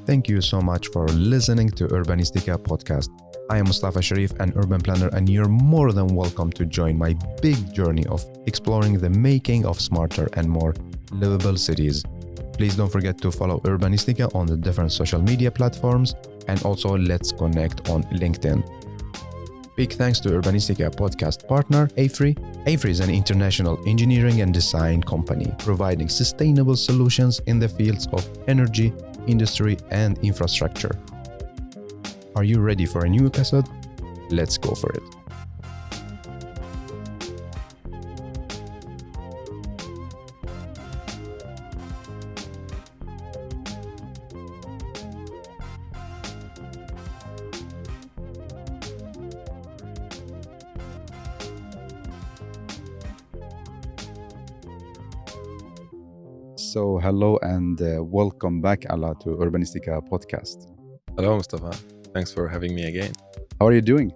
Thank you so much for listening to Urbanistica Podcast. I am Mustafa Sharif, an urban planner, and you're more than welcome to join my big journey of exploring the making of smarter and more livable cities. Please don't forget to follow Urbanistica on the different social media platforms, and also let's connect on LinkedIn. Big thanks to Urbanistica podcast partner AFRY. AFRY is an international engineering and design company providing sustainable solutions in the fields of energy, industry, and infrastructure. Are you ready for a new episode? Let's go for it. So hello and welcome back, Alaa, to Urbanistica Podcast. Hello, Mustafa. Thanks for having me again. How are you doing?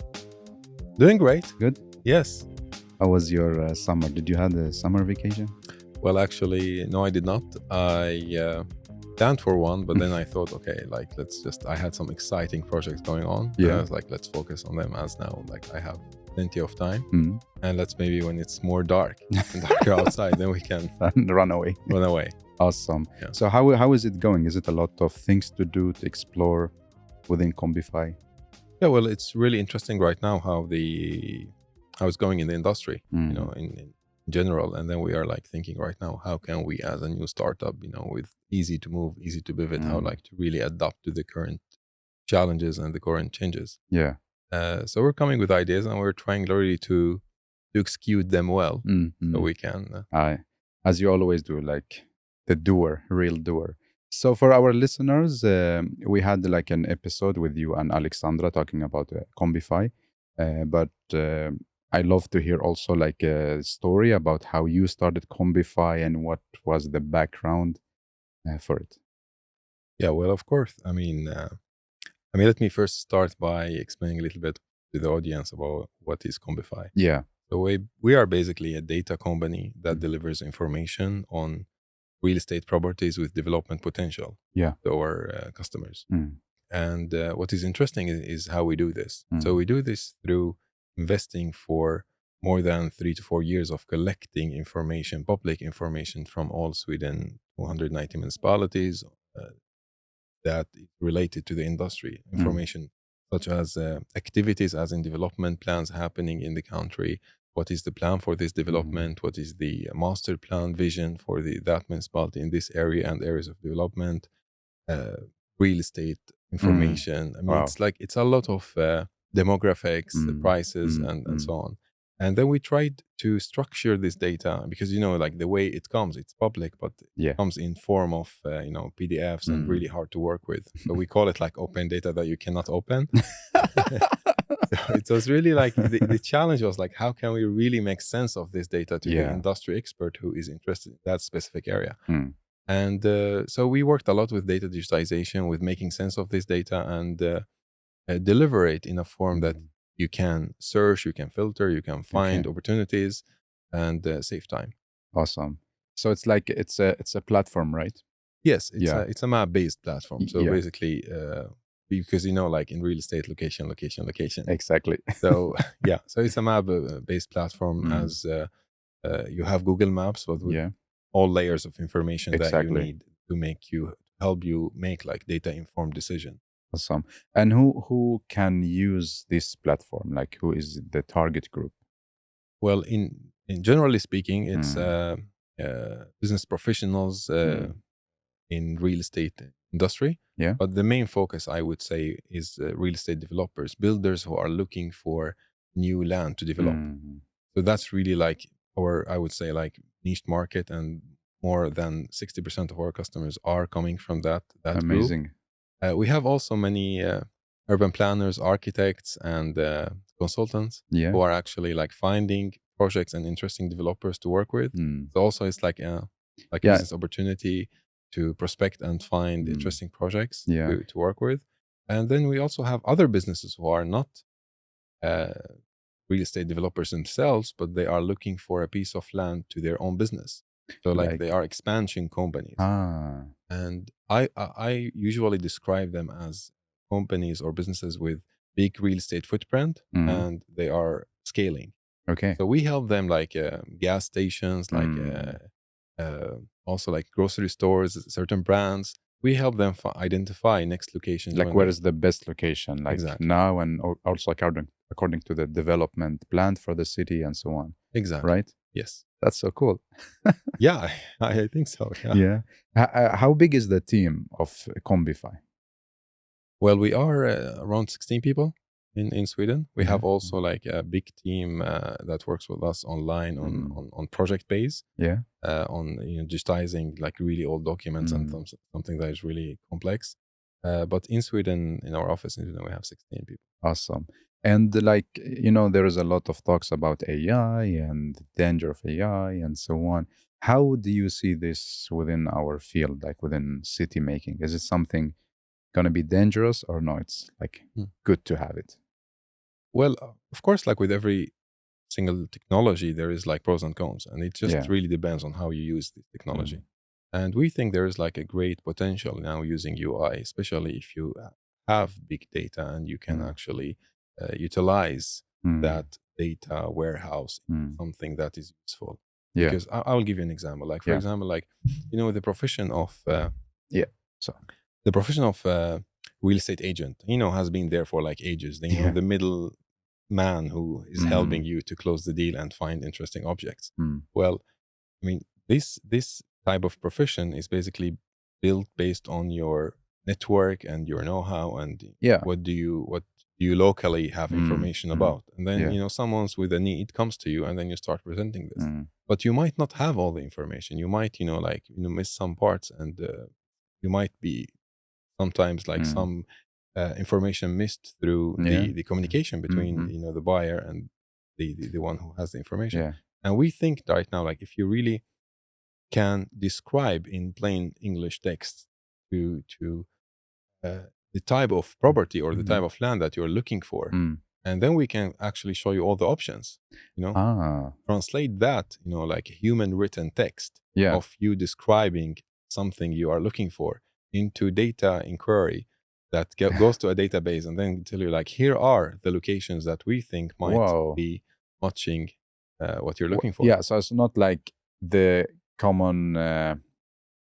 Doing great. Good? Yes. How was your summer? Did you have a summer vacation? Well, actually, no, I did not. I planned for one, but then I thought, okay, I had some exciting projects going on. Yeah. I was like, let's focus on them as now, I have plenty of time. Mm. And let's maybe when it's more darker outside, then we can Run away. run away. Awesome. Yeah. So how is it going? Is it a lot of things to do, to explore within Combify? Yeah, well, it's really interesting right now how it's going in the industry, in general. And then we are thinking right now, how can we as a new startup, with easy to move, easy to pivot, how to really adapt to the current challenges and the current changes. Yeah. So we're coming with ideas and we're trying really to execute them well so we can. As you always do, the doer, real doer. So for our listeners, we had an episode with you and Alexandra talking about Combify, but I love to hear also a story about how you started Combify and what was the background for it. Yeah, well, of course. I mean, let me first start by explaining a little bit to the audience about what is Combify. Yeah. So we are basically a data company that delivers information on real estate properties with development potential to our customers. And what is interesting is how we do this. So we do this through investing for more than 3 to 4 years of collecting information, public information from all Sweden, 290 municipalities that is related to the industry. Information such as activities as in development plans happening in the country. What is the plan for this development? What is the master plan vision for that municipality in this area and areas of development? Real estate information. I mean, it's a lot of demographics, prices, and so on. And then we tried to structure this data because, the way it comes, it's public, but it comes in form of, PDFs and really hard to work with. So we call it open data that you cannot open. So it was really the challenge was how can we really make sense of this data to the industry expert who is interested in that specific area. And so we worked a lot with data digitization, with making sense of this data and deliver it in a form that you can search, you can filter, you can find opportunities and save time. Awesome. So it's it's a platform, right? Yes, it's a map-based platform. So basically, because in real estate, location. Exactly. So so it's a map-based platform as you have Google Maps, but with all layers of information that you need to help you make data-informed decision. Awesome. And who can use this platform? Who is the target group? Well, in generally speaking, it's business professionals in real estate industry. Yeah. But the main focus, I would say, is real estate developers, builders who are looking for new land to develop. So that's really I would say niche market, and more than 60% of our customers are coming from that Amazing. group. We have also many urban planners, architects, and consultants who are actually finding projects and interesting developers to work with. So also it's a business opportunity to prospect and find interesting projects to work with. And then we also have other businesses who are not real estate developers themselves, but they are looking for a piece of land to their own business. So they are expansion companies. And I usually describe them as companies or businesses with big real estate footprint, and they are scaling. Okay. So we help them like gas stations, like also like grocery stores, certain brands. We help them identify next locations. Like where is the best location, like Exactly. now, and also according to the development plan for the city and so on. Exactly. Right? Yes. That's so cool. Yeah, I think so. Yeah. Yeah. How big is the team of Combify? Well, we are around 16 people in Sweden. We have Yeah. also like a big team that works with us online on project base. Yeah. On digitizing like really old documents and something that is really complex. But in Sweden, in our office in Sweden, we have 16 people. Awesome. And like, there is a lot of talks about AI and the danger of AI and so on. How do you see this within our field, like within city making? Is it something going to be dangerous, or no, it's like good to have it? Well, of course, like with every single technology, there is like pros and cons, and it just really depends on how you use the technology. And we think there is like a great potential now using UI, especially if you have big data and you can actually utilize that data warehouse in something that is useful. Because I will give you an example. Like for example, like the profession of the profession of real estate agent, has been there for like ages. Then the middle man who is helping you to close the deal and find interesting objects. Well, I mean, this type of profession is basically built based on your network and your know-how and what do you locally have information about. And then someone's with a need comes to you, and then you start presenting this. But you might not have all the information. You might miss some parts, and you might be sometimes like some information missed through the communication between the buyer and the one who has the information. And we think right now, like if you really can describe in plain English text to the type of property or the type of land that you're looking for, and then we can actually show you all the options. Translate that like a human written text of you describing something you are looking for into data inquiry that goes to a database, and then tell you like, here are the locations that we think might be matching what you're looking for. Yeah, so it's not like the common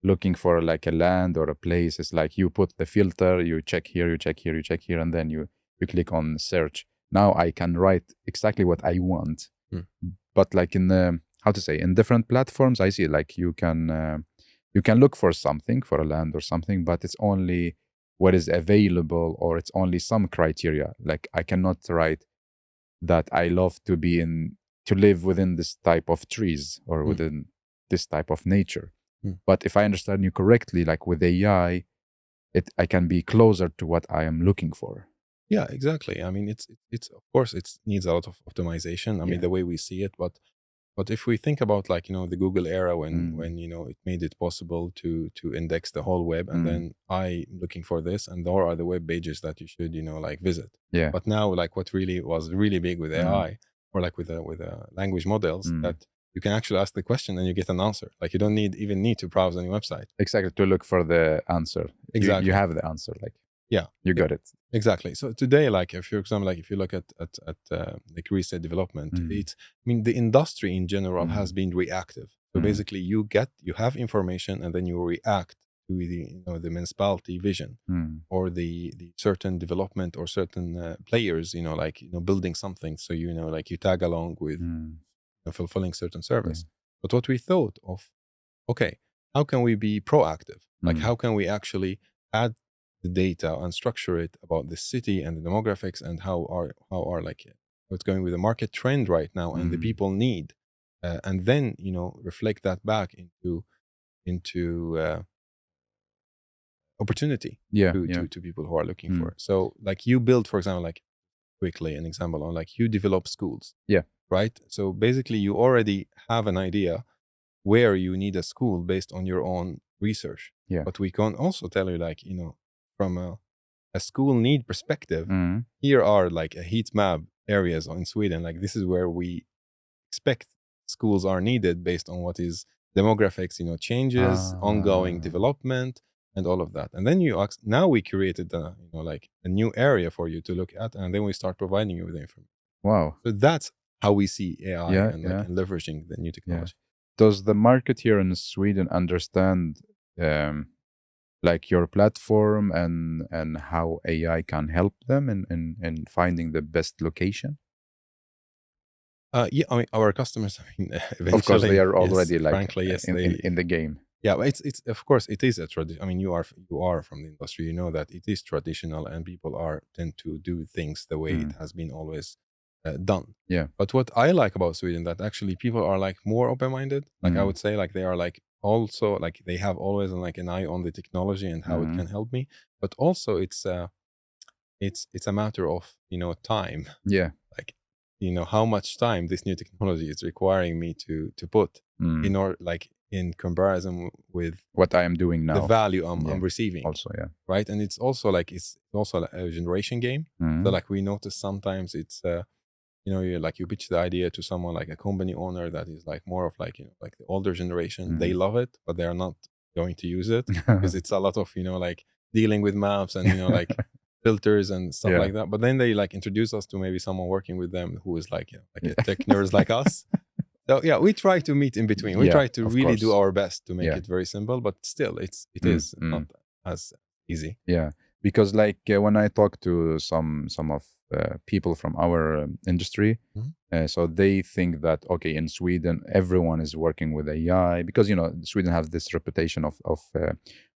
looking for like a land or a place. It's like you put the filter, you check here, you check here, you check here, and then you click on search. Now I can write exactly what I want. But like in the, in different platforms, I see like you can look for something, for a land or something, but it's only what is available, or it's only some criteria. Like I cannot write that I love to live within this type of trees or within this type of nature. But if I understand you correctly, like with AI, I can be closer to what I am looking for. Yeah, exactly. I mean, it's of course it needs a lot of optimization. I mean, the way we see it, but if we think about like the Google era when it made it possible to index the whole web, and then I looking for this, and there are the web pages that you should like visit. Yeah. But now like what really was really big with AI or like with language models, that you can actually ask the question and you get an answer. Like you don't even need to browse any website. Exactly, to look for the answer. Exactly. You have the answer. Like you got it. Exactly. So today, like if you example, like if you look at like real estate development, the industry in general has been reactive. So basically, you have information, and then you react to the municipality vision or the certain development or certain players, building something. So like you tag along with fulfilling certain service. But what we thought of, okay, how can we be proactive? Like how can we actually add the data and structure it about the city and the demographics and how are like what's going with the market trend right now and the people need, and then reflect that back into opportunity to people who are looking for it. So like you build, for example, like quickly an example on like you develop schools, right? So basically you already have an idea where you need a school based on your own research, but we can also tell you like from a school need perspective, here are like a heat map areas in Sweden. Like this is where we expect schools are needed based on what is demographics, changes, ongoing development, and all of that. And then you ask, now we created like a new area for you to look at, and then we start providing you with the information. Wow. So that's how we see AI and leveraging the new technology. Does the market here in Sweden understand like your platform and how AI can help them in finding the best location? Yeah, I mean, our customers, eventually, of course, they are already in the game. Yeah, but it's of course it is a tradition. I mean, you are from the industry, you know that it is traditional, and people tend to do things the way it has been always done. Yeah. But what I like about Sweden, that actually people are like more open-minded. Like I would say, like they are like also like they have always like an eye on the technology and how it can help me. But also it's a matter of time. Yeah. Like how much time this new technology is requiring me to put in order, like in comparison with what I am doing now, the value I'm receiving also. Yeah. Right. And it's also like a generation game. So like we notice sometimes it's you pitch the idea to someone like a company owner that is like more of like like the older generation. They love it, but they are not going to use it because it's a lot of like dealing with maps and like filters and stuff like that. But then they like introduce us to maybe someone working with them who is like like a tech nerd like us. So yeah, we try to meet in between. We try to really do our best to make it very simple, but still it is not as easy. Yeah, because like when I talk to some of people from our industry, so they think that okay, in Sweden everyone is working with AI because Sweden has this reputation of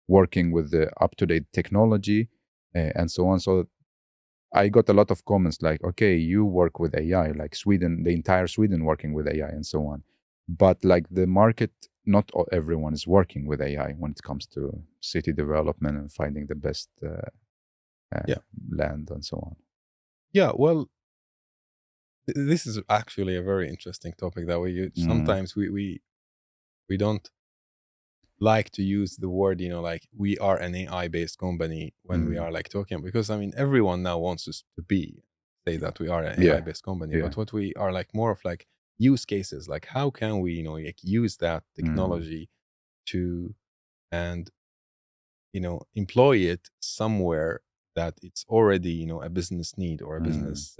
working with the up-to-date technology and so on. So I got a lot of comments like, okay, you work with AI, like Sweden, the entire Sweden working with AI and so on. But like the market, not everyone is working with AI when it comes to city development and finding the best land and so on. Yeah, well, this is actually a very interesting topic that we sometimes we don't like to use the word, like we are an AI-based company when we are like talking, because I mean, everyone now wants us to say that we are an AI-based company, but what we are like more of like use cases, like how can we, like use that technology to, and, employ it somewhere that it's already, a business need or a business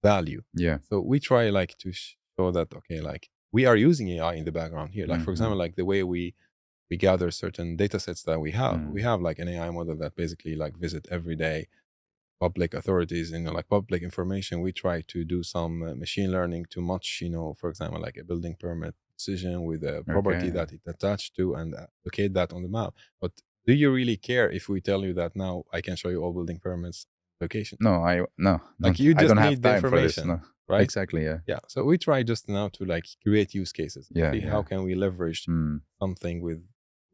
value. Yeah. So we try like to show that, okay, like we are using AI in the background here. Like for example, like the way we gather certain data sets that we have like an AI model that basically like visit every day public authorities, like public information. We try to do some machine learning to match, for example, like a building permit decision with a property that it's attached to and locate that on the map. But do you really care if we tell you that now I can show you all building permits location? No, like you just I don't need have the time information, for this, no. Right? Exactly. Yeah. So we try just now to like create use cases. Yeah. See how can we leverage something with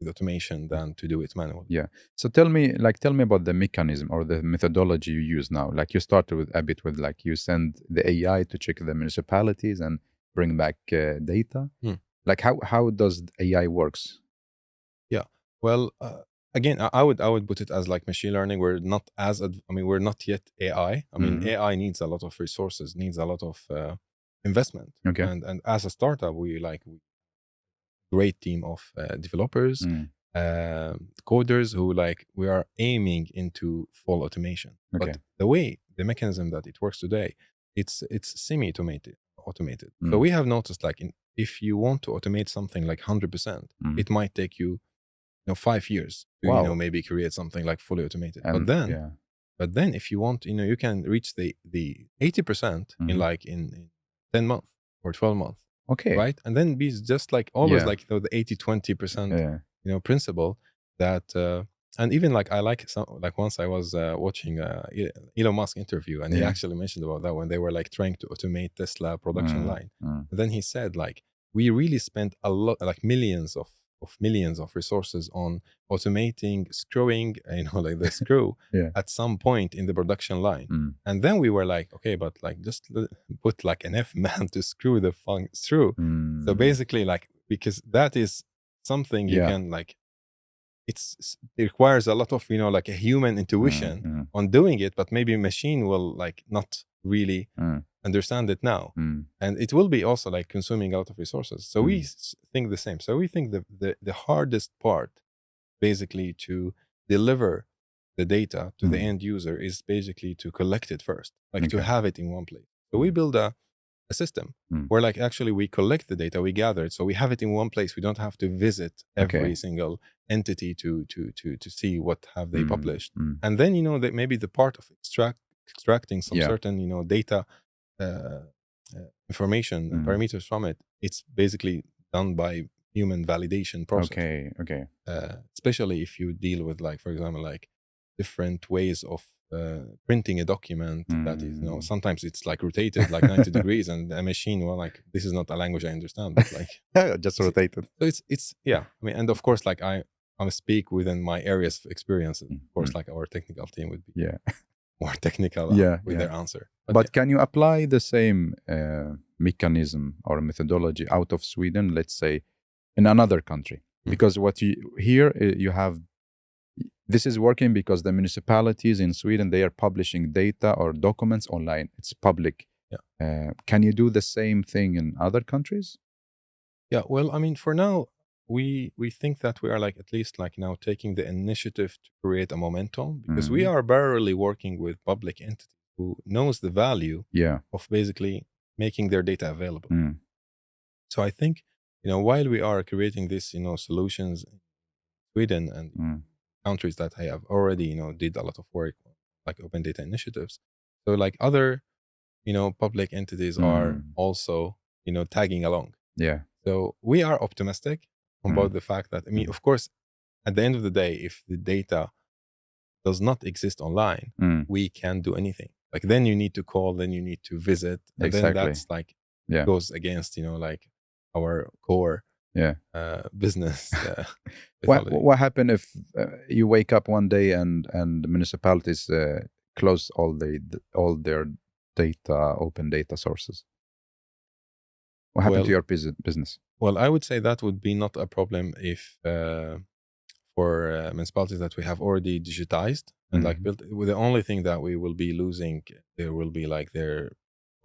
automation than to do it manually. Yeah. So tell me about the mechanism or the methodology you use now. Like you started with a bit with like you send the AI to check the municipalities and bring back data. Like how does AI works? Yeah. Well, again, I would put it as like machine learning. We're not we're not yet AI. I mean, AI needs a lot of resources, needs a lot of investment. Okay. And as a startup, we great team of developers, coders who like we are aiming into full automation. Okay. But the mechanism that it works today, it's semi-automated. So we have noticed like if you want to automate something like 100%, it might take you 5 years to maybe create something like fully automated. And, but then if you want, you can reach the 80% in 10 months or 12 months. Okay. Right. And then be just like always like the 80-20% principle that and even like I like once I was watching Elon Musk interview, and he actually mentioned about that when they were like trying to automate Tesla production line. And then he said like we really spent a lot, like millions of resources on automating screwing, like the screw at some point in the production line. And then we were like, okay, but like just put like an F man to screw the through. So basically like, because that is something you can like, it requires a lot of, like a human intuition on doing it, but maybe a machine will like not really understand it now. And it will be also like consuming a lot of resources. So we think the same. So we think the hardest part basically to deliver the data to the end user is basically to collect it first, like to have it in one place. So we build a system where like actually we collect the data, we gather it, so we have it in one place. We don't have to visit every single entity to see what have they published. And then that maybe the part of extracting some certain data information and parameters from it, it's basically done by human validation process. Especially if you deal with, like, for example, like different ways of printing a document that is, sometimes it's like rotated like 90 degrees, and a machine, well, like, this is not a language I understand, but like just rotated. So it's I mean, and of course, like I speak within my areas of experience. Of course, like our technical team would be more technical with their answer. But can you apply the same mechanism or methodology out of Sweden, let's say, in another country? Because what you have, this is working because the municipalities in Sweden, they are publishing data or documents online. It's public. Can you do the same thing in other countries? Yeah, well, I mean, for now, we think that we are like at least like now taking the initiative to create a momentum, because we are barely working with public entities who knows the value of basically making their data available. So I think, while we are creating this, solutions in Sweden and countries that have already, did a lot of work like open data initiatives. So like other, public entities are also, tagging along. So we are optimistic about the fact that, I mean, of course, at the end of the day, if the data does not exist online, we can't do anything. Like, then you need to call, then you need to visit, and then that's like goes against, like our core business. What happened if you wake up one day and the municipalities close all their data, open data sources? What happened to your business? Well, I would say that would be not a problem if for municipalities that we have already digitized and like built. The only thing that we will be losing, there will be like their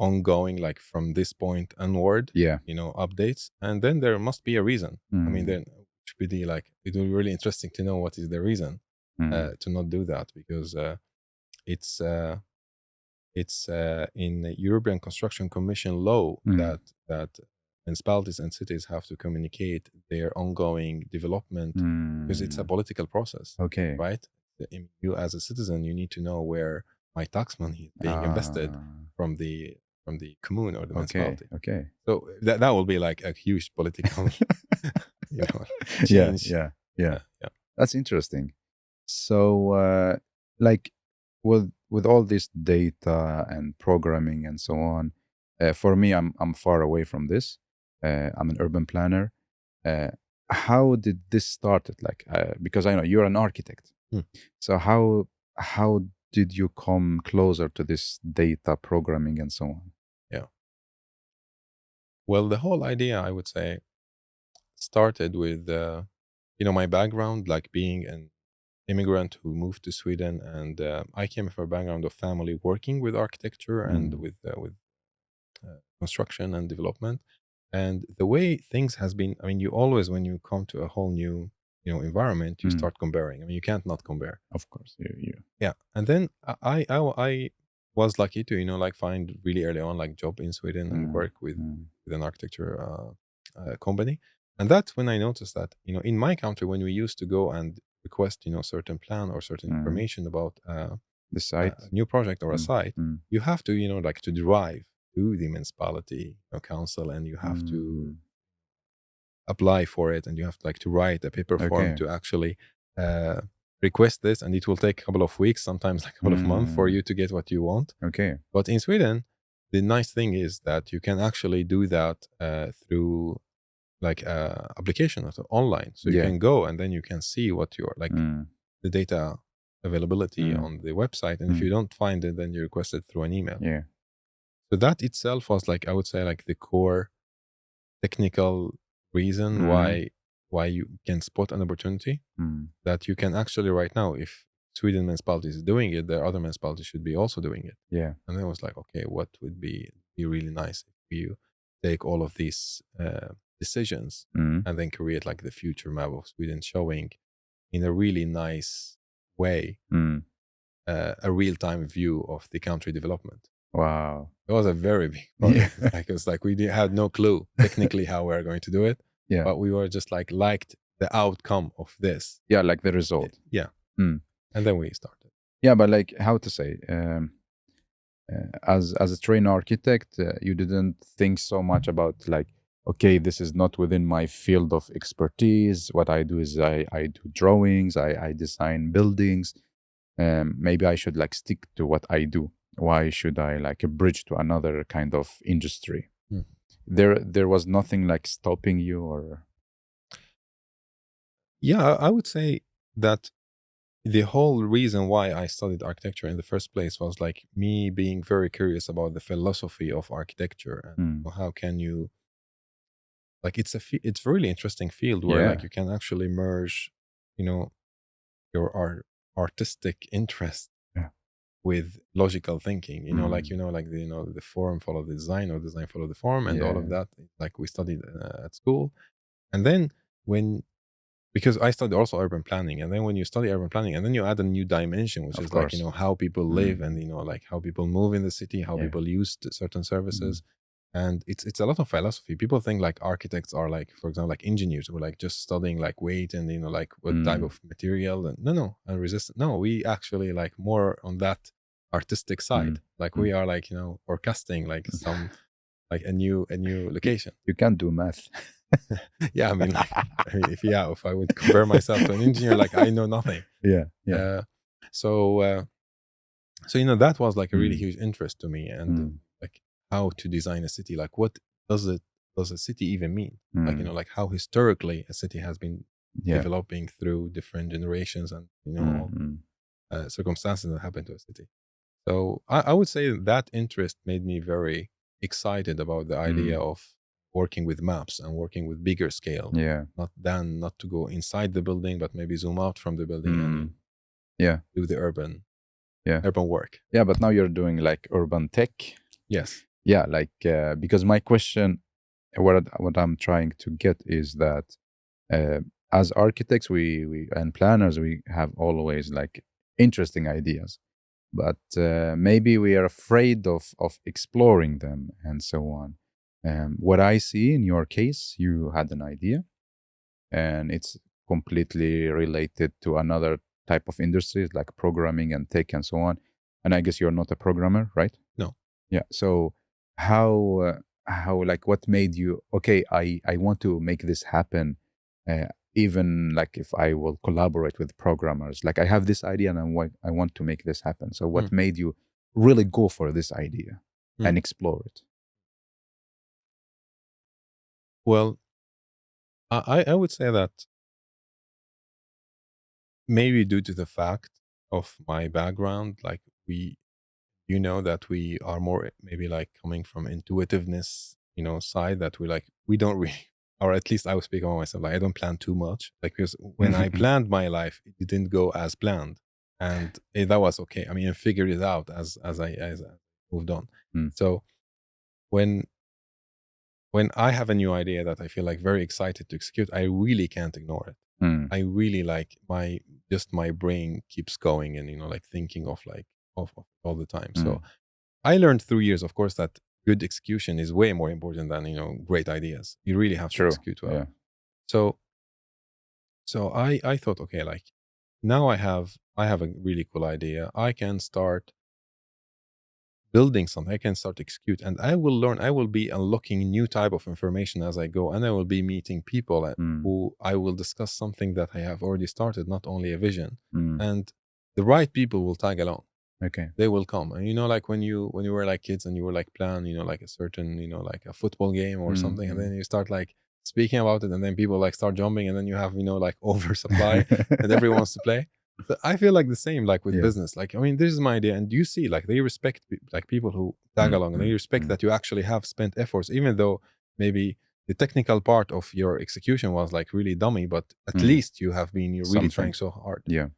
ongoing, like from this point onward, updates, and then there must be a reason. I mean, then it would be really interesting to know what is the reason to not do that, because it's in the European Construction Commission law that municipalities and cities have to communicate their ongoing development, because it's a political process. Right? You as a citizen, you need to know where my tax money is being invested from the commune or the municipality. So that will be like a huge political change. Yeah. That's interesting. So like with all this data and programming and so on, for me, I'm far away from this. I'm an urban planner. How did this start? Like, because I know you're an architect. So how did you come closer to this data programming and so on? Yeah. Well, the whole idea, I would say, started with my background, like being an immigrant who moved to Sweden, and I came from a background of family working with architecture and with construction and development. And the way things has been, I mean, you always, when you come to a whole new environment, you start comparing. I mean, you can't not compare. Of course, yeah. And then I was lucky to like find really early on like job in Sweden and work with an architecture company. And that's when I noticed that in my country, when we used to go and request certain plan or certain information about the site, a new project or a site, you have to like to drive to the municipality council, and you have to apply for it, and you have to like to write a paper form to actually request this, and it will take a couple of weeks, sometimes like a couple of months for you to get what you want. But in Sweden, the nice thing is that you can actually do that through like application online, so you can go and then you can see what your like the data availability on the website, and if you don't find it, then you request it through an email. So that itself was like, I would say, like the core technical reason why you can spot an opportunity that you can actually right now, if Sweden municipality is doing it, the other municipalities should be also doing it. And then I was like, okay, what would be really nice if you take all of these decisions and then create like the future map of Sweden, showing in a really nice way a real-time view of the country development. Wow. It was a very big project. It was like we had no clue technically how we were going to do it. Yeah. But we were just liked the outcome of this. Yeah, like the result. Yeah. And then we started. Yeah, but like how to say, as a trained architect, you didn't think so much about like, okay, this is not within my field of expertise. What I do is I do drawings, I design buildings. Maybe I should like stick to what I do. Why should I like a bridge to another kind of industry? There was nothing like stopping you or? Yeah, I would say that the whole reason why I studied architecture in the first place was like me being very curious about the philosophy of architecture and how can you, like it's a really interesting field where like you can actually merge, your artistic interest with logical thinking, like the form follow the design or design follow the form and all of that, like we studied at school. And then because I studied also urban planning, and then when you study urban planning and then you add a new dimension, which is like how people live and like how people move in the city, how people use certain services. And it's a lot of philosophy. People think like architects are like, for example, like engineers who are like just studying like weight and like what type of material and and resistance. No, we actually like more on that artistic side. Like we are like forecasting like some like a new location. You can't do math. Yeah, I mean, like, if I would compare myself to an engineer, like I know nothing. So that was like a really huge interest to me, and like how to design a city. Like, what does a city even mean? Like like how historically a city has been developing through different generations and circumstances that happen to a city. So I would say that interest made me very excited about the idea of working with maps and working with bigger scale. Not to go inside the building, but maybe zoom out from the building and do the urban work. Yeah, but now you're doing like urban tech. Yes. Yeah, like because my question, what I'm trying to get is that as architects, we and planners, we have always like interesting ideas, but maybe we are afraid of exploring them and so on. What I see in your case, you had an idea and it's completely related to another type of industries like programming and tech and so on. And I guess you're not a programmer, right? No. Yeah. So how like what made you, okay, I want to make this happen, even like if I will collaborate with programmers, like I have this idea and I want to make this happen. So what made you really go for this idea and explore it? Well, I would say that maybe due to the fact of my background, like that we are more maybe like coming from intuitiveness, side that we don't really, or at least I will speak about myself, like I don't plan too much, like because when I planned my life, it didn't go as planned, and that was okay. I mean, I figured it out as I moved on. So when I have a new idea that I feel like very excited to execute, I really can't ignore it. I really like my brain keeps going and like thinking of like of all the time. So I learned through years, of course, that good execution is way more important than great ideas. You really have to execute well. Yeah. So I thought, okay, like now I have a really cool idea. I can start building something. I can start execute, and I will learn. I will be unlocking new type of information as I go, and I will be meeting people who I will discuss something that I have already started, not only a vision. And the right people will tag along. Okay. They will come. And like when you were like kids and you were like plan, like a certain, like a football game or something, and then you start like speaking about it, and then people like start jumping, and then you have like oversupply and everyone wants to play. But I feel like the same, like with business. Like, I mean, this is my idea, and you see, like they respect like people who tag along, and they respect that you actually have spent efforts, even though maybe the technical part of your execution was like really dummy, but at least you're really trying so hard. Yeah.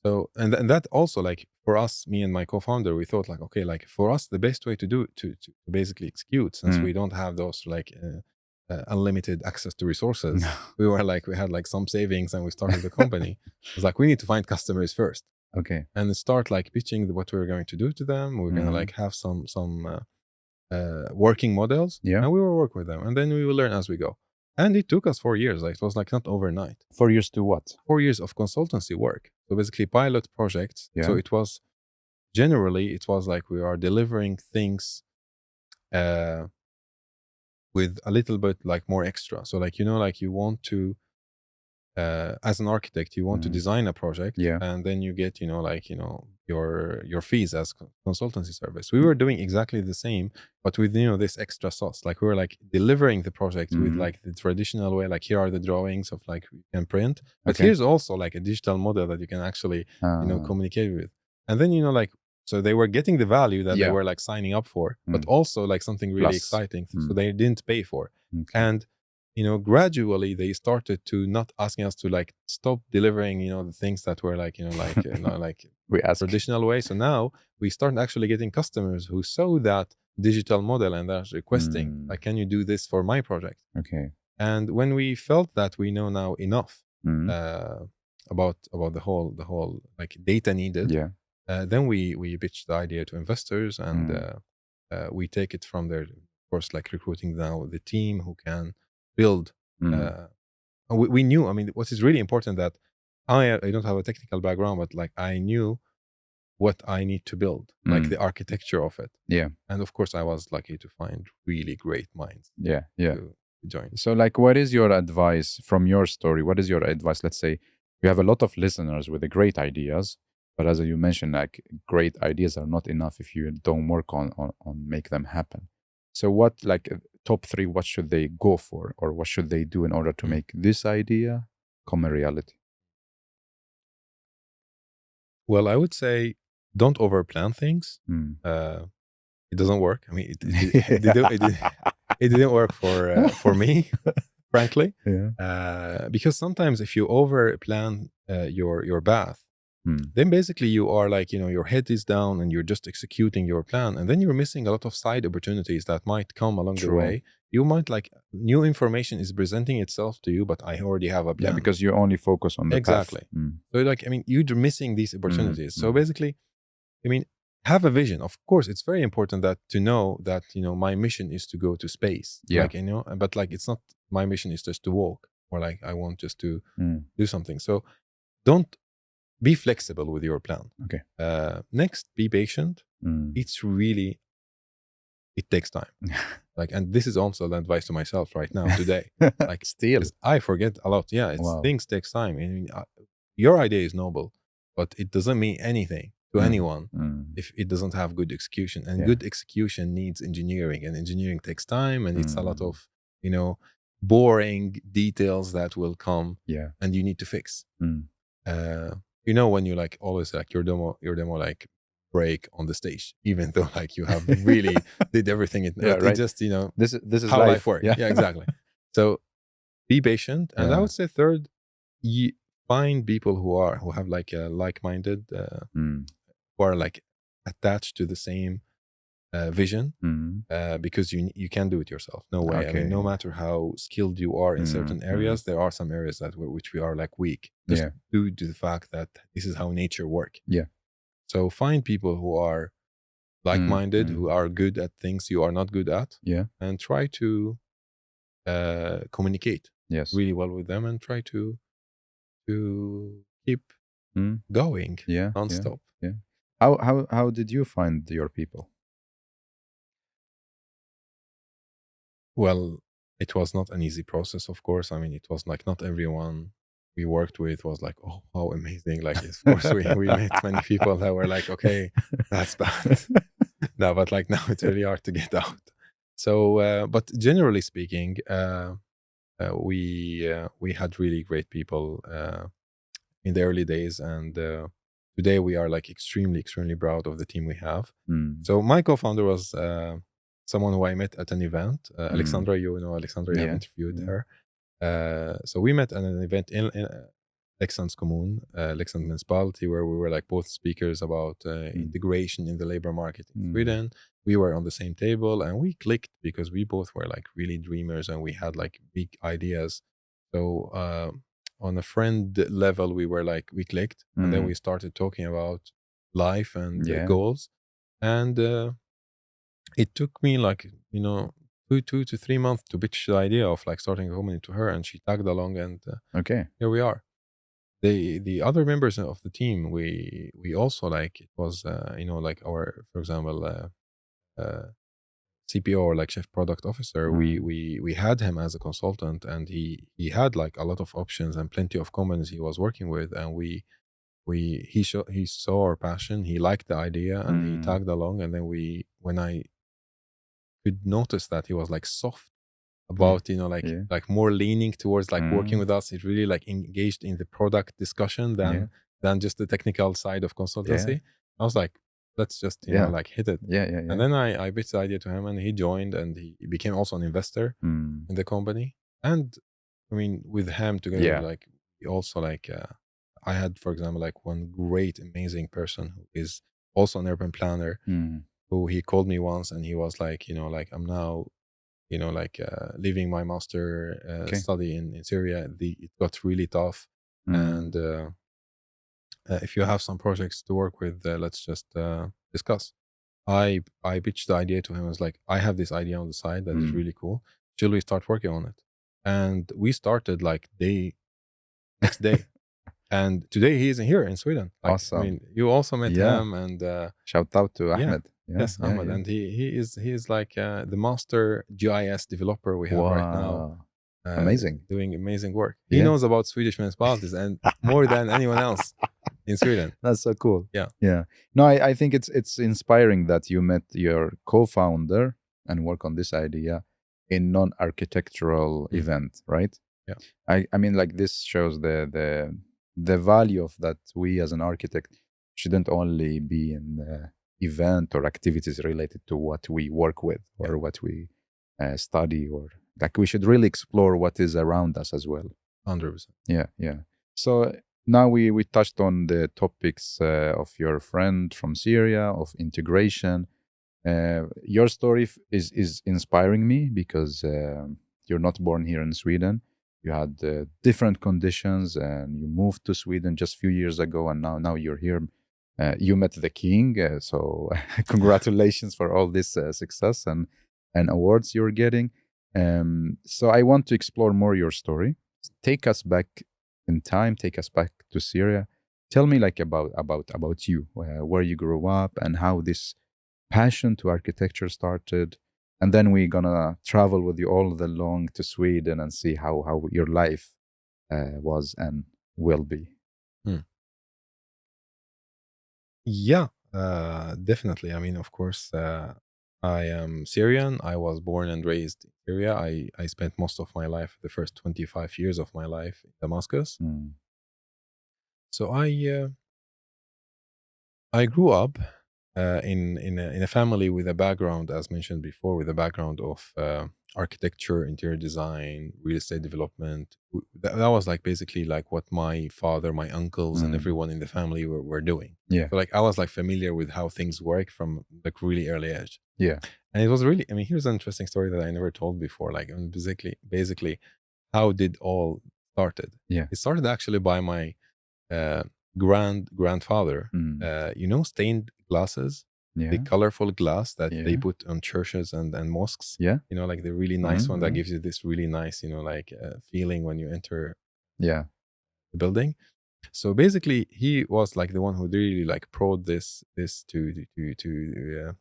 So and that also, like for us, me and my co-founder, we thought like, okay, like for us, the best way to do to basically execute, since we don't have those like unlimited access to resources. We had like some savings and we started the company. It was like, we need to find customers first. Okay. And start like pitching what we're going to do to them. We're going to like have some working models, and we will work with them, and then we will learn as we go. And it took us 4 years. Like, it was like not overnight. 4 years to what? 4 years of consultancy work. So basically pilot projects. So it was like we are delivering things with a little bit like more extra. So like, like you want to, as an architect, you want to design a project, and then you get, your fees as consultancy service. We were doing exactly the same, but with, this extra sauce. Like, we were like delivering the project with like the traditional way, like, here are the drawings of like you can print, but here's also like a digital model that you can actually, communicate with. And then, like, so they were getting the value that they were like signing up for, but also like something really exciting. So they didn't pay for. And gradually they started to not asking us to like stop delivering, the things that were like, like we ask traditional way. So now we start actually getting customers who saw that digital model and they're requesting, like, can you do this for my project? Okay. And when we felt that we know now enough about the whole like data needed, then we pitched the idea to investors, and we take it from there. Of course, like recruiting now the team who can build. We knew, I mean, what is really important that I don't have a technical background, but like I knew what I need to build, like the architecture of it. And of course, I was lucky to find really great minds. To join. So like, what is your advice from your story? What is your advice? Let's say you have a lot of listeners with the great ideas, but as you mentioned, like, great ideas are not enough if you don't work on make them happen. So what, like, top 3, what should they go for, or what should they do in order to make this idea come a reality? Well, I would say don't overplan things. It doesn't work. I mean, it didn't work for me, frankly. Because sometimes if you overplan your path, then basically you are like, your head is down and you're just executing your plan, and then you're missing a lot of side opportunities that might come along the way. You might, like, new information is presenting itself to you, but I already have a plan. Because you only focus on the path. So like, I mean, you're missing these opportunities. So basically, I mean, have a vision. Of course, it's very important that to know that, my mission is to go to space. Like, but like, it's not, my mission is just to walk, or like, I want just to do something. So don't be flexible with your plan. Okay. Next, be patient. It takes time. Like, and this is also the advice to myself right now today. Like, still, I forget a lot. Things takes time. I mean, your idea is noble, but it doesn't mean anything to anyone if it doesn't have good execution. And good execution needs engineering, and engineering takes time, and it's a lot of, boring details that will come and you need to fix. When you like always like your demo like break on the stage, even though like you have really did everything. It just, this is how life works. Yeah, exactly. So be patient. And I would say third, find people who have like a like-minded, who are like attached to the same vision, because you can't do it yourself. No way. I mean, no matter how skilled you are in certain areas, there are some areas which we are like weak, just due to the fact that this is how nature works. So find people who are like-minded, who are good at things you are not good at, and try to communicate really well with them, and try to keep going non-stop. How did you find your people? Well, it was not an easy process, of course. I mean, it was like not everyone we worked with was like, oh, how amazing. Like, of course, we met many people that were like, okay, that's bad. No, but like now it's really hard to get out. So, but generally speaking, we had really great people in the early days. And today we are like extremely, extremely proud of the team we have. So my co-founder was someone who I met at an event. Alexandra, Alexandra, you have interviewed her. So we met at an event Leksands Kommun, Leksand municipality, where we were like both speakers about integration in the labor market in Sweden. We were on the same table and we clicked because we both were like really dreamers and we had like big ideas. So on a friend level, we clicked, and then we started talking about life and goals. And it took me like, 2 to 3 months to pitch the idea of like starting a company to her, and she tagged along, and here we are. The other members of the team, we also like, it was like our, for example, CPO, or like chief product officer, we had him as a consultant, and he had like a lot of options and plenty of companies he was working with, and he saw our passion, he liked the idea, and he tagged along. And then when I could notice that he was like soft about like more leaning towards like working with us, it really like engaged in the product discussion than just the technical side of consultancy. I was like, let's just like hit it. And then I pitched the idea to him, and he joined, and he became also an investor in the company. And I mean, with him together, like we also like I had, for example, like one great amazing person who is also an urban planner, who he called me once, and he was like, like, I'm now leaving my master study in Syria. It got really tough, and if you have some projects to work with, let's just discuss. I pitched the idea to him. I was like, I have this idea on the side that is really cool. Shall we start working on it? And we started like next day. And today he is here in Sweden. Like, awesome. I mean, you also met him, and shout out to Ahmed. Yes, Ahmed, and he is like the master GIS developer we have right now. Amazing, doing amazing work. He knows about Swedish municipalities and more than anyone else in Sweden. That's so cool. Yeah. No, I think it's inspiring that you met your co-founder and work on this idea in non-architectural event, right? Yeah. I mean, like, this shows the value of that. We as an architect shouldn't only be in the event or activities related to what we work with or what we study, or like we should really explore what is around us as well. 100%. Yeah. So now we touched on the topics of your friend from Syria, of integration. Your story is inspiring me because you're not born here in Sweden. You had different conditions, and you moved to Sweden just a few years ago, and now you're here. You met the king, so congratulations for all this success and awards you're getting. So I want to explore more your story. Take us back in time. Take us back to Syria. Tell me like about you, where you grew up, and how this passion to architecture started. And then we're gonna travel with you all the long to Sweden and see how your life was and will be. Yeah, definitely. I mean, of course, I am Syrian. I was born and raised in Syria. I spent most of my life, the first 25 years of my life, in Damascus. So I grew up in a family with a background, as mentioned before, with a background of architecture, interior design, real estate development. That was like basically like what my father, my uncles, and everyone in the family were doing. Yeah. So like I was like familiar with how things work from like really early age. Yeah. And it was really, I mean, here's an interesting story that I never told before. Like, I mean, basically, how did all started? Yeah. It started actually by my grandfather. Stained glasses. The colorful glass that they put on churches and mosques. Yeah. Like the really nice one that gives you this really nice, feeling when you enter the building. So basically, he was like the one who really like brought this to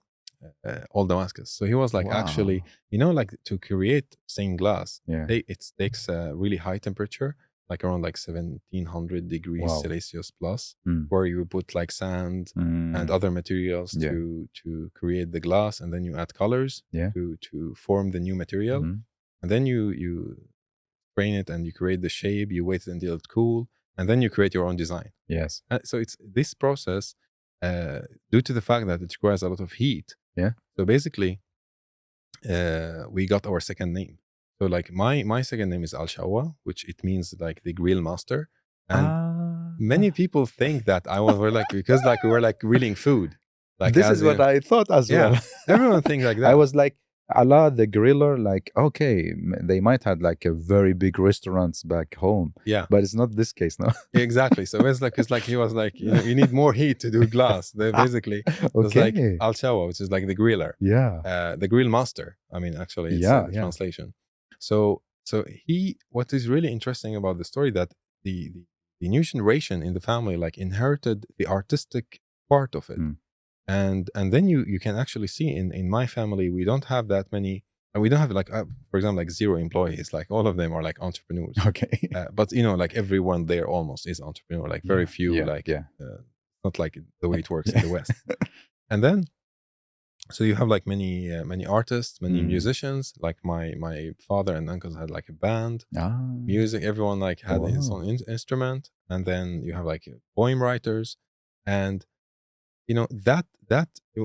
all Damascus. So he was like, actually, like to create stained glass, it takes a really high temperature, like around like 1700 degrees Celsius plus, where you put like sand and other materials to create the glass, and then you add colors to form the new material, and then you strain it and you create the shape. You wait until it's cool, and then you create your own design. Yes. So it's this process, due to the fact that it requires a lot of heat. Yeah. So basically, we got our second name. So like my second name is Alshawa, which it means like the grill master. And many people think that because like we were like grilling food. Like this is what I thought as well. Everyone thinks like that. I was like, Alaa the griller, like, okay, they might have like a very big restaurants back home. Yeah. But it's not this case, no? Exactly. So it's like he was like, you need more heat to do glass. They basically, it was like Alshawa, which is like the griller. Yeah. The grill master. I mean, actually, it's the translation. So what is really interesting about the story that the new generation in the family like inherited the artistic part of it. And then you can actually see in my family, we don't have that many, and we don't have like, for example, like 0 employees, like all of them are like entrepreneurs. Okay. But like everyone there almost is entrepreneur, like very few, not like the way it works in the West. And then, so you have like many artists, many musicians, like my father and uncles had like a band, music, everyone like had his own instrument. And then you have like poem writers, and that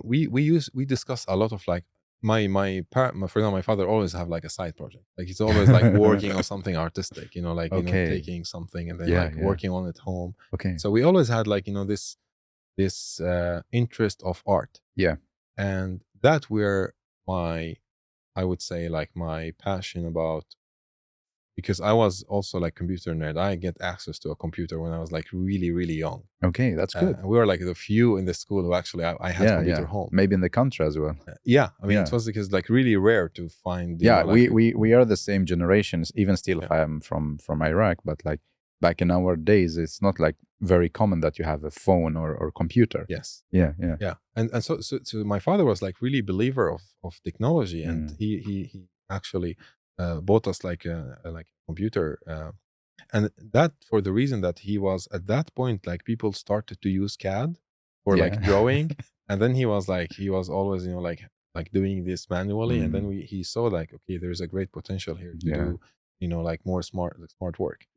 we discuss a lot of like for example, my father always have like a side project, like he's always like working on something artistic, like taking something and then working on it home. So we always had like this interest of art, and that were I would say like my passion about, because I was also like computer nerd. I get access to a computer when I was like really, really young. Okay, that's good. We were like the few in the school who actually I had computer home. Maybe in the country as well. I mean, it was because like really rare to find. We are the same generations. Even still, I am from Iraq, but like back in our days, it's not like very common that you have a phone or computer. Yes. Yeah. And so my father was like really believer of technology, and he actually bought us like a computer, and that for the reason that he was at that point, like people started to use CAD for like drawing, and then he was always like doing this manually, and then he saw like, okay, there's a great potential here to do like more smart work.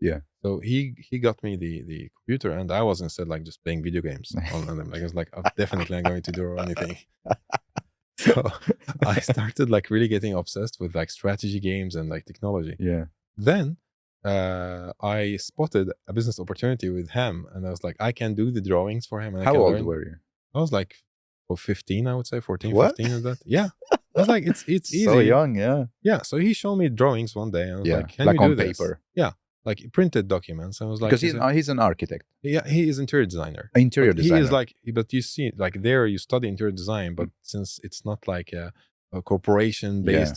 So he got me the computer, and I was instead like just playing video games on them. Like I was like, I'm definitely not going to do anything. So I started like really getting obsessed with like strategy games and like technology. Then I spotted a business opportunity with him, and I was like, I can do the drawings for him. And How old were you? I was like 15, I would say 14, 15 of that. Yeah. I was like, it's easy. So young, Yeah. So he showed me drawings one day, and I was like, can like you do on this? Paper. Yeah. Like printed documents. I was like, because he's an architect. Yeah, he is interior designer. Interior designer. He is like, but you see, like there you study interior design, but since it's not like a corporation based,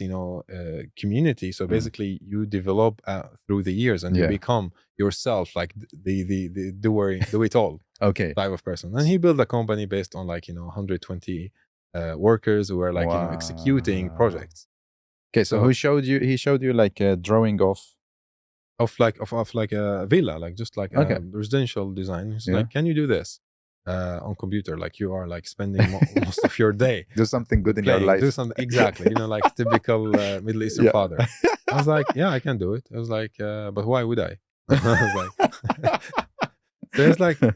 community, so basically you develop through the years, and you become yourself like the do it all type of person. And he built a company based on like 120 workers who were like executing projects. Okay, so he showed you like a drawing of like a villa, like just like a residential design. He's like, can you do this on computer? Like you are like spending most of your day. Do something good in your life. Do something, exactly. Like typical Middle Eastern father. I was like, yeah, I can do it. I was like, but why would I? I was like, so he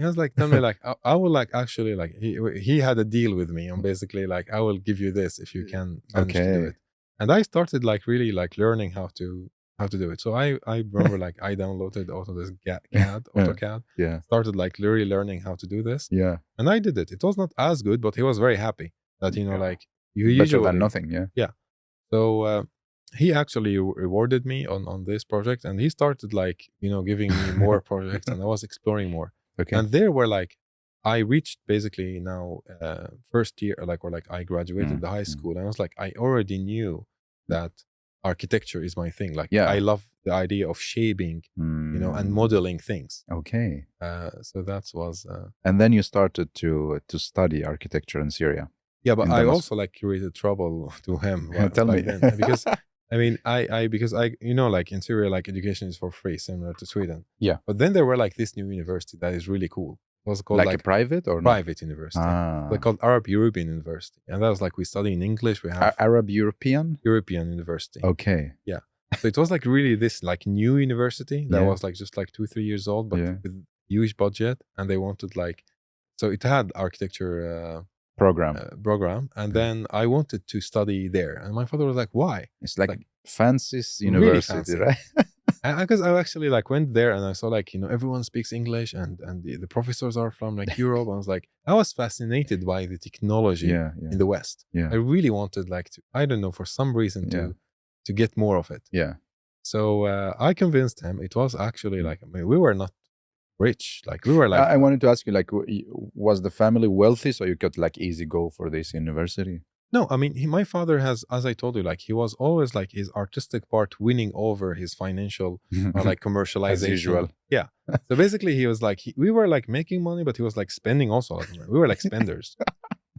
was like, tell me, like, I will like actually like he had a deal with me on basically like, I will give you this if you can manage to do it. And I started like really like learning how to do it. So I remember like I downloaded AutoCAD. Started like really learning how to do this. And I did it. It was not as good, but he was very happy that like you usually better than nothing. So he actually rewarded me on this project, and he started like giving me more projects, and I was exploring more. And there were like I reached basically now first year, or I graduated the high school, and I was like, I already knew that architecture is my thing. Like I love the idea of shaping, and modeling things. So that was. And then you started to study architecture in Syria. Yeah, but I also like created trouble to him. Tell me, because I mean, because like in Syria, like education is for free, similar to Sweden. Yeah. But then there were like this new university that is really cool. It was called like a private or private university. They're called Arab European University, and that was like we study in English. We have Arab European University. Yeah. So it was like really this like new university that was like just like 2-3 years old, but with huge budget, and they wanted like, so it had architecture program, and then I wanted to study there, and my father was like, why? It's like fancy university, really fancy. right? Because I actually like went there and I saw like, everyone speaks English and the professors are from like Europe. I was fascinated by the technology in the West. I really wanted like to, I don't know, for some reason to get more of it. Yeah. So I convinced him. It was actually like, we were not rich. Like we were like. I wanted to ask you, like, was the family wealthy so you could like easy go for this university? No, I mean, my father has, as I told you, like he was always like his artistic part winning over his financial or like commercialization. As usual. Yeah. So basically he was like, we were like making money, but he was like spending also. Like, we were like spenders.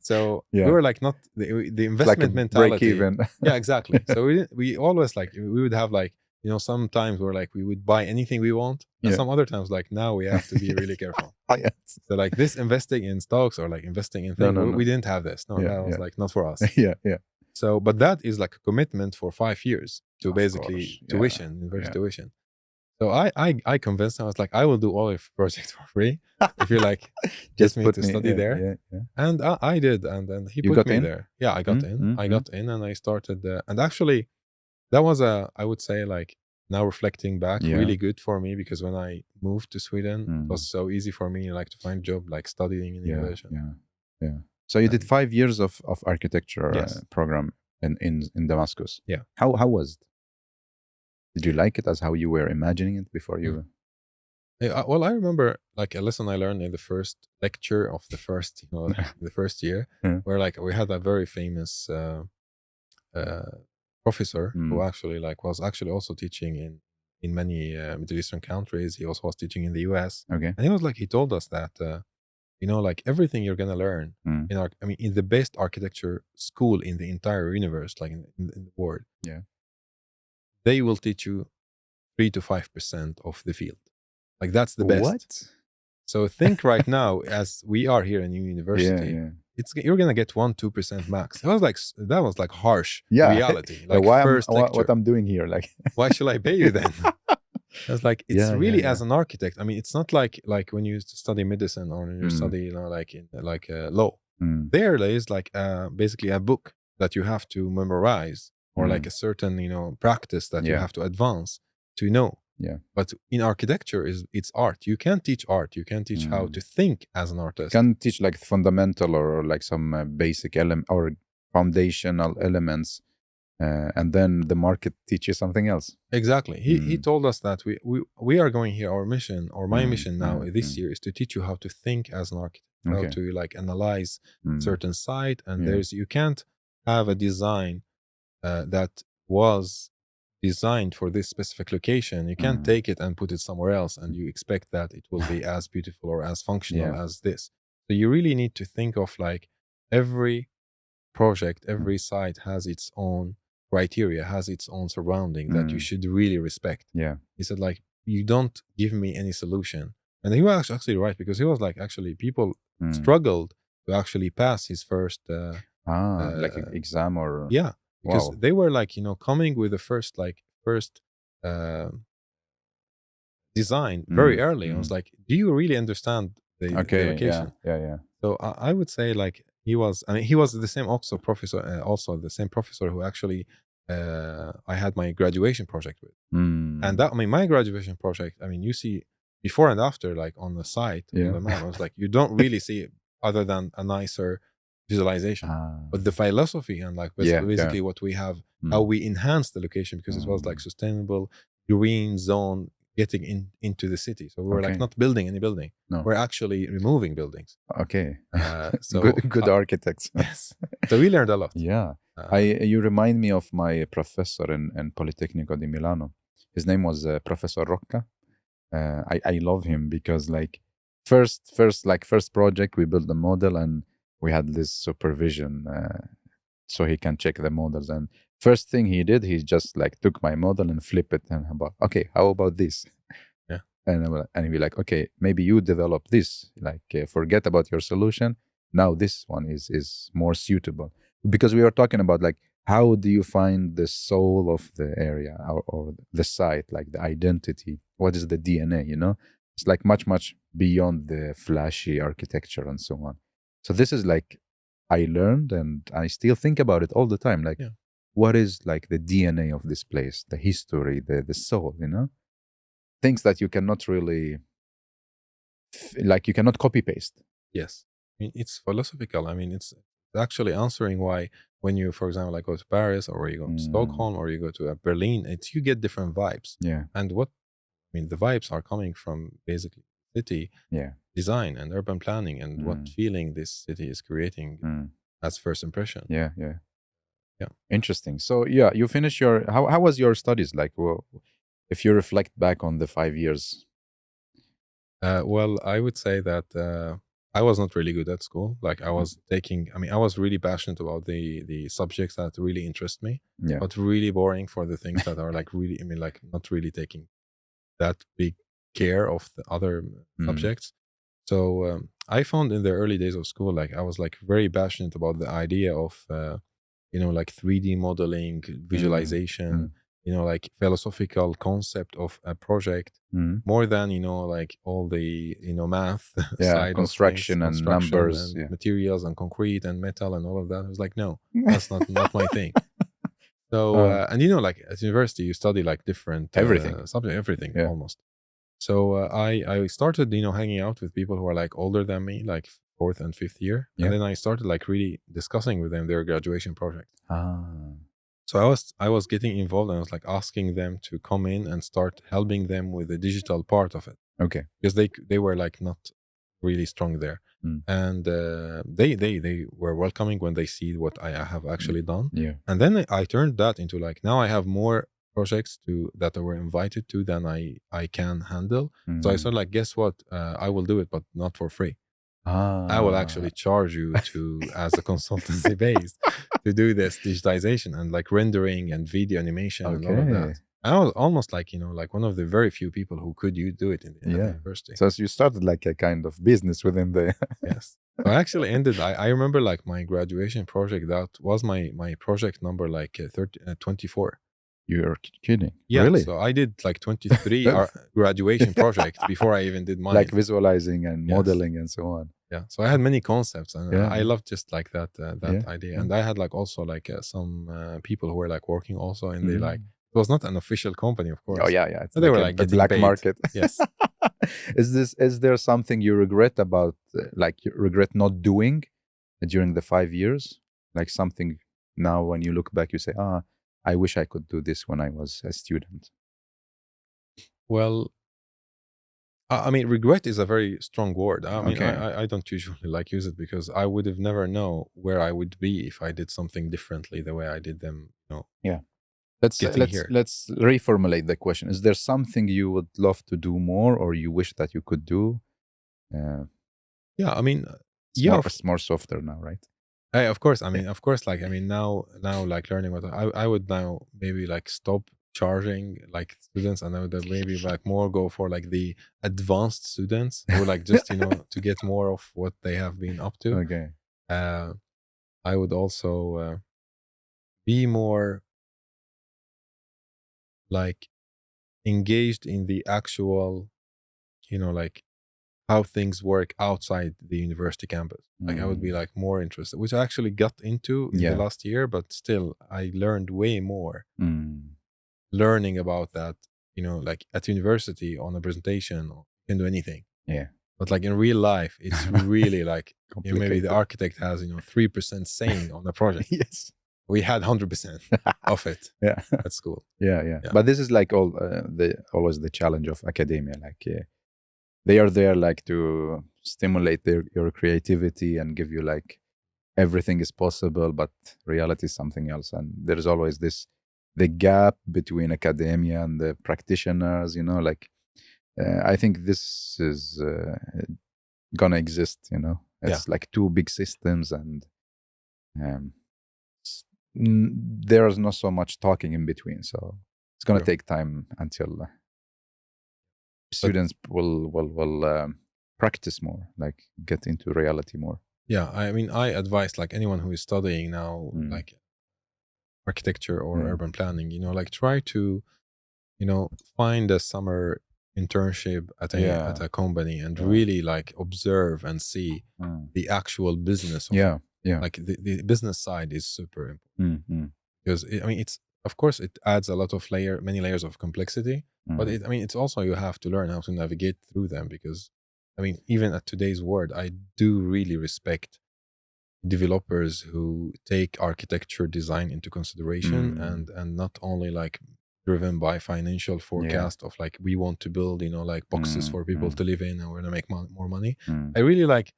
So we were like not the investment like mentality. Break even. Yeah, exactly. So we always like, we would have like, sometimes we're like, we would buy anything we want. And some other times, like now we have to be really careful. Yes. So like this investing in stocks or like investing in things, we didn't have this. No, that was like not for us. Yeah. So, but that is like a commitment for 5 years to basically tuition, university tuition. So I convinced him. I was like, I will do all your projects for free if you like just me to study there. Yeah. And I did, and then he put me there. Yeah, I got in. I got in, and I started. And actually, that was I would say like now reflecting back, really good for me because when I moved to Sweden, it was so easy for me like to find a job, like studying in English. Yeah. So you did 5 years of architecture program in Damascus. Yeah. How was it? Did you like it as how you were imagining it before you? Well, I remember like a lesson I learned in the first lecture of the first, the first year, where like we had a very famous professor who actually like was actually also teaching in many Middle Eastern countries. He also was teaching in the US. Okay. And he told us that like everything you're gonna learn in the best architecture school in the entire universe, like in the world. Yeah. They will teach you 3 to 5% of the field. Like that's the best. What? So think right now, as we are here in university, you're gonna get 1-2% max. That was like harsh reality. Like what I'm doing here? Like, why should I pay you then? I was like, it's really as an architect. I mean, it's not like when you study medicine or when you study, like law. There is like basically a book that you have to memorize or like a certain practice that you have to advance to know. Yeah. But in architecture, it's art. You can't teach art. You can't teach how to think as an artist. You can't teach like fundamental or like some basic element or foundational elements, and then the market teaches something else. Exactly. He told us that we are going here. Our mission, or my mission now this year, is to teach you how to think as an architect, how to like analyze certain site, and you can't have a design that was designed for this specific location. You can't take it and put it somewhere else and you expect that it will be as beautiful or as functional as this. So you really need to think of like every project, every site has its own criteria, has its own surrounding that you should really respect. Yeah. He said like, you don't give me any solution. And he was actually right, because he was like, actually people struggled to actually pass his first like an exam or because they were like coming with the first design very early. I was like, do you really understand the location? Yeah. So I would say like he was the same the same professor who actually I had my graduation project with. And that my graduation project, you see before and after, like on the site on the map, I was like, you don't really see it other than a nicer visualization, but the philosophy and like basically what we have, how we enhance the location, because it was like sustainable green zone getting into the city. So we were like not building any building. No. We're actually removing buildings. Okay. So good architects. Yes. So we learned a lot. Yeah. You remind me of my professor in Politecnico di Milano. His name was Professor Rocca. I love him because like first project we built the model and we had this supervision so he can check the models. And first thing he did, he just like took my model and flip it and how about this? Yeah. And he'd be like, okay, maybe you develop this, like forget about your solution. Now this one is more suitable. Because we were talking about like, how do you find the soul of the area or the site, like the identity? What is the DNA, It's like much beyond the flashy architecture and so on. So this is like, I learned and I still think about it all the time. Like, what is like the DNA of this place, the history, the soul, things that you cannot really, like you cannot copy paste. Yes. I mean, it's philosophical. I mean, it's actually answering why when you, for example, like go to Paris or you go to Stockholm or you go to Berlin, you get different vibes. Yeah. And the vibes are coming from basically city design and urban planning and what feeling this city is creating as first impression. Yeah. Interesting. So yeah, you finished your, how was your studies like? Well, if you reflect back on the 5 years. Well, I would say that I was not really good at school. Like I was I was really passionate about the subjects that really interest me, but really boring for the things that are like really, like not really taking that big care of the other subjects. So I found in the early days of school, like I was like very passionate about the idea of, like 3D modeling, visualization, like philosophical concept of a project more than, like all the, math side construction of and numbers and materials and concrete and metal and all of that. I was like, no, that's not my thing. So, and like at university, you study like different everything almost. So I started, hanging out with people who are like older than me, like 4th and 5th year. And then I started like really discussing with them their graduation project. So I was getting involved and I was like asking them to come in and start helping them with the digital part of it. Okay. Because they were like not really strong there. And they were welcoming when they see what I have actually done. Yeah. And then I turned that into like, now I have more projects that I were invited to than I can handle. So I started like, guess what? I will do it, but not for free. I will actually charge you as a consultancy base to do this digitization and like rendering and video animation and all of that. I was almost like, like one of the very few people who could do it in the university. So you started like a kind of business within the... Yes. So I actually ended, I remember like my graduation project, that was my project number like 24. You're kidding? Yeah, really? So I did like 23 graduation projects before I even did mine. Like visualizing and modeling and so on. Yeah. So I had many concepts and I loved just like that idea. And I had like also like some people who were like working also in the like, it was not an official company, of course. Oh yeah. So they were like getting black paid. market. Yes. Is there something you regret about, like you regret not doing during the 5 years? Like something now when you look back, you say, I wish I could do this when I was a student. Well, I mean, regret is a very strong word. I mean, I don't usually like use it because I would have never know where I would be if I did something differently the way I did them. Yeah. Let's reformulate the question. Is there something you would love to do more, or you wish that you could do? Yeah, I mean, it's more softer now, right? Of course. I mean, of course. Like, I mean, now, like learning what I would now maybe like stop charging like students, and I would maybe like more go for like the advanced students who like just to get more of what they have been up to. Okay. I would also be more like engaged in the actual, like how things work outside the university campus. Like I would be like more interested, which I actually got into in the last year, but still I learned way more learning about that, like at university on a presentation, you can do anything. Yeah. But like in real life, it's really like, maybe the architect has, 3% saying on the project. Yes. We had 100% of it at school. Yeah. But this is like always the challenge of academia. Like they are there like to stimulate your creativity and give you like everything is possible, but reality is something else. And there is always the gap between academia and the practitioners, like I think this is gonna exist, it's like two big systems, and there's not so much talking in between. So it's gonna take time until students will practice more, like get into reality more. Yeah, I mean, I advise like anyone who is studying now, like architecture or urban planning, like try to, find a summer internship at a company and really like observe and see the actual business of it. Like the business side is super important because I mean, it's of course, it adds a lot of many layers of complexity. But it's also, you have to learn how to navigate through them, because even at today's world, I do really respect developers who take architecture design into consideration, and not only like driven by financial forecast of like, we want to build, like boxes for people to live in, and we're gonna make more money. I really like,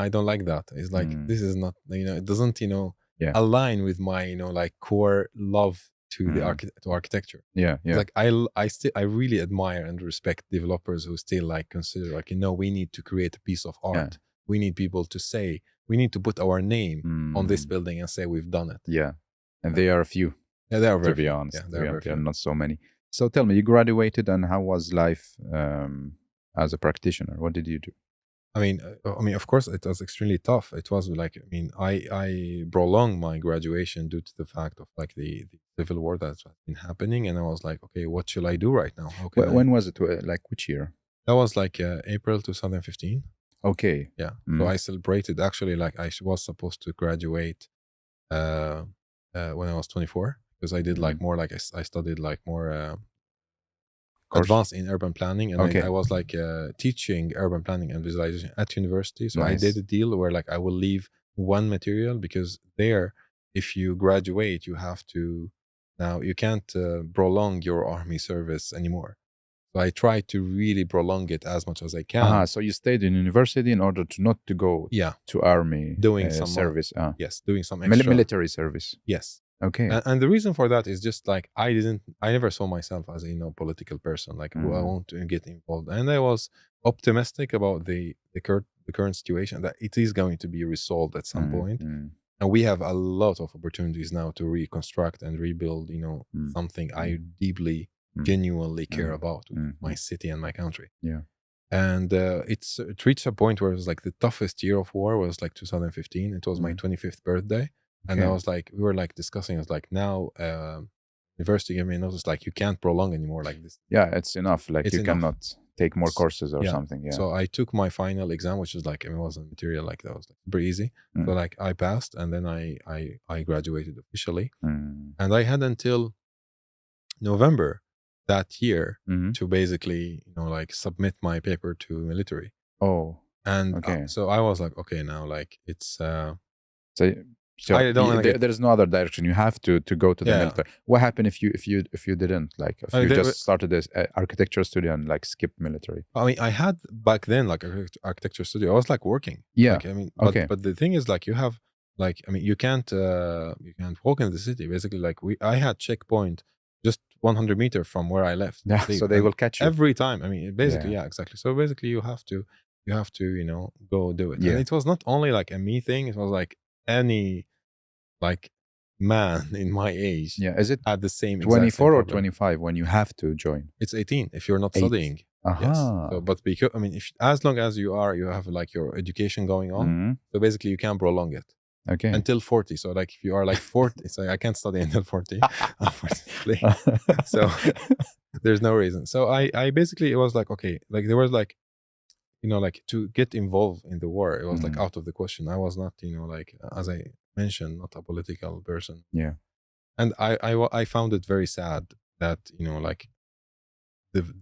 I don't like that. It's like, this is not, it doesn't, align with my, like core love to the architecture. Like I really admire and respect developers who still like consider like, we need to create a piece of art. We need people to say, we need to put our name on this building and say we've done it. And they are a few. They are very to be honest. There are not so many. So tell me, you graduated, and how was life as a practitioner? What did you do? Of course, it was extremely tough. It was like, I prolonged my graduation due to the fact of like the civil war that's been happening, and I was like, okay, what should I do right now? When was it? Like which year? That was like April 2015. Okay. Yeah. So I celebrated, actually, like I was supposed to graduate when I was 24, because I did like more, like I studied like more advanced in urban planning, and I was like teaching urban planning and visualization at university. So I did a deal where like I will leave one material, because there, if you graduate, you have to, now you can't prolong your army service anymore. So I tried to really prolong it as much as I can. So you stayed in university in order to not to go to army doing some service. Yes, doing some extra military service. Yes. Okay. And the reason for that is just like, I never saw myself as a political person, like who I want to get involved. And I was optimistic about the current situation, that it is going to be resolved at some point. And we have a lot of opportunities now to reconstruct and rebuild, something I deeply, genuinely care about, my city and my country. And it reached a point where it was like the toughest year of war was like 2015. It was my 25th birthday. And I was like, we were like discussing, it's like, now university gave me a notice, like, you can't prolong anymore like this. It's enough. Like, you cannot take more courses or something. So I took my final exam, which is like, it wasn't material, like that was like super easy. So like I passed, and then I graduated officially. And I had until November that year to basically, like submit my paper to military. And so I was like, okay, now like it's so there's no other direction. You have to go to the military. What happened if you didn't, like, if you just started this architecture studio and like skipped military? I had back then like architecture studio. I was like working. But the thing is, like, you have like, you can't walk in the city. Basically, like I had checkpoint just 100 meters from where I left. So they will catch you every time. Basically, exactly. So basically, you have to go do it. And it was not only like a me thing. It was like any like man in my age is it had the same 24 or 25 when you have to join? It's 18 if you're not studying. Yes. So, but because if as long as you have like your education going on, so basically you can prolong it until 40. So like if you are like 40, so I can't study until 40 unfortunately. So there's no reason. So I basically, it was like, okay, like there was like, like to get involved in the war, it was like out of the question. I was not, like, as I mentioned, not a political person. And I found it very sad that, like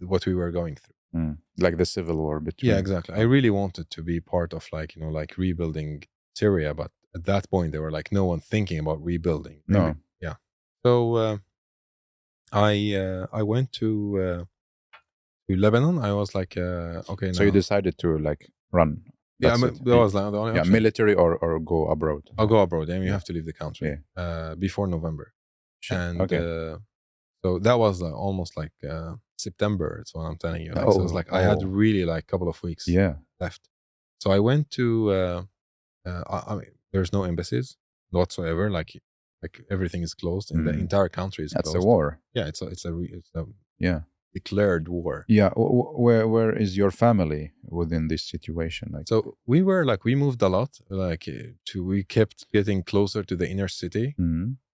what we were going through. Like the civil war between. Yeah, exactly. I really wanted to be part of like, like rebuilding Syria, but at that point there were like no one thinking about rebuilding. No. Yeah. So I went to Lebanon. I was like, okay. So you decided to like run. That was like the only option. Military or go abroad. I'll go abroad. And you have to leave the country before November. And so that was almost like September. That's what I'm telling you. Like, so it was like I had really like a couple of weeks left. So I went to. There's no embassies whatsoever. Like everything is closed, and the entire country is closed. That's a war. Yeah, it's a declared war. Where is your family within this situation? Like, so we moved a lot. Like we kept getting closer to the inner city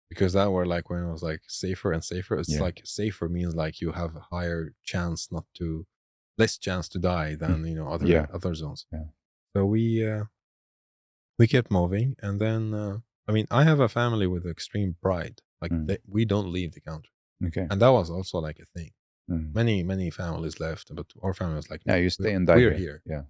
because that were like when it was like safer and safer. It's like safer means like you have a higher chance less chance to die than other zones. So we kept moving, and then I have a family with extreme pride. Like we don't leave the country. Okay. And that was also like a thing. Mm. Many families left, but our family was like, no, you stay and we're die here. Yeah.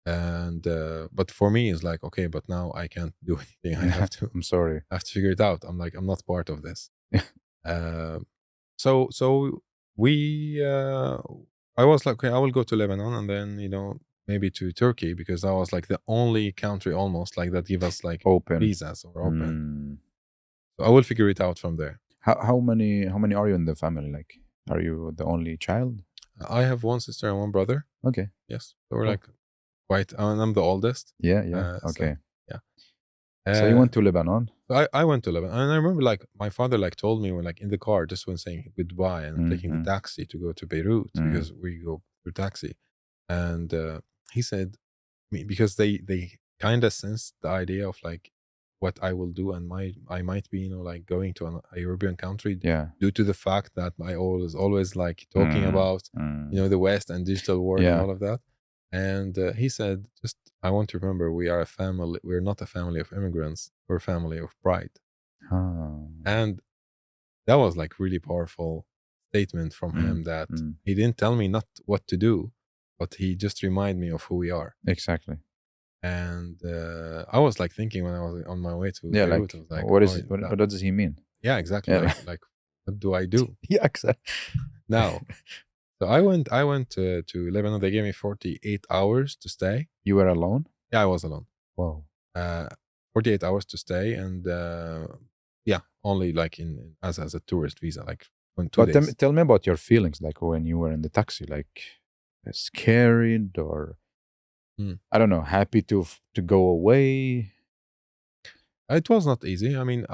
And but for me, it's like, okay, but now I can't do anything. I have to. I'm sorry. I have to figure it out. I'm like, I'm not part of this. So we. I was like, okay, I will go to Lebanon, and then maybe to Turkey, because that was like the only country almost like that give us like open visas or open. So I will figure it out from there. How many are you in the family? Like, are you the only child? I have one sister and one brother. Okay. Yes. So we're like quite, and I'm the oldest. Yeah. Okay. So, yeah. So you went to Lebanon? I went to Lebanon, and I remember like my father like told me when like in the car, just when saying goodbye and taking the taxi to go to Beirut, because we go through taxi, and he said, because they kind of sensed the idea of like what I will do, and I might be like going to a European country, due to the fact that I always like talking about the West and digital world and all of that. And he said, just I want to remember, we are a family. We're not a family of immigrants. We're a family of pride. And that was like really powerful statement from him, that he didn't tell me not what to do, but he just reminded me of who we are. Exactly. And I was like thinking when I was on my way to Beirut, I was like, what does he mean? Yeah, exactly. Like what do I do? Yeah, exactly. Now, so I went to Lebanon. They gave me 48 hours to stay. You were alone? Yeah, I was alone. Wow. 48 hours to stay, and only like as a tourist visa, like on 2 days. Tell me about your feelings, like when you were in the taxi, like scared or I don't know, happy to go away. It was not easy. I mean,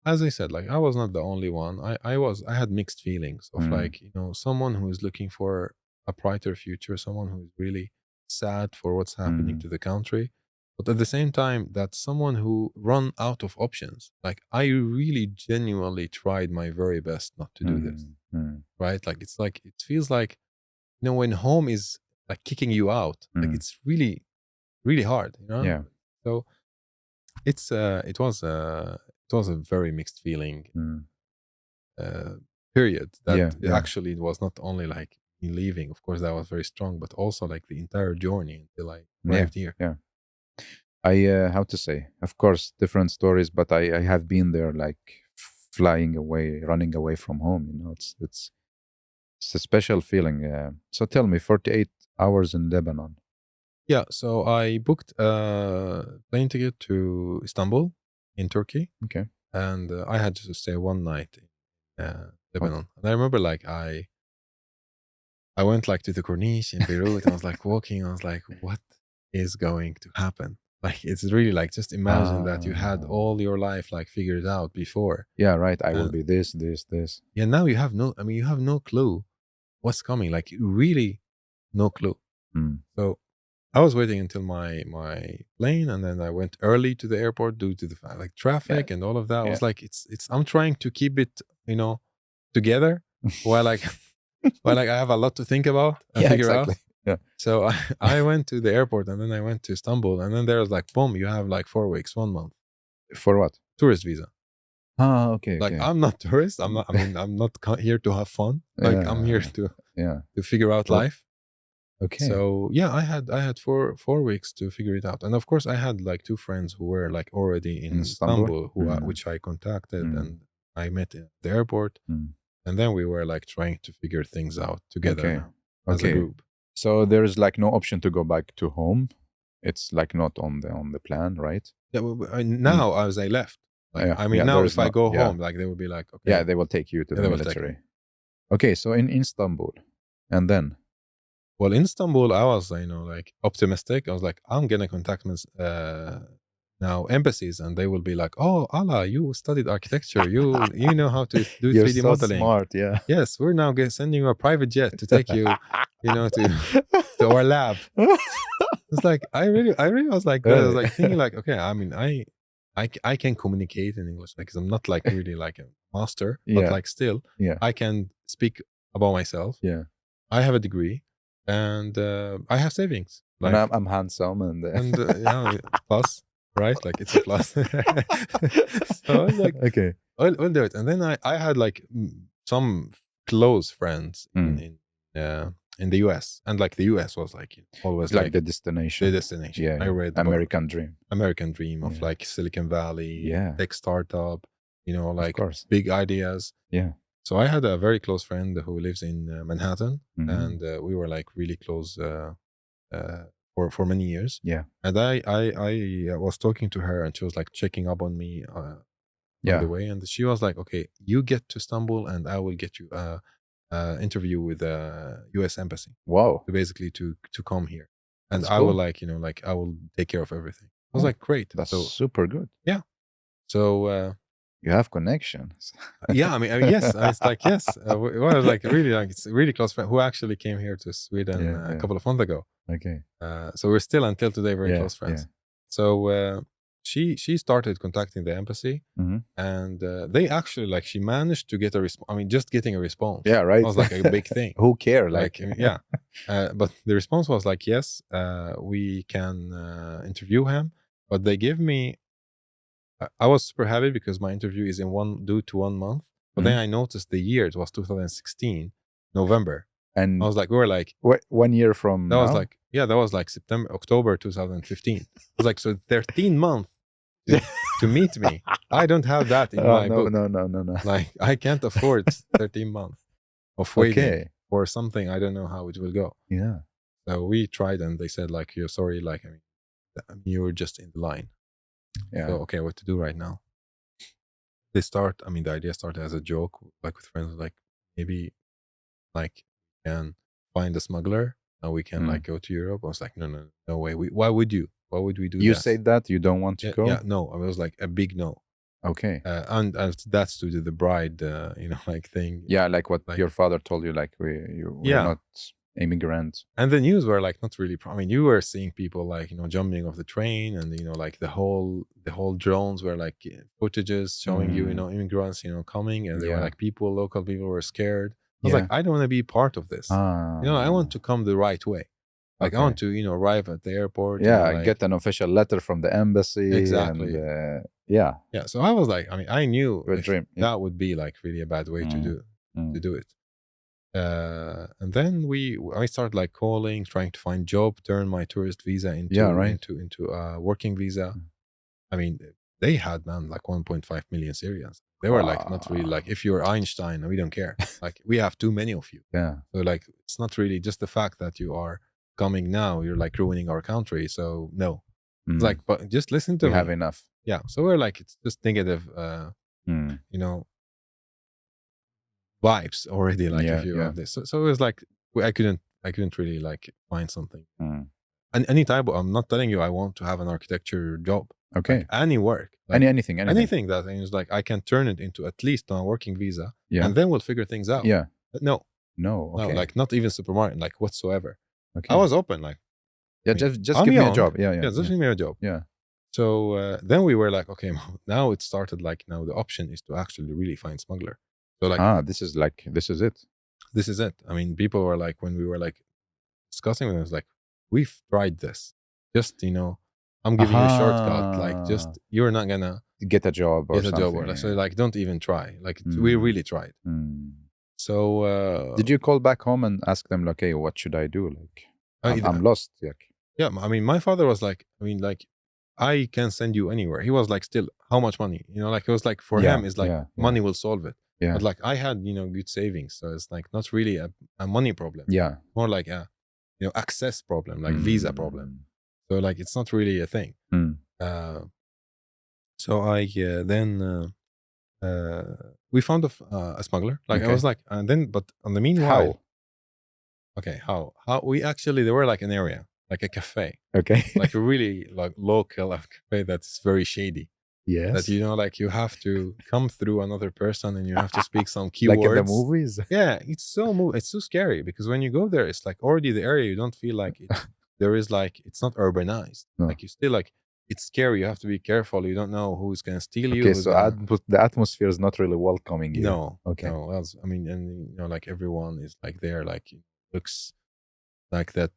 as I said, like I was not the only one. I had mixed feelings of like, someone who is looking for a brighter future, someone who is really sad for what's happening to the country, but at the same time, that's someone who run out of options. Like I really genuinely tried my very best not to do this, right? Like it feels like, when home is like kicking you out, like it's really, really hard, Yeah. So it was a very mixed feeling period. That actually was not only like me leaving, of course, that was very strong, but also like the entire journey until I arrived here. Yeah. I how to say? Of course, different stories, but I have been there, like flying away, running away from home. It's a special feeling. So tell me, 48 hours in Lebanon. Yeah, so I booked a plane ticket to Istanbul in Turkey. Okay. And I had to stay one night in Lebanon. And I remember like I went like to the Corniche in Beirut. I was like walking. I was like, what is going to happen? Like, it's really like, just imagine that you had all your life like figured out before. Yeah, right. I will be this. Yeah, now you have no clue what's coming. Like, really no clue. So I was waiting until my plane, and then I went early to the airport due to the like traffic and all of that. I was like, I'm trying to keep it, together while like I have a lot to think about and figure out. Yeah. So I went to the airport, and then I went to Istanbul, and then there was like, boom, you have like 4 weeks, 1 month. For what? Tourist visa. Okay. Like, I'm not tourist. I'm not. I mean, I'm not here to have fun. Like, I'm here to figure out life. Okay. So yeah, I had 4 weeks to figure it out, and of course, I had like 2 friends who were like already in Istanbul, which I contacted, and I met at the airport, and then we were like trying to figure things out together as a group. So there is like no option to go back to home. It's like not on the plan, right? Yeah, now as I left, like, I mean, now if I go home, like they will be like, okay, yeah, they will take you to the military. Okay, so in Istanbul, and then. Well, in Istanbul, I was, like optimistic. I was like, I'm gonna contact now embassies, and they will be like, "Oh, Alaa, you studied architecture. You know how to do 3D modeling. Smart, yeah. Yes, we're now sending you a private jet to take you, to our lab." It's like I really was like, I was like thinking like, okay, I mean, I can communicate in English, like, 'cause I'm not like really like a master, but like still, I can speak about myself. Yeah, I have a degree. And I have savings. Like, and I'm handsome, and plus right? Like it's a plus. So I was like, okay, we'll do it. And then I had like some close friends in the US, and like the US was like always like the destination. The destination. Yeah, I read American dream. American dream of like Silicon Valley, tech startup, like big ideas. Yeah. So I had a very close friend who lives in Manhattan, and we were like really close for many years. Yeah. And I was talking to her, and she was like checking up on me on the way, and she was like, "Okay, you get to Istanbul, and I will get you interview with the U.S. Embassy. Wow! Basically to come here, and I will I will take care of everything." I was like, "Great, that's super good." Yeah. So you have connections. Yeah, I mean, yes. It's like yes. Well, like really, like it's a really close friend who actually came here to Sweden a couple of months ago. Okay. So we're still until today very close friends. So she started contacting the embassy, and they actually like she managed to get a response. I mean, just getting a response. Yeah, right. Was like a big thing. Who care? Like yeah. But the response was like, yes, we can interview him, but they give me. I was super happy because my interview is due to 1 month. But then I noticed the year, it was 2016, November. And I was like, we were like 1 year from that now? was like, yeah, that was like October 2015. It was like, so 13 months to meet me. I don't have that in my book. No. Like, I can't afford 13 months of waiting for something. I don't know how it will go. Yeah. So we tried, and they said like, you're sorry, like, I mean, you were just in the line. Yeah. So, okay, what to do right now? The idea started as a joke, like with friends, like maybe like can find a smuggler and we can like go to Europe. I was like, no way. Why would you? Why would we do that? You said that you don't want to go? Yeah, no. I was like a big no. Okay. And that's to do the bride, like thing. Yeah, like what your father told you, like we're not immigrants. And the news were like not really. I mean, you were seeing people like jumping off the train, and like the whole drones were like footages showing immigrants coming, and there were like local people were scared. I was like, I don't want to be part of this. I want to come the right way. Like I want to arrive at the airport. Yeah, get an official letter from the embassy. Exactly. And, yeah. So I was like, I mean, I knew that would be like really a bad way to do it. And then I started like calling, trying to find job, turn my tourist visa into a working visa. I mean, they had like 1.5 million Syrians. They were like not really like, if you're Einstein, we don't care. Like we have too many of you. Yeah. So like it's not really just the fact that you are coming now, you're like ruining our country. So no. It's like, but just listen to me. We have enough. Yeah. So we're like, it's just negative vibes already, like if you have this. So it was like I couldn't really like find something. And any type I'm not telling you I want to have an architecture job. Okay. Like any work. Like anything that is like I can turn it into at least a working visa. Yeah. And then we'll figure things out. Yeah. But no. Okay. No, like not even supermarket, like whatsoever. Okay. I was open, like just give me a job. Yeah. Just give me a job. Yeah. So then we were like, okay, now it started like now the option is to actually really find smuggler. So like this is it. This is it. I mean, people were like, when we were like discussing with them, it was like, we've tried this. Just I'm giving you a shortcut. Like just you're not gonna get a job or something. So like don't even try. Like we really tried. So did you call back home and ask them like, hey, what should I do? Like I'm lost. Yeah, I mean, my father was like, I mean, like, I can send you anywhere. He was like, still, how much money? Like it was like for him, it's like money will solve it. Yeah. But like I had, good savings, so it's like not really a money problem. Yeah. More like a, access problem, like visa problem. So like it's not really a thing. So I then we found a smuggler. Like I was like, and then but on the meanwhile, how we actually there were like an area, like a cafe, like a really like local cafe that's very shady. Yes. That like you have to come through another person and you have to speak some keywords. Like in the movies. Yeah, it's so scary because when you go there, it's like already the area you don't feel like it. There is like it's not urbanized. No. Like you still like it's scary. You have to be careful. You don't know who's gonna steal you. Okay, so the atmosphere is not really welcoming you. No. Okay. No. I mean, and like everyone is like there, like looks like that.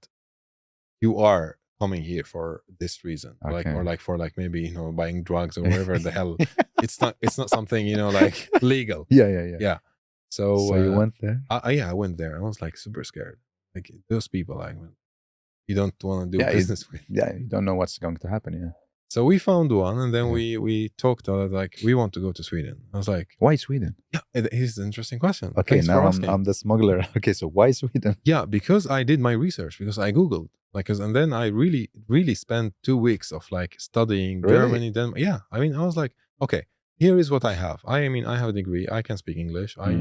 You are coming here for this reason, like for maybe buying drugs or whatever the hell. It's not something like legal. Yeah. So you went there? I went there. I was like super scared. Like those people, like you don't want to do business with. Yeah, you don't know what's going to happen. Yeah. So we found one, and then we talked like we want to go to Sweden. I was like, why Sweden? Yeah, here's an interesting question. Okay, Thanks now I'm the smuggler. Okay, so why Sweden? Yeah, because I did my research, because I Googled, and then I really spent 2 weeks of like studying Germany. Denmark. Yeah, I mean, I was like, okay, here is what I have. I have a degree. I can speak English. I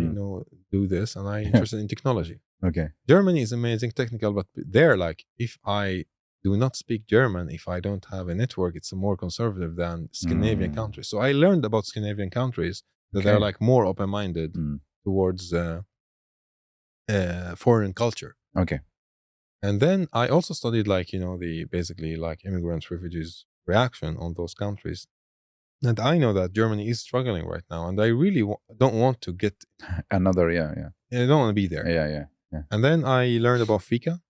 do this, and I'm interested in technology. Okay. Germany is amazing technical, but there, like, if I do not speak German, if I don't have a network, it's more conservative than Scandinavian countries. So I learned about Scandinavian countries that they're like more open-minded towards foreign culture. Okay. And then I also studied the basically like immigrants, refugees reaction on those countries. And I know that Germany is struggling right now, and I really don't want to get another. Yeah. I don't want to be there. Yeah. And then I learned about fika.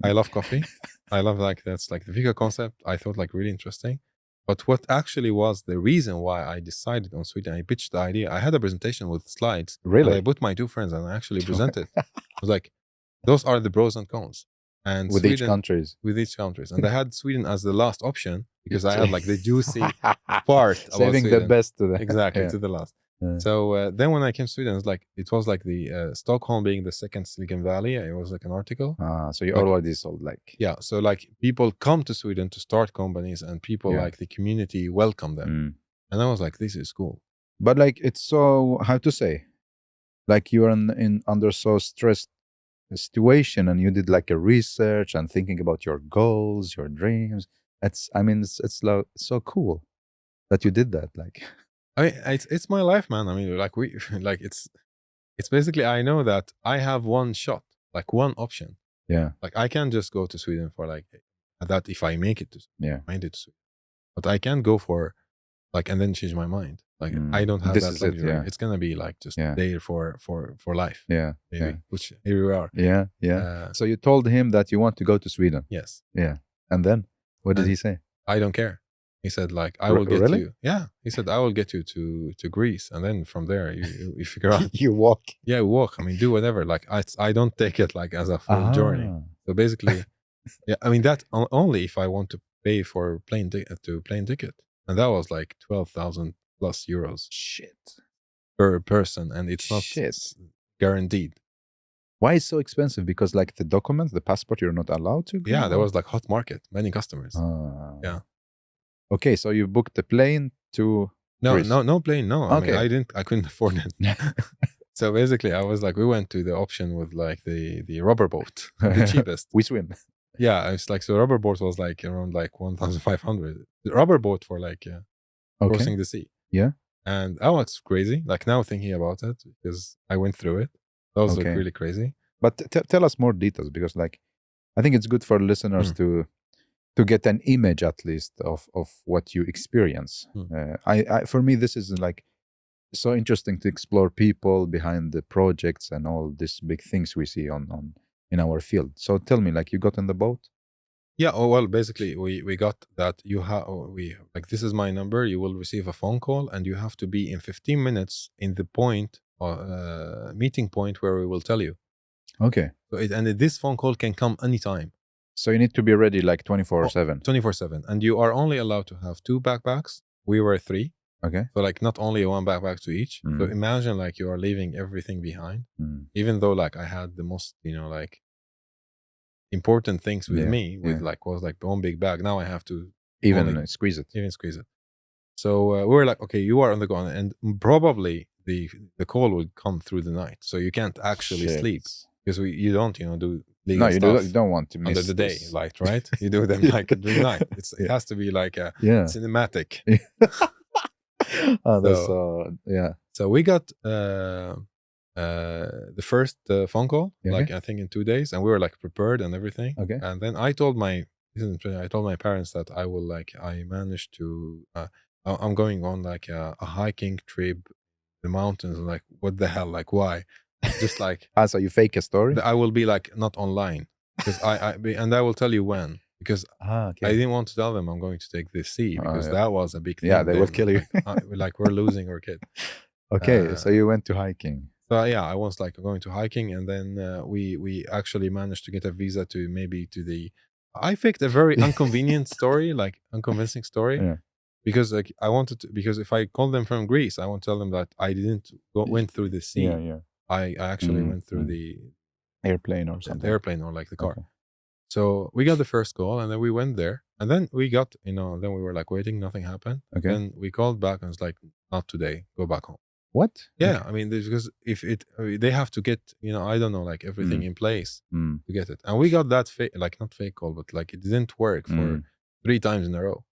I love coffee. I love that's like the fika concept. I thought like really interesting. But what actually was the reason why I decided on Sweden, I pitched the idea. I had a presentation with slides. Really? I put my 2 friends and I actually presented. I was like, those are the pros and cons. And with Sweden, with each countries. And I had Sweden as the last option because I had like the juicy part saving about the best to the exactly to the last. So then when I came to Sweden, it was like the Stockholm being the second Silicon Valley. It was like an article. So you already sold like. Yeah. So like people come to Sweden to start companies, and people like the community welcome them. And I was like, this is cool. But like, it's so, how to say, like you're in under so stressed situation, and you did like a research and thinking about your goals, your dreams. It's so cool that you did that. Like, I mean, it's my life, man. I mean, like it's basically, I know that I have one shot, like one option. Yeah. Like I can't just go to Sweden for like that if I make it to Sweden. Yeah. I did to Sweden. But I can go for like and then change my mind. Like I don't have that luxury. It's gonna be like just there for life. Yeah. Maybe. Yeah. Which here we are. Yeah. So you told him that you want to go to Sweden. Yes. Yeah. And then what did he say? I don't care. He said like, I will get you. Yeah. He said, I will get you to Greece. And then from there you figure out. You walk. Yeah, walk. I mean, do whatever. Like I don't take it like as a full journey. So basically, yeah, I mean that only if I want to pay for plane ticket. And that was like 12,000 plus euros. Shit. Per person. And it's not guaranteed. Why is it so expensive? Because like the documents, the passport, you're not allowed to go? Yeah, there was like hot market, many customers. Yeah. Okay, so you booked the plane to Greece. No plane, no. Okay. I mean, I couldn't afford it. So basically I was like, we went to the option with like the rubber boat, the cheapest. We swim. Yeah, it's like, so rubber boat was like around like 1,500. The rubber boat for like crossing the sea. Yeah. And that was crazy. Like now thinking about it, because I went through it. That was like really crazy. But tell us more details, because like I think it's good for listeners to get an image at least of what you experience. I for me, this is like so interesting to explore people behind the projects and all these big things we see on in our field. So tell me, like, you got on the boat? Yeah. Oh, well, basically we got that this is my number. You will receive a phone call, and you have to be in 15 minutes in the point meeting point where we will tell you. Okay. So and this phone call can come anytime. So you need to be ready like 24/7. 24/7, and you are only allowed to have 2 backpacks. We were 3. Okay. So like not only 1 backpack to each. So imagine like you are leaving everything behind. Even though like I had the most like important things with me, with like was like 1 big bag. Now I have to even squeeze it. So we were like, okay, you are on the go, and probably the call will come through the night, so you can't actually sleep, because you don't do legal stuff. You don't want to miss under the day light, right? You do them like during night. It has to be like a cinematic. So we got the first phone call, like I think in 2 days, and we were like prepared and everything. Okay. And then I told my parents that I managed to I'm going on like a hiking trip, the mountains. And like, what the hell? Like, why? Just like so you fake a story? I will be like not online, because I will tell you when. because I didn't want to tell them I'm going to take this sea, because that was a big thing. Yeah, they will kill you. Like we're losing our kid. Okay, so you went to hiking. So yeah, I was like going to hiking, and then we actually managed to get a visa to the. I picked a very inconvenient story, like unconvincing story, because like I wanted to, because if I call them from Greece, I won't tell them that I didn't went through the sea. I actually went through the airplane or something. The airplane or like the car. Okay. So we got the first call, and then we went there, and then we got, then we were like waiting, nothing happened. Okay. Then we called back and it's like, not today, go back home. What? Yeah, I mean, because they have to get, I don't know, like everything in place to get it. And we got that not fake call, but like it didn't work for 3 times in a row.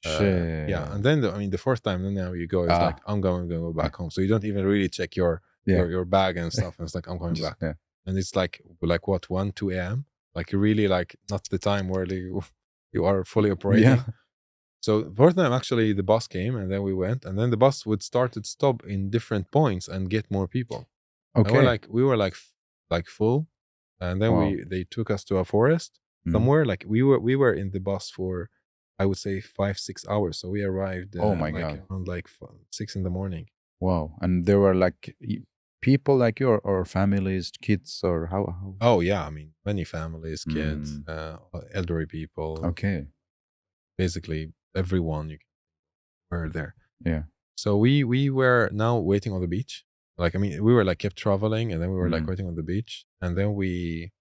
Yeah, and then the fourth time, then now you go, it's like, I'm going to go back home. So you don't even really check your bag and stuff. And it's like, I'm going back. Yeah. And it's like what, 1, 2 a.m.? Like really like not the time where you are fully operating. Yeah. So fourth time, actually, the bus came, and then we went, and then the bus would start to stop in different points and get more people. Okay. And we were like full, and then they took us to a forest somewhere. Like we were in the bus for, I would say 5-6 hours. So we arrived. God. Around like 6 in the morning. Wow! And there were like people like you, or families, kids, or how? Oh yeah, I mean many families, kids, elderly people. Okay. Basically everyone were there. Yeah. So we were now waiting on the beach. Like, I mean, we were like kept traveling, and then we were like waiting on the beach, and then we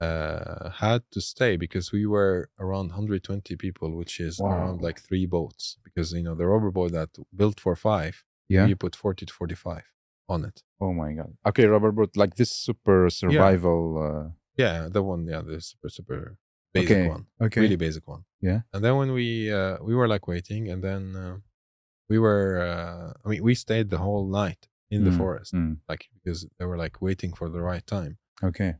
had to stay because we were around 120 people, which is around like 3 boats, because the rubber boat that built for 5, you put 40 to 45 on it. Oh my God. Okay, rubber boat, like this super survival. Yeah, the one. Yeah, the super basic one. Okay. Really basic one. Yeah. And then when we were like waiting, and then we were. I mean, we stayed the whole night in the forest, like because they were like waiting for the right time. Okay.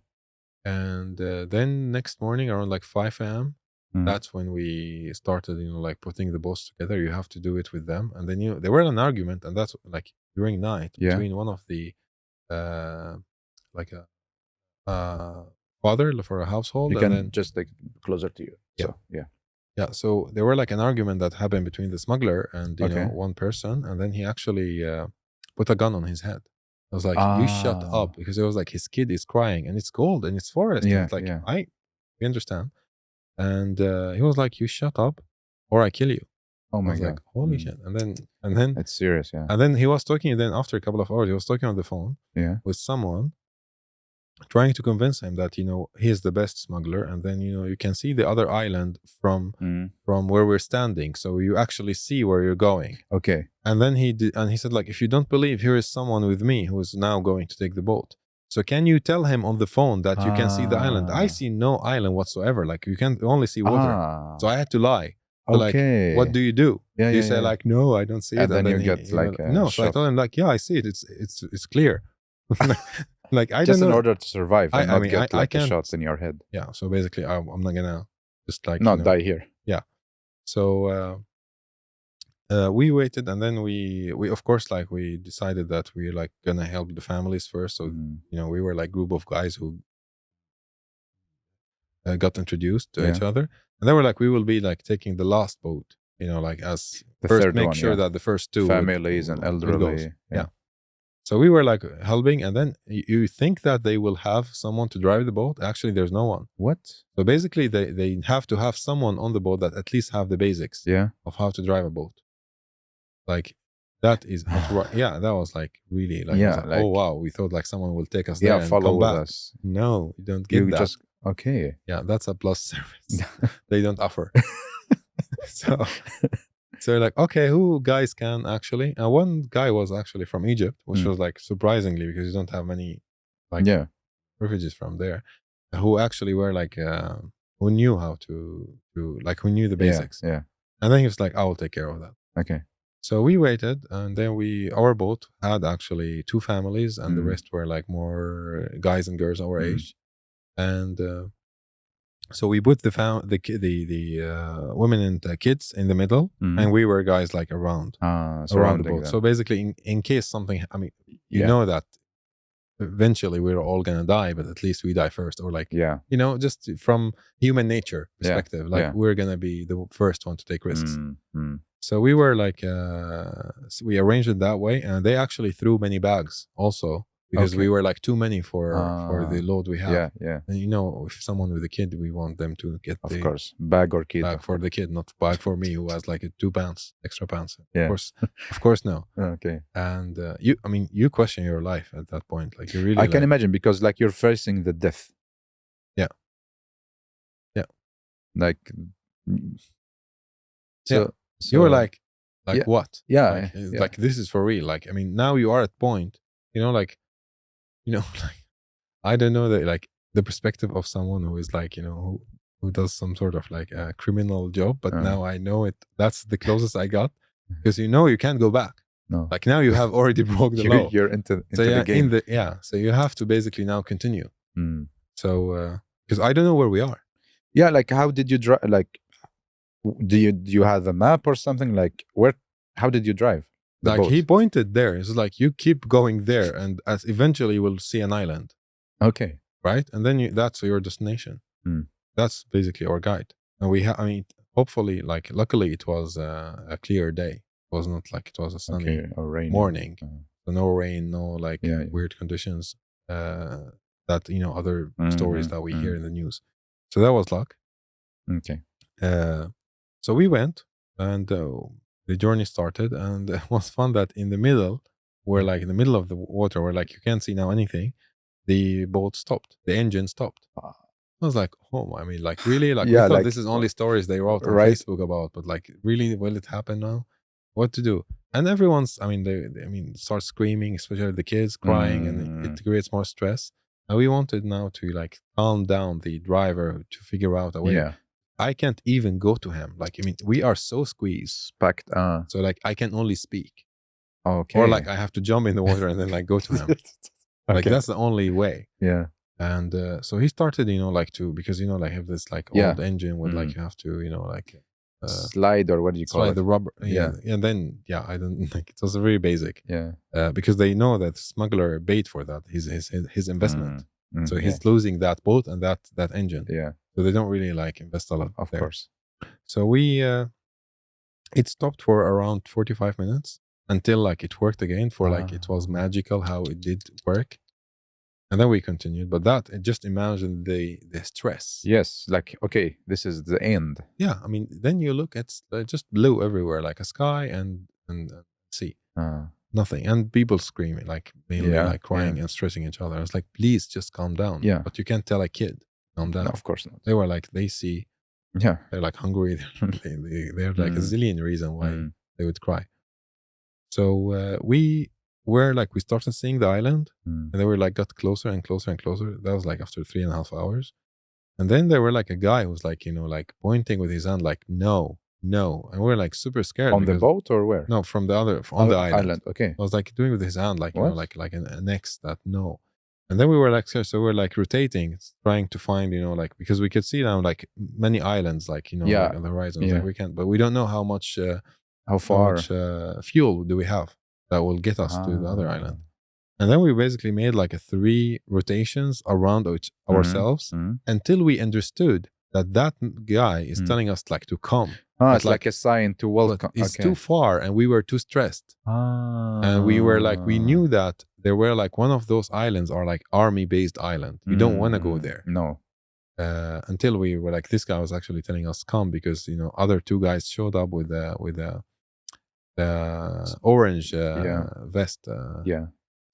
And then next morning around like 5 a.m. That's when we started, like putting the boats together. You have to do it with them, and then there were an argument, and that's like during night between one of the like a father for a household. You and can then just like closer to you. Yeah. So, yeah. Yeah. So there were like an argument that happened between the smuggler and one person, and then he actually put a gun on his head. I was like, you shut up, because it was like his kid is crying, and it's cold and it's forest. Yeah. And it's like we understand. And he was like, you shut up or I kill you. Oh my God. Like, holy shit. And then it's serious. Yeah. And then he was talking, and then after a couple of hours, he was talking on the phone with someone, trying to convince him that, he is the best smuggler. And then, you can see the other island from where we're standing. So you actually see where you're going. Okay. And then he said, like, if you don't believe, here is someone with me who is now going to take the boat. So can you tell him on the phone that you can see the island? I see no island whatsoever. Like, you can only see water. So I had to lie. So okay. Like, what do you do? Yeah, you say like, no, I don't see it. And then you get like no. So I told him like, yeah, I see it. It's clear. Like, I just don't know. in order to survive and not get like the shots in your head. Yeah. So basically, I'm not gonna just like not die here. Yeah. So we waited, and then we of course, like, we decided that we're like gonna help the families first. So we were like group of guys who got introduced to each other, and then we're like, we will be like taking the last boat. Like as the first, third make one, sure that the first 2 families and elderly. Yeah. So we were like helping, and then you think that they will have someone to drive the boat. Actually, there's no one. What? So basically, they have to have someone on the boat that at least have the basics of how to drive a boat. Like, that is not yeah, that was like really like, like, oh wow, we thought like someone will take us there and follow come with back. us. No, you don't get that. Just okay. Yeah, that's a plus service. They don't offer. So like, okay, who guys can actually? And one guy was actually from Egypt, which was like surprisingly, because you don't have many like refugees from there, who actually were like who knew how to like, who knew the basics. Yeah. And then he was like, I will take care of that. Okay. So we waited, and then our boat had actually 2 families, and the rest were like more guys and girls our age. And so we put the women and the kids in the middle, and we were guys like around the boat. Them. So basically, in case something, I mean, you know that eventually we're all gonna die, but at least we die first, or like, you know, just from human nature perspective, like we're gonna be the first one to take risks. So we were like, so we arranged it that way, and they actually threw many bags also, because we were like too many for the load we have. And you know, if someone with a kid, we want them to get of course bag or kid. Bag for the kid, not bag for me who has like 2 pounds extra pounds. Of course no. And you question your life at that point, like you really. I can imagine, because like you're facing the death. Like so you were like what? Like this is for real. Like, I mean, now you are at point, you know, like I don't know, that like the perspective of someone who is like, you know, who does some sort of like a criminal job, but now I know it. That's the closest I got, because you know you can't go back. No. Like now you have already broke the law. You're into the game. So you have to basically now continue. So because I don't know where we are. Yeah, like how did you drive? Like, do you have a map or something? Like how did you drive? Like boat? He pointed there. It's like, you keep going there, and as eventually you will see an island. Okay. Right, and then that's your destination. That's basically our guide. And we have, I mean, hopefully, like, luckily it was a clear day. It was not like it was a sunny morning. So no rain, no like weird conditions that, you know, other stories that we hear in the news. So that was luck. Okay. So we went, and the journey started, and it was fun that in the middle, we're like in the middle of the water, where like you can't see now anything. The boat stopped. The engine stopped. I was like, oh, I mean, like, really? Like, we thought like, this is only stories they wrote on Facebook about, but like, really, will it happen now? What to do? And everyone's, I mean, they start screaming, especially the kids crying, and it creates more stress. And we wanted now to like calm down the driver to figure out a way. I can't even go to him. Like, I mean, we are so squeezed. Packed. So like, I can only speak. Okay. Or like, I have to jump in the water and then like go to him. Like, that's the only way. And so he started, you know, like because, you know, like have this like old engine with like, you have to, you know, like slide, or what do you call it? Slide the rubber. And then, I don't like, it was very basic. Because they know that smuggler paid for that, his investment. So he's losing that boat and that engine. So they don't really like invest a lot. Of course. So we, it stopped for around 45 minutes until like it worked again, for like, it was magical how it did work. And then we continued, but just imagine the stress. Yes, like, okay, this is the end. Yeah, I mean, then you look at just blue everywhere, like a sky and sea, nothing, and people screaming, like mainly like crying and stressing each other. I was like, please just calm down. But you can't tell a kid calm down. No, of course not. They were like, they see, they're like hungry. They're like a zillion reasons why they would cry. So we started seeing the island, and they were like got closer and closer and closer. That was like after 3.5 hours. And then there were like a guy who was like, you know, like pointing with his hand, like, no. And we were like super scared. On the boat or where? No, from the the island. Okay. I was like doing with his hand, like, you know, like an X that no. And then we were like, so we're like rotating, trying to find, you know, like, because we could see now like many islands, like, you know, like on the horizon. Like, we can't, but we don't know how much, how far fuel do we have that will get us to the other island. And then we basically made like 3 rotations around ourselves until we understood that guy is telling us like to come. It's like a sign to welcome. It's too far, and we were too stressed. And we were like, we knew that there were like one of those islands are like army-based island. You don't want to go there. No. Until we were like, this guy was actually telling us come, because, you know, other 2 guys showed up with the orange vest.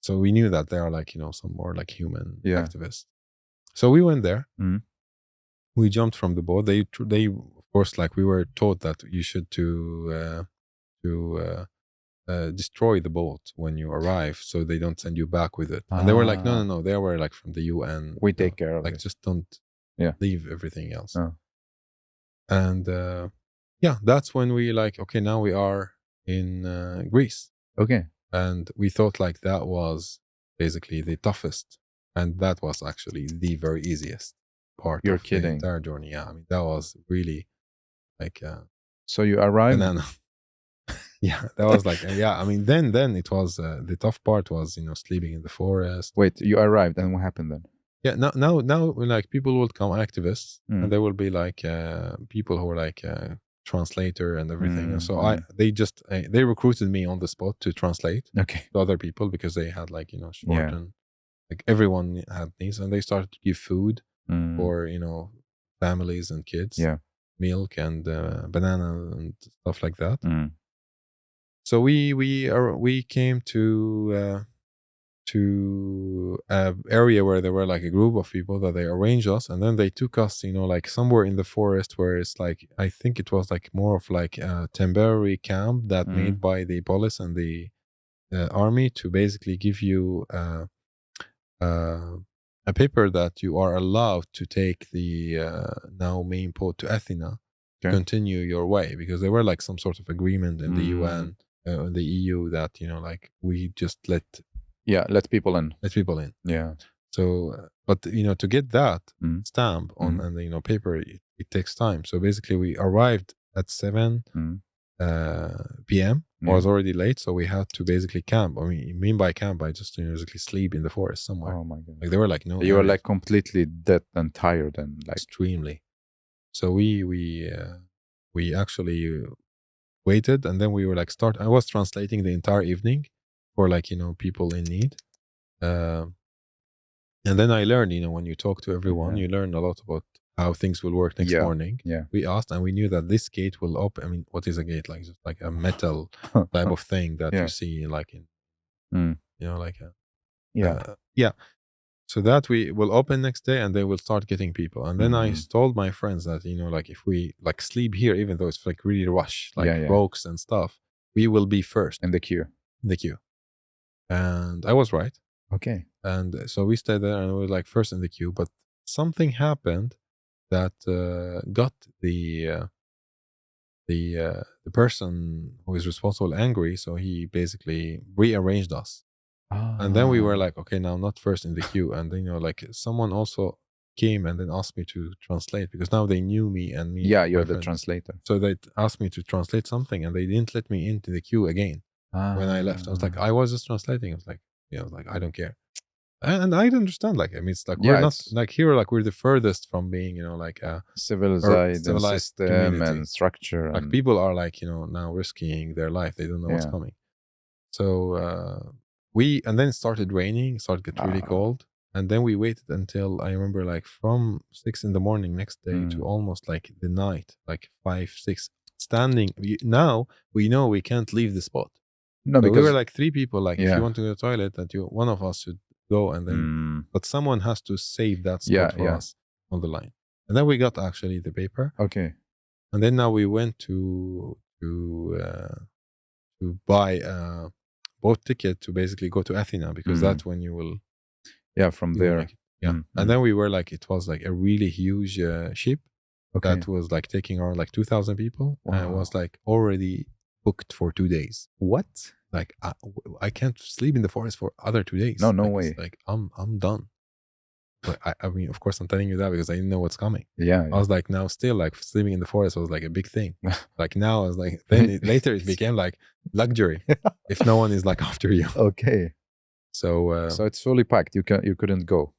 So we knew that they are like, you know, some more like human activists. So we went there. We jumped from the boat. They of course, like, we were taught that you should to destroy the boat when you arrive, so they don't send you back with it. And they were like, no. They were like from the UN. We take care of like, it. just don't leave everything else. And that's when we like, okay, now we are in Greece. Okay. And we thought like that was basically the toughest, and that was actually the very easiest part. You're of kidding. the entire journey. I mean, that was really like so you arrived banana. Yeah, that was like, yeah, I mean, then it was, the tough part was, sleeping in the forest. Wait, you arrived and what happened then? Yeah, now, like, people will come, activists, and there will be like people who are like translator and everything. And so they recruited me on the spot to translate to other people, because they had like, shortened, like everyone had needs, and they started to give food for, families and kids, milk and banana and stuff like that. So we came to a area where there were like a group of people that they arranged us, and then they took us, like somewhere in the forest where it's like, I think it was like more of like a temporary camp that made by the police and the army, to basically give you a paper that you are allowed to take the now main boat to Athena to continue your way, because there were like some sort of agreement in the UN, the EU, that like we just let people in. Yeah. So, but to get that stamp on and paper, it takes time. So basically, we arrived at 7 p.m. I was already late, so we had to basically camp. I mean by camp, I just basically sleep in the forest somewhere. Oh my god! Like, there were like no. You were like completely dead and tired and like extremely. So we actually waited, and then we were like I was translating the entire evening for like people in need, and then I learned, when you talk to everyone, you learn a lot about how things will work next morning. We asked, and we knew that this gate will open. I mean, what is a gate? Like, just like a metal type of thing that you see like in like a so that we will open next day, and they will start getting people. And then I told my friends that like, if we like sleep here, even though it's like really rush, like ropes and stuff, we will be first in the queue. And I was right. Okay. And so we stayed there, and we were like first in the queue. But something happened that got the person who is responsible angry. So he basically rearranged us. And then we were like, okay, now not first in the queue. And then like someone also came and then asked me to translate, because now they knew me and me. Yeah, you're the translator. So they asked me to translate something, and they didn't let me into the queue again. When I left, I was like, I was just translating. I was like, I don't care. And I understand, like, I mean, it's like, we're not like here, like we're the furthest from being, like a civilized system community and structure. Like, people are like, now risking their life. They don't know what's coming. So and then it started raining, started to get really cold. And then we waited until, I remember, like from 6 in the morning next day to almost like the night, like 5, 6, standing. Now we know we can't leave the spot. No, so because we were like 3 people, like, if you want to go to the toilet, that one of us should go, and then but someone has to save that spot for us on the line. And then we got actually the paper. Okay. And then now we went to buy a boat ticket to basically go to Athena, because that's when you will from there. And then we were like, it was like a really huge ship that was like taking around like 2,000 people. Wow. And it was like already booked for 2 days. What? Like, I can't sleep in the forest for other 2 days. No like, way. Like, I'm done. But I mean, of course, I'm telling you that because I didn't know what's coming. Yeah. I was like, now still, like, sleeping in the forest was like a big thing. Like, now I was like, then later it became like luxury if no one is like after you. Okay. So it's fully packed. You couldn't go.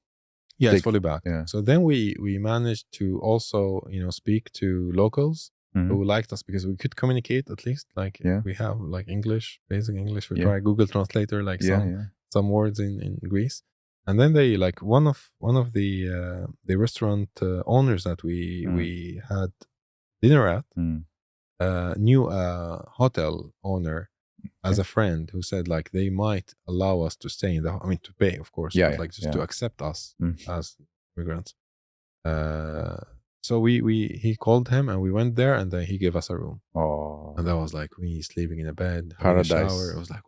Yeah, it's fully packed. Yeah. So then we managed to also, speak to locals who liked us, because we could communicate at least. Like, we have like English, basic English. We try Google Translator, like some words in Greece. And then they, like, one of the restaurant owners that we had dinner at knew a hotel owner as a friend, who said like they might allow us to stay in to pay, of course, but like just to accept us as immigrants. So he called him, and we went there, and then he gave us a room. Oh, and that was like me sleeping in a bed, paradise. A shower. It was like,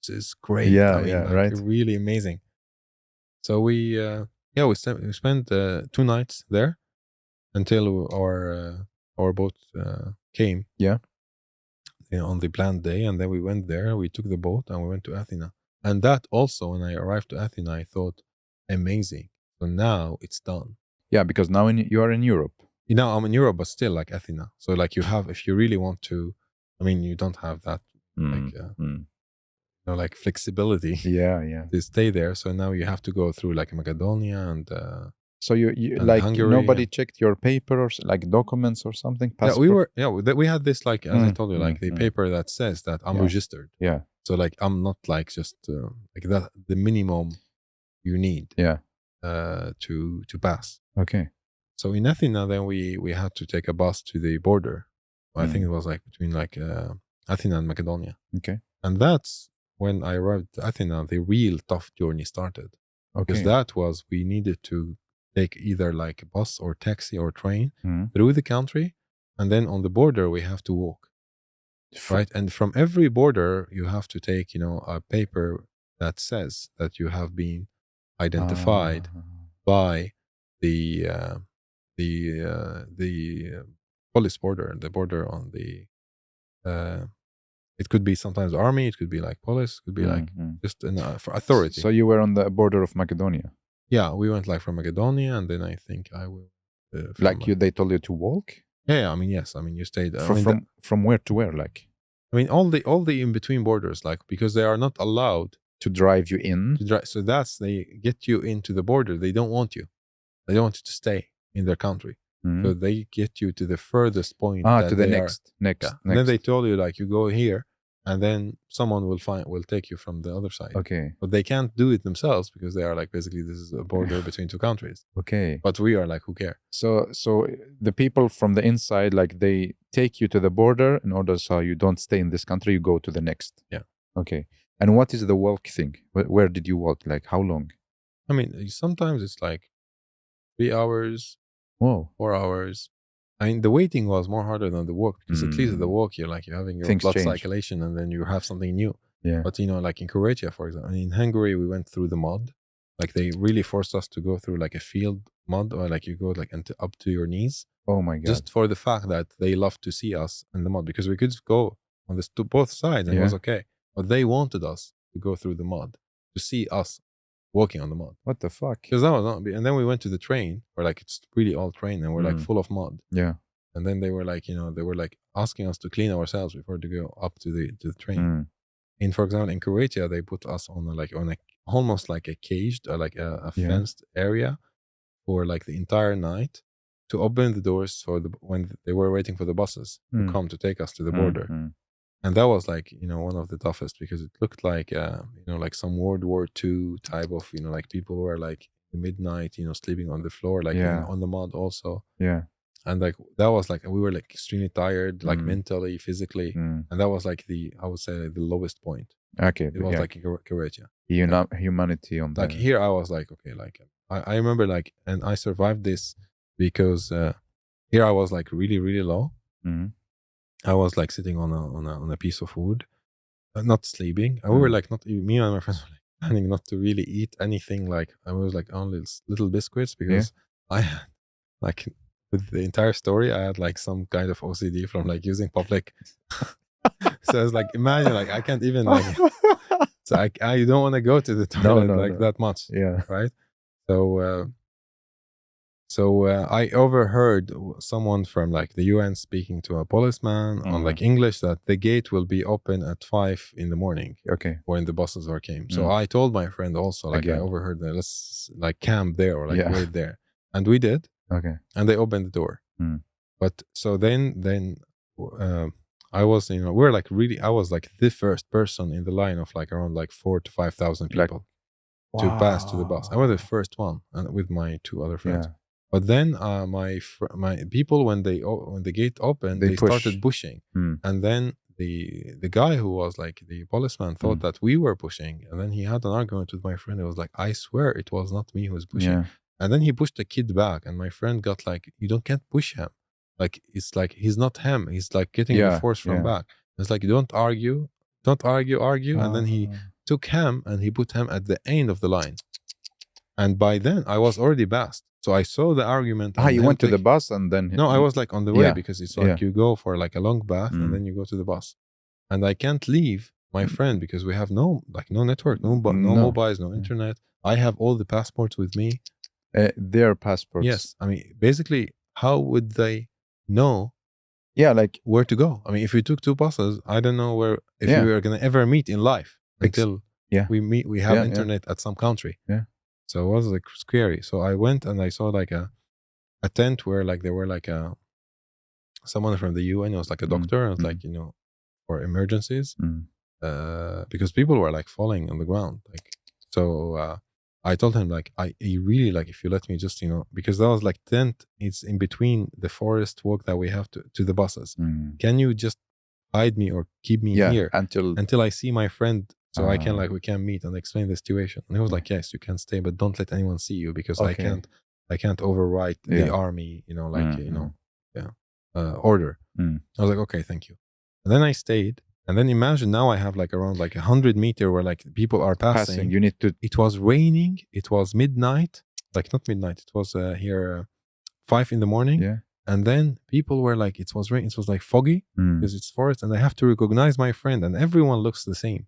this is great. Right. Really amazing. So we spent 2 nights there until our boat came. Yeah. On the planned day, and then we went there. We took the boat and we went to Athena. And that also, when I arrived to Athena, I thought, amazing. So now it's done. Yeah, because now you are in Europe. I'm in Europe, but still like Athena. So like you have, if you really want to, you don't have that like flexibility. To stay there. So now you have to go through like Macedonia and so you and like Hungary nobody checked your paper or like documents or something? Passport? We had this like as I told you like the paper that says that I'm registered. So like I'm not like just like that the minimum you need to pass. Okay. So in Athena then we had to take a bus to the border. I think it was like between like Athena and Macedonia. Okay. And that's when I arrived at Athena, the real tough journey started. Because that was, we needed to take either like a bus or taxi or train through the country. And then on the border, we have to walk. Right. And from every border, you have to take, a paper that says that you have been identified by the police border, the border on the, it could be sometimes army, it could be like police, it could be like just for authority. So you were on the border of Macedonia? Yeah, we went like from Macedonia, and then I think I will. They told you to walk? Yeah, I mean, yes. I mean, you stayed from where to where, like? I mean, all the in between borders, like because they are not allowed to drive you in. So they get you into the border. They don't want you. They don't want you to stay in their country. So they get you to the furthest point. To the next. And then they told you like you go here, and then someone will take you from the other side. Okay. But they can't do it themselves because they are like basically this is a border between two countries. Okay. But we are like who cares? So the people from the inside, like they take you to the border in order so you don't stay in this country, you go to the next. Yeah. Okay. And what is the walk thing? Where did you walk? Like how long? I mean, sometimes it's like 3 hours. Whoa. 4 hours. I mean, the waiting was more harder than the walk because at least at the walk you're having your blood circulation and then you have something new. Yeah. But like in Croatia, for example, in Hungary we went through the mud. Like they really forced us to go through like a field mud, or like you go like up to your knees. Oh my God! Just for the fact that they love to see us in the mud, because we could go on this to both sides and it was okay. But they wanted us to go through the mud to see us walking on the mud. What the fuck? Because that was not, and then we went to the train where like it's really old train and we're like full of mud. Yeah. And then they were like, they were like asking us to clean ourselves before to go up to the train. For example, in Croatia, they put us on a almost like a caged or like a fenced area for like the entire night to open the doors for when they were waiting for the buses to come to take us to the border. And that was like, one of the toughest because it looked like, like some World War II type of, like people were like in the midnight, sleeping on the floor, like on the mud also. Yeah. And like, that was like, we were like extremely tired, like mentally, physically. And that was like I would say the lowest point. Okay. It was like Croatia. Humanity on that. Like here I was like, okay, like I remember like, and I survived this because here I was like really, really low. I was like sitting on a piece of wood, not sleeping. And we were like me and my friends were like planning not to really eat anything. Like I was like only little biscuits because I had like with the entire story, I had like some kind of OCD from like using public. So I was like, imagine like I can't even like. So I don't want to go to the toilet that much. Yeah. Right. So I overheard someone from like the UN speaking to a policeman on like English that the gate will be open at 5 a.m. Okay. When the buses came. So I told my friend also like I overheard that let's like camp there or like wait there, and we did. Okay. And they opened the door. But so then I was we're like really I was like the first person in the line of like around like 4,000 to 5,000 people to pass to the bus. I was the first one, and with my 2 other friends. Yeah. But then my people when the gate opened, they started pushing, and then the guy who was like the policeman thought that we were pushing, and then he had an argument with my friend. It was like, I swear it was not me who was pushing. Yeah. And then he pushed the kid back, and my friend got like, can't push him. Like it's like he's not him. He's like getting the force from back. It's like don't argue. And then he took him and he put him at the end of the line. And by then I was already passed. So I saw the argument. You went to the bus and then... No, I was like on the way because it's like you go for like a long bath and then you go to the bus. And I can't leave my friend because we have no network, no mobiles, no internet. I have all the passports with me. Their passports? Yes. I mean, basically, how would they know Yeah, like where to go. I mean, if we took 2 buses, I don't know if we were gonna ever meet in life until we have internet at some country. Yeah. So it was like scary. So I went and I saw like a tent where like there were like someone from the UN. It was like a doctor. And it was like, for emergencies. Because people were like falling on the ground. Like, so I told him like, I really like, if you let me just, because that was like tent, it's in between the forest walk that we have to the buses. Can you just hide me or keep me here until I see my friend, so I can we can meet and explain the situation? And he was like, yes, you can stay, but don't let anyone see you, because I can't overwrite the army, order. I was like, okay, thank you. And then I stayed. And then imagine now I have like around like 100 meters where like people are passing. You need to. It was raining. It was midnight. Like not midnight. It was here 5 a.m. Yeah. And then people were like, it was rain. It was like foggy because it's forest, and I have to recognize my friend, and everyone looks the same.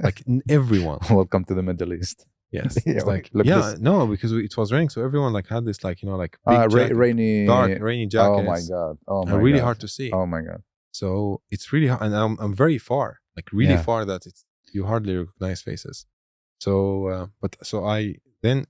Like everyone. Welcome to the Middle East. Yes. It's like no, because it was raining, so everyone like had this like like big rainy, dark rainy jackets. Oh my god! Oh my really god. hard to see. Oh my god! So it's really hard, and I'm very far, like really far, that you hardly recognize faces. So,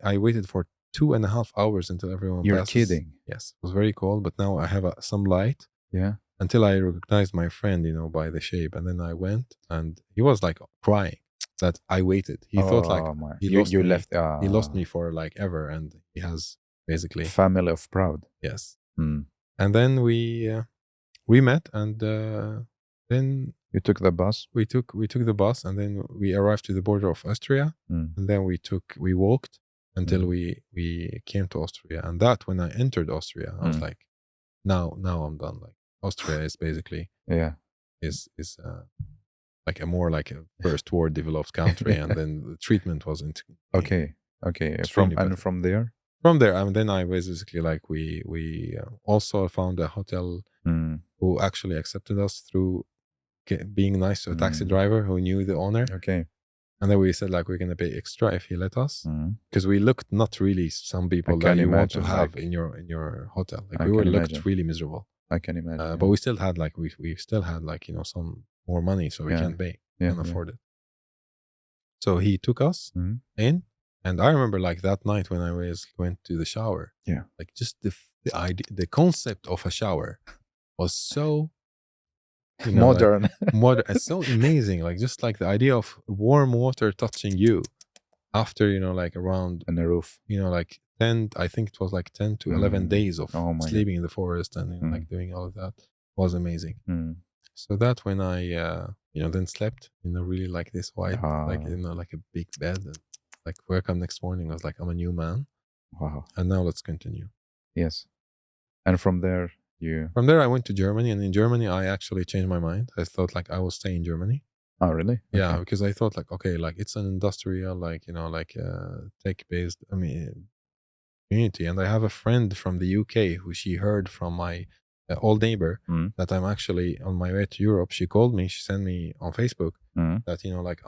I waited for 2.5 hours until everyone You're passes. kidding. Yes, it was very cold, but now I have some light. Yeah. Until I recognized my friend, by the shape, and then I went, and he was like crying that I waited. He thought like he lost me for like ever, and he has basically family of proud. Yes. And then we met, and then you took the bus. We took the bus, and then we arrived to the border of Austria, and then we walked until we came to Austria. And that when I entered Austria, I was like, now I'm done. Like Austria is basically is like a more like a first world developed country, and then the treatment wasn't okay. From there. From there, and then I was basically like we also found a hotel who actually accepted us through being nice to a taxi driver who knew the owner. Okay. And then we said like we're gonna pay extra if he let us, because we looked not really some people that you want to have in your hotel. Like we looked really miserable. I can imagine. But we still had like we still had like some more money, so we can't pay, can't afford it. So he took us in. And I remember like that night when I went to the shower. Yeah. Like just the idea, the concept of a shower was so modern. Like, modern. It's so amazing. Like just like the idea of warm water touching you after, like around on the roof. Like 10, I think it was like 10 to 11 days of sleeping in the forest and like doing all of that was amazing. So that when I then slept in a really like this white like like a big bed, and like wake up next morning, I was like, I'm a new man. Wow. And now let's continue. Yes. And from there I went to Germany, and in Germany I actually changed my mind. I thought like I will stay in Germany. Oh really? Yeah, because I thought like, okay, like it's an industrial like tech based community, and I have a friend from the UK who she heard from my old neighbor that I'm actually on my way to Europe. She called me, she sent me on Facebook that like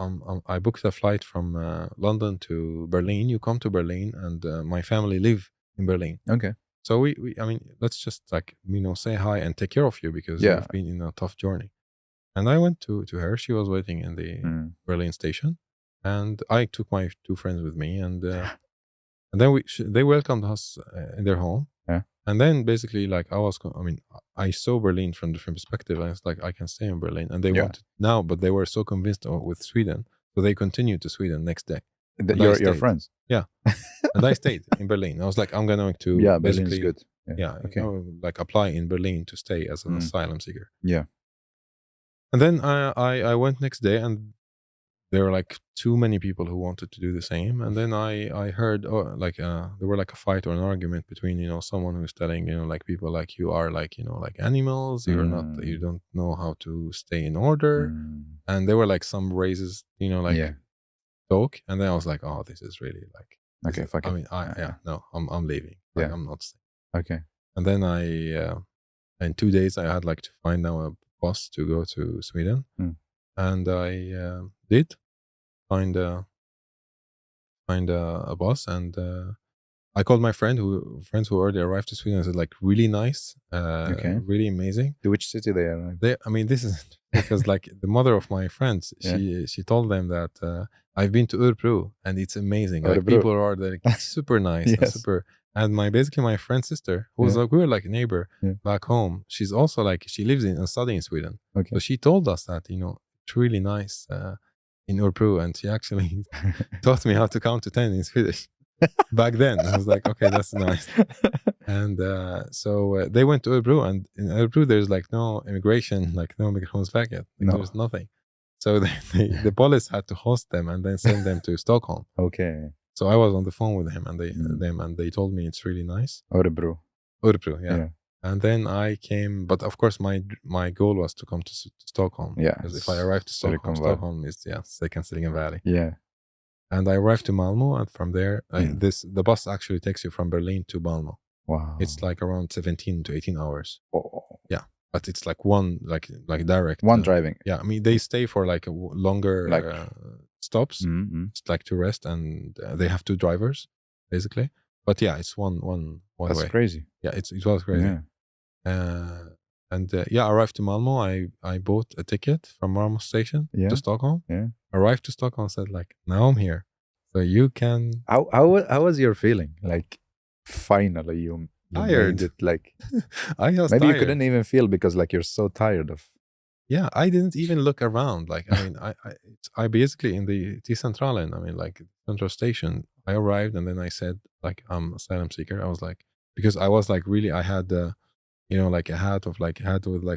I booked a flight from London to Berlin. You come to Berlin, and my family live in Berlin. Okay. So we I mean, let's just like say hi and take care of you, because you've been in a tough journey. And I went to her. She was waiting in the Berlin station, and I took my 2 friends with me, and then they welcomed us in their home. Yeah. And then basically like I saw Berlin from different perspective, and it's like I can stay in Berlin, and they wanted now, but they were so convinced with Sweden, so they continued to Sweden next day. Your friends? Yeah. And I stayed in Berlin. I was like, I'm going to Berlin is good. Okay. Like apply in Berlin to stay as an asylum seeker. Yeah. And then I went next day, and there were like too many people who wanted to do the same. And then I heard there were like a fight or an argument between someone who's telling like people like you are like like animals, you don't know how to stay in order, and there were like some raises talk. And then I was like, oh, this is really like okay, fuck it. I mean no, I'm leaving. Like, I'm not staying. Okay. And then I in 2 days I had like to find now a bus to go to Sweden. And I did find a bus, and I called my friends who already arrived to Sweden. I said like really nice, really amazing. To which city they arrived? This is because like the mother of my friends, she told them that I've been to Örebro and it's amazing. Like people are like super nice and super. And my friend's sister, who was like we were like a neighbor back home. She's also like she lives and studying in Sweden. Okay. So she told us that it's really nice in Örebro, and she actually taught me how to count to 10 in Swedish. Back then, I was like, okay, that's nice. And so they went to Örebro, and in Örebro, there's like no immigration, like no Migrationsverket. There's nothing. So the police had to host them and then send them to Stockholm. Okay. So I was on the phone with him, and they told me it's really nice. Örebro, yeah. And then I came, but of course my goal was to come to Stockholm. Yeah. Because if I arrived to Stockholm is second Silicon Valley. Yeah. And I arrived to Malmo, and from there, the bus actually takes you from Berlin to Malmo. Wow. It's like around 17 to 18 hours. Oh. Yeah, but it's like one like direct. One driving. Yeah, I mean they stay for like a longer stops, it's like to rest, and they have 2 drivers basically. But yeah, it's one That's way. Crazy. Yeah, it was crazy. Yeah. I arrived to Malmo. I bought a ticket from Malmo station to Stockholm. Yeah. Arrived to Stockholm, said like, now I'm here, so you can. How was your feeling? Like, finally you tired. Made it. Like, I was maybe tired. You couldn't even feel because like you're so tired of. Yeah, I didn't even look around. Like, I mean, I basically in the T-Centralen, I mean, like Central Station, I arrived and then I said like I'm asylum seeker. I was like, because I was like really, I had like a hat with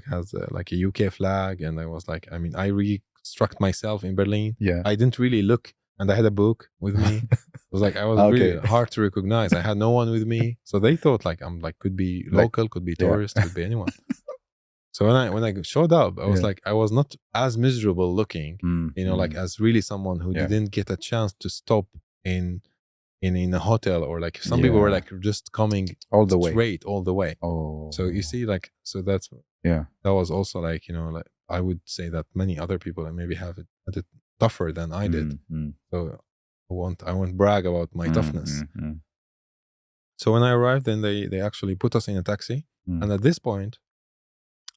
has like a UK flag, and I was like, I mean, I restruck myself in Berlin. Yeah. I didn't really look, and I had a book with me. It was like I was really hard to recognize. I had no one with me, so they thought like I'm like could be local, could be tourist, could be anyone. So when I showed up, I was like, I was not as miserable looking, like as really someone who didn't get a chance to stop in a hotel, or like some people were like just coming all the straight all the way. Oh, so you see, like, so that's that was also like like I would say that many other people maybe had it tougher than I did. So I won't brag about my toughness. So when I arrived, then they actually put us in a taxi, and at this point,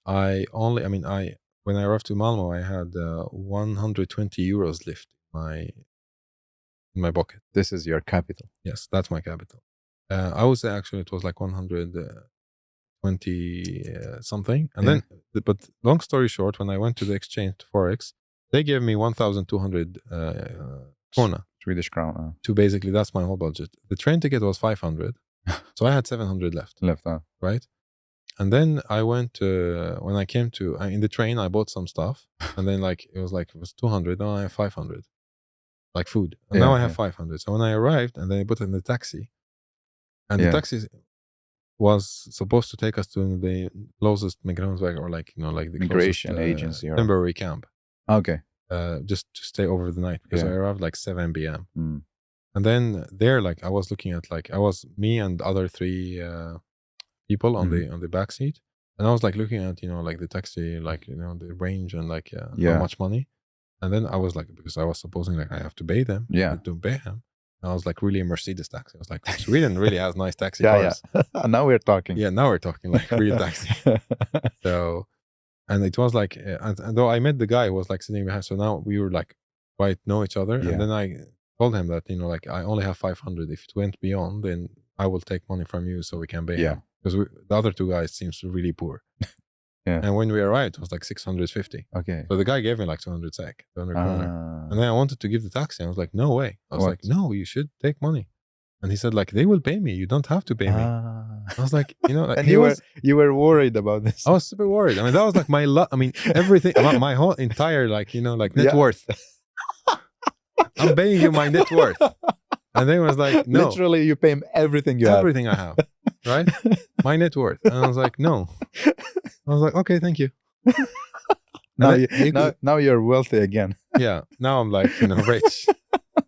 when I arrived to Malmo, I had 120 euros left in my pocket. This is your capital. Yes, that's my capital. I would say actually it was like 120 something. And then, but long story short, when I went to the exchange to Forex, they gave me 1,200 krona. Swedish crown. To basically, that's my whole budget. The train ticket was 500. So I had 700 left. Right? And then I went when I came to in the train, I bought some stuff, and then it was 200. Now I have 500, like food. And now I have 500. So when I arrived, and then I put it in the taxi, and the taxi was supposed to take us to the closest Migrationsverket, or the migration agency or temporary camp. Okay. Just to stay over the night, because I arrived like 7 p.m. And then there, I was looking at I was me and other 3 people on the back seat, and I was looking at the taxi, the range and how much money, and then I was because I was supposing I have to pay them, to pay him, and I was really a Mercedes taxi. I was like, Sweden really has nice taxi cars. Now we're talking. Now we're talking real taxi. So, and it was and though I met the guy who was sitting behind, so now we were quite know each other, and then I told him that I only have 500. If it went beyond, then I will take money from you so we can pay him. Because the other 2 guys seems really poor. And when we arrived, it was 650. Okay. So the guy gave me 200 SEK, 200 kroner. And then I wanted to give the taxi. I was like, no way. I was no, you should take money. And he said they will pay me. You don't have to pay me. I was like, and you were worried about this. I was super worried. I mean, that was my everything about my whole entire net worth. I'm paying you my net worth. And then I was like, no. Literally, you pay him everything you have. Everything I have. Right? My net worth. And I was like, no. I was like, okay, thank you. Now you're wealthy again. Yeah. Now I'm rich.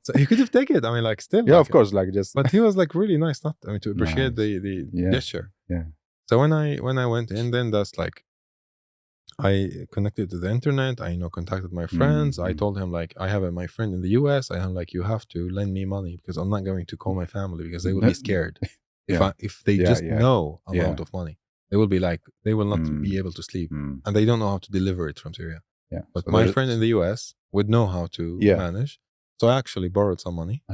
So he could have taken it. I mean, still. Yeah, of course. Just. But he was really nice. To appreciate the gesture. Yeah. So when I went in, then that's I connected to the internet. I contacted my friends. I told him like, I have my friend in the US. I am like, you have to lend me money because I'm not going to call my family because they will be scared. If they just know amount of money, they will be like, they will not be able to sleep, and they don't know how to deliver it from Syria. Yeah. But so my friend in the US would know how to manage. So I actually borrowed some money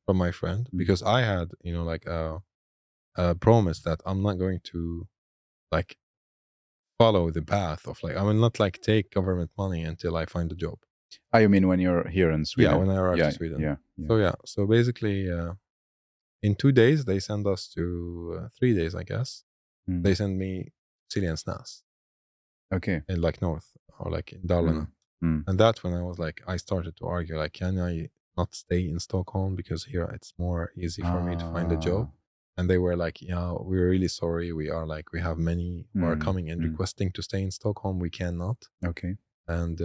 from my friend because I had, like a promise that I'm not going to like follow the path of like, I will not like take government money until I find a job. You mean when you're here in Sweden? Yeah, when I arrived in Sweden. So basically, in 2 days, they send us to 3 days, I guess. They send me Syrian SNAS. Okay. In like north or like in Dalarna. And that's when I was like, I started to argue like, can I not stay in Stockholm because here it's more easy for me to find a job? And they were like, yeah, we're really sorry. We have many who are coming and requesting to stay in Stockholm. We cannot. Okay. And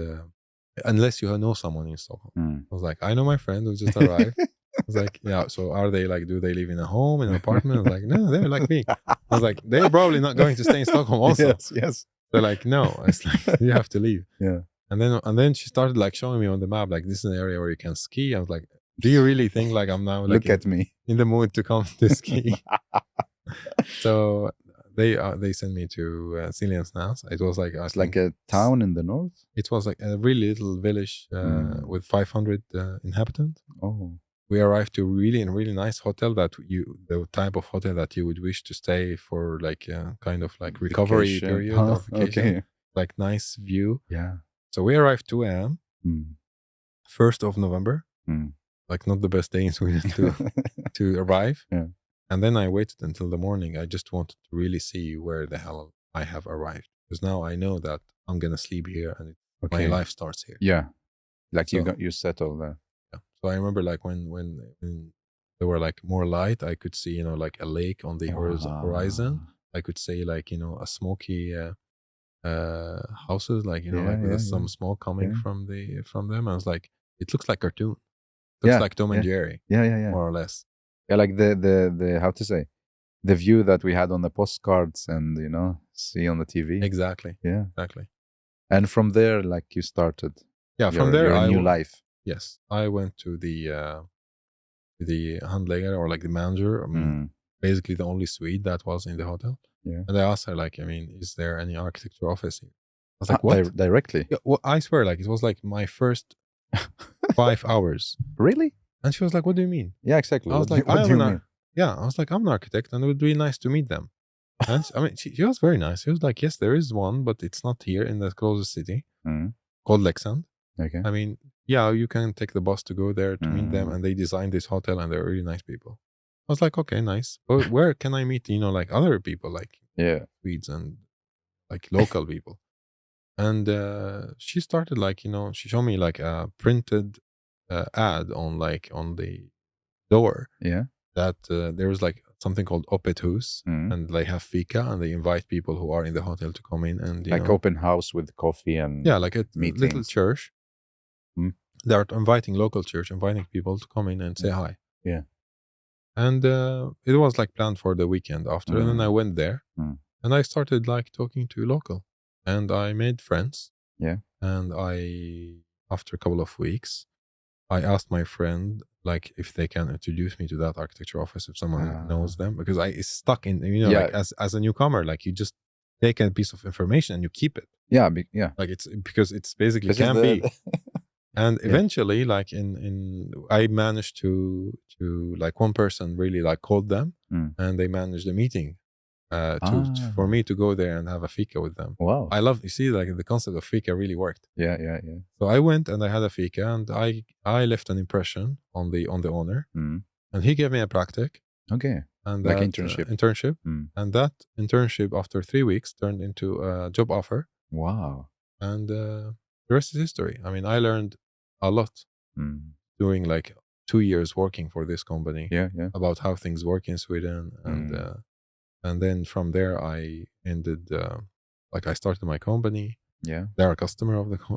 unless you know someone in Stockholm. I was like, I know my friend who just arrived. I was like, yeah, so are they like, do they live in a home, in an apartment? I was like, no, they're like me. I was like, they're probably not going to stay in Stockholm also. Yes. They're like, no, it's like, you have to leave. Yeah. And then she started like showing me on the map, like, this is an area where you can ski. I was like, do you really think like I'm now like look at me in the mood to come to ski? So they sent me to Syrian SNAS. It was like it's like a town in the north. It was like a really little village with 500 inhabitants. Oh. We arrived to a really nice hotel the type of hotel that you would wish to stay for like kind of like recovery period or vacation. Okay. Like nice view. Yeah. So we arrived 2 a.m. 1st of November. Like not the best day in Sweden to arrive. Yeah. And then I waited until the morning. I just wanted to really see where the hell I have arrived. Because now I know that I'm going to sleep here and my life starts here. Yeah. Like you settle there. Yeah. So I remember like when there were like more light, I could see, like a lake on the horizon. I could see like, a smoky houses, like, there's some smoke coming from them. I was like, it looks like cartoon. Looks like Tom and Jerry. Yeah. More or less. Yeah, like the how to say, the view that we had on the postcards and see on the TV. Exactly. Yeah. Exactly. And from there, like you started. Yeah, from there your new life. Yes, I went to the handlager or like the manager. Basically the only Swede that was in the hotel. Yeah. And I asked her like, is there any architecture office here? I was like, what? Directly? Yeah, well, I swear, like it was like my first 5 hours. Really? And she was like, what do you mean? Yeah, exactly. I was like, what do you mean? Yeah, I was like, I'm an architect and it would be nice to meet them. And she was very nice. She was like, yes, there is one, but it's not here in the closest city called Leksand. Okay. Yeah, you can take the bus to go there to meet them, and they designed this hotel and they're really nice people. I was like, okay, nice. But where can I meet, like other people, like Swedes and like local people? And she started like, she showed me like a printed ad on the door. Yeah. That there was like something called Öppet hus, and they have fika, and they invite people who are in the hotel to come in and like open house with coffee and like a little church. They're inviting local church, inviting people to come in and say hi. Yeah. And it was like planned for the weekend after, and then I went there and I started like talking to local, and I made friends. Yeah. And after a couple of weeks, I asked my friend like if they can introduce me to that architecture office if someone knows them, because I is stuck in like as a newcomer, like you just take a piece of information and you keep it. Yeah. Like it's because it's basically can be. And eventually, like I managed to like one person really like called them, and they managed a meeting for me to go there and have a fika with them. Wow! You see, like the concept of fika really worked. Yeah. So I went and I had a fika, and I left an impression on the owner, and he gave me a practic. Okay. And like that, internship, and that internship after 3 weeks turned into a job offer. Wow! And the rest is history. I learned a lot during like 2 years working for this company. Yeah. About how things work in Sweden, and then from there I ended like I started my company. Yeah, they're a customer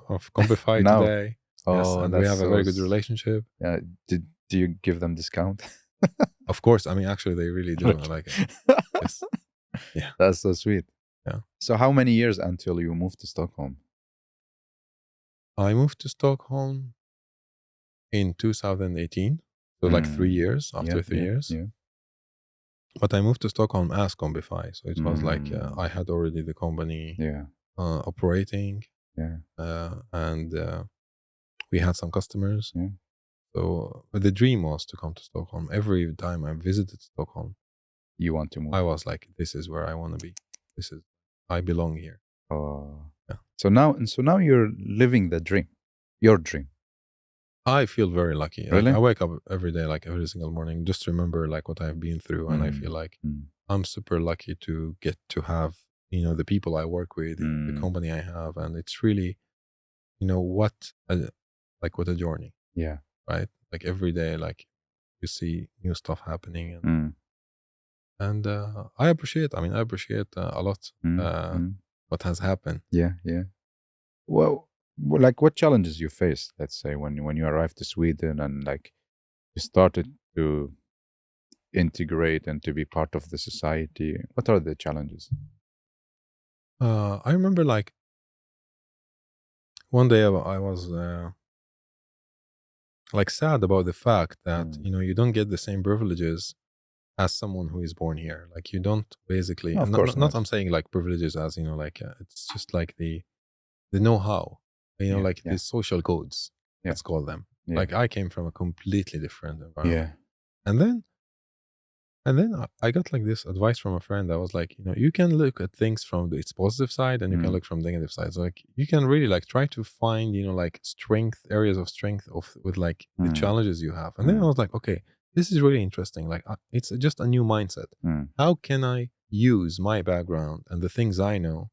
of Combify today. Oh, and we have a very good relationship. Yeah, do you give them discount? Of course. Actually, they really do. I like it. Yes. Yeah, that's so sweet. Yeah. So how many years until you moved to Stockholm? I moved to Stockholm in 2018. So like 3 years, after 3 years. Yeah. But I moved to Stockholm as Combify. So it was like I had already the company operating. Yeah. And we had some customers. Yeah. So the dream was to come to Stockholm. Every time I visited Stockholm, you want to move? I was like, this is where I want to be. I belong here. Oh. Yeah. So now you're living the dream, your dream. I feel very lucky. Really? Like, I wake up every day, like every single morning, just remember like what I've been through. And I feel like I'm super lucky to get to have, the people I work with, the company I have. And it's really, what a journey. Yeah. Right? Like every day, like you see new stuff happening. And I appreciate a lot what has happened. Yeah. Yeah. Well, like what challenges you faced, let's say, when you arrived to Sweden and like you started to integrate and to be part of the society? What are the challenges? I remember like one day I was like sad about the fact that you don't get the same privileges as someone who is born here. Like you don't basically. No, of course not. I'm saying like privileges as like it's just like the know-how. Like the social codes. Let's call them. Yeah. Like I came from a completely different environment. Yeah. And then I got like this advice from a friend that was like, you can look at things from its positive side and you can look from negative side. So like you can really like try to find, like areas of strength with like the challenges you have. And then I was like, okay, this is really interesting. Like it's just a new mindset. How can I use my background and the things I know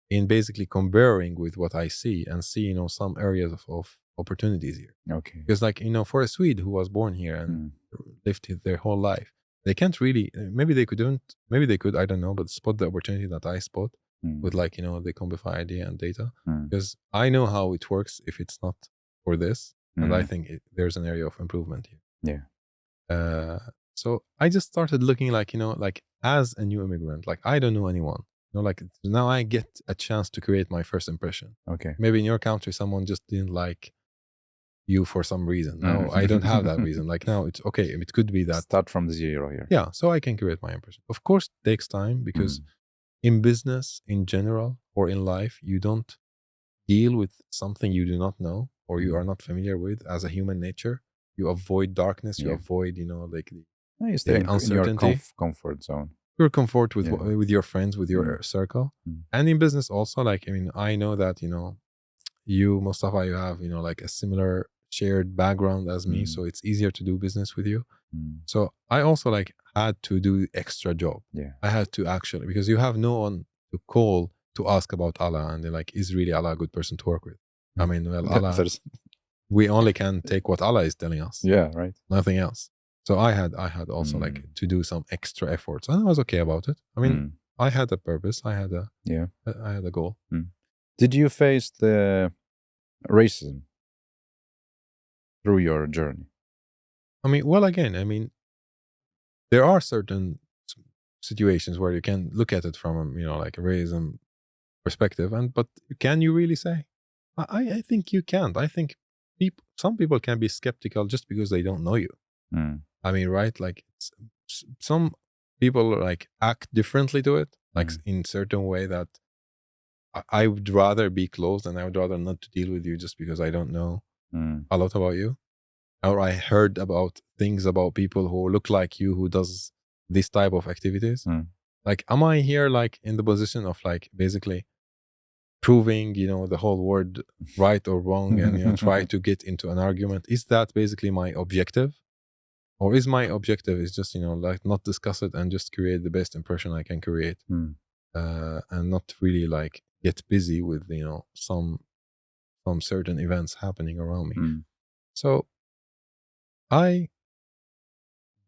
in basically comparing with what I see and see, some areas of opportunities here. Okay. Because like, for a Swede who was born here and lived their whole life, they can't really, maybe they could, I don't know, but spot the opportunity that I spot with like, the Combify idea and data. Because I know how it works if it's not for this. And I think there's an area of improvement here. Yeah. So I just started looking like, like as a new immigrant, like I don't know anyone. Like now I get a chance to create my first impression. Okay. Maybe in your country, someone just didn't like you for some reason. Now I don't have that reason. Like now it's okay. It could be that. Start from zero here. Yeah. So I can create my impression. Of course, it takes time because in business in general or in life, you don't deal with something you do not know or you are not familiar with as a human nature. You avoid darkness. You avoid, like you stay in uncertainty. Your comfort zone. Your comfort with your friends, with your circle. And in business also, like, I know that, you, Mustafa, you have, like a similar shared background as me. So it's easier to do business with you. So I also like had to do extra job. Yeah. I had to actually, because you have no one to call to ask about Alaa and they're like, is really Alaa a good person to work with? Alaa, we only can take what Alaa is telling us. Yeah, right. Nothing else. So I had also like to do some extra efforts, and I was okay about it. I had a purpose. I had a goal. Did you face the racism through your journey? There are certain situations where you can look at it from like a racism perspective, but can you really say? I think you can't. I think some people can be skeptical just because they don't know you. Right? Like some people like act differently to it, like in certain way that I would rather be closed and I would rather not to deal with you just because I don't know a lot about you. Or I heard about things about people who look like you, who does this type of activities. Like, am I here like in the position of like basically proving, the whole word right or wrong and, try to get into an argument? Is that basically my objective? Or is my objective is just, like not discuss it and just create the best impression I can create and not really like get busy with, some certain events happening around me. So I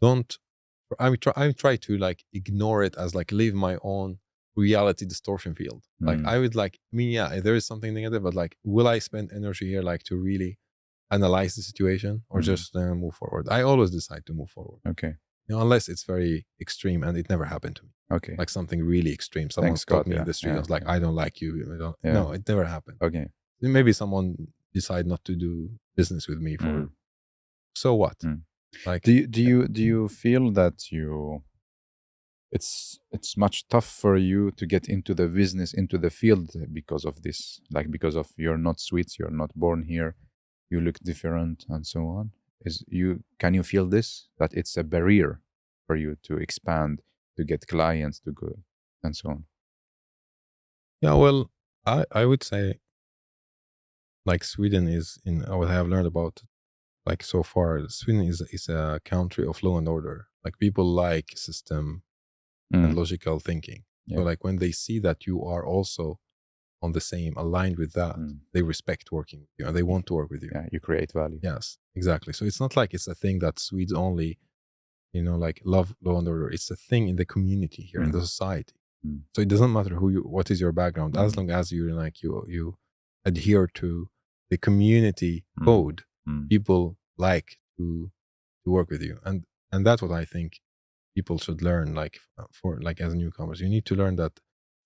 try to like ignore it as like live my own reality distortion field. Like I would like, there is something negative, but like, will I spend energy here like to really analyze the situation or just move forward? I always decide to move forward. Okay. unless it's very extreme, and it never happened to me. Okay. Like something really extreme. Someone stopped me in the street. I was like, I don't like you. No, it never happened. Okay. Maybe someone decide not to do business with me for. So what? Like, do you feel that it's much tough for you to get into the business, into the field because of this? Like, because of you're not Swedes, you're not born here, you look different, and so on. Can you feel this, that it's a barrier for you to expand, to get clients, to go and so on? Yeah, well, I would say, like, Sweden is, in what I have learned about, like, so far, Sweden is a country of law and order. Like, people like system and logical thinking. So like when they see that you are also on the same, aligned with that, they respect working with you and they want to work with you. Yeah, you create value. Yes, exactly. So it's not like it's a thing that Swedes only, like, love law and order. It's a thing in the community here, in the society. So it doesn't matter what is your background, as long as you adhere to the community code. People like to work with you, and that's what I think people should learn. Like, as newcomers, you need to learn that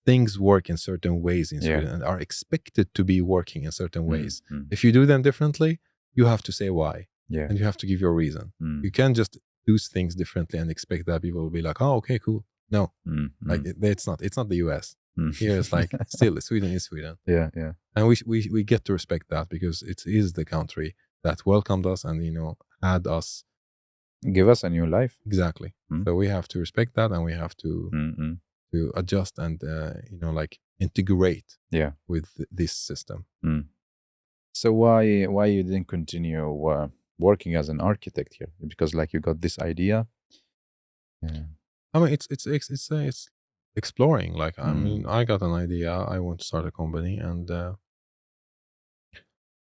things work in certain ways in Sweden and are expected to be working in certain ways. If you do them differently, you have to say why, and you have to give your reason. You can't just do things differently and expect that people will be like, oh, okay, cool. No, like it's not the US. Here it's like, still Sweden is Sweden. Yeah. And we get to respect that, because it is the country that welcomed us and had us, give us a new life. Exactly. So we have to respect that, and we have to adjust and like integrate with this system. So why you didn't continue working as an architect here? Because like you got this idea. I mean, it's exploring. Like, I mean, I got an idea. I want to start a company, and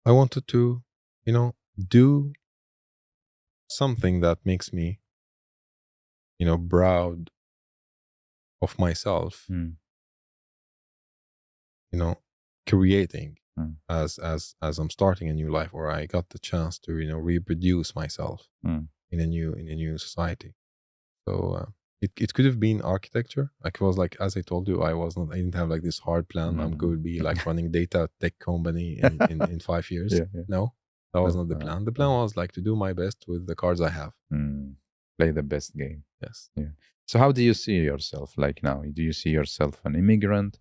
I wanted to, do something that makes me, proud of myself. Creating as I'm starting a new life, or I got the chance to, reproduce myself in a new society. So it could have been architecture. Like, it was like, as I told you, I didn't have like this hard plan. I'm going to be like running data tech company in 5 years. No, that was not the plan. The plan was like to do my best with the cards I have. Play the best game. Yes. Yeah. So how do you see yourself like now? Do you see yourself an immigrant,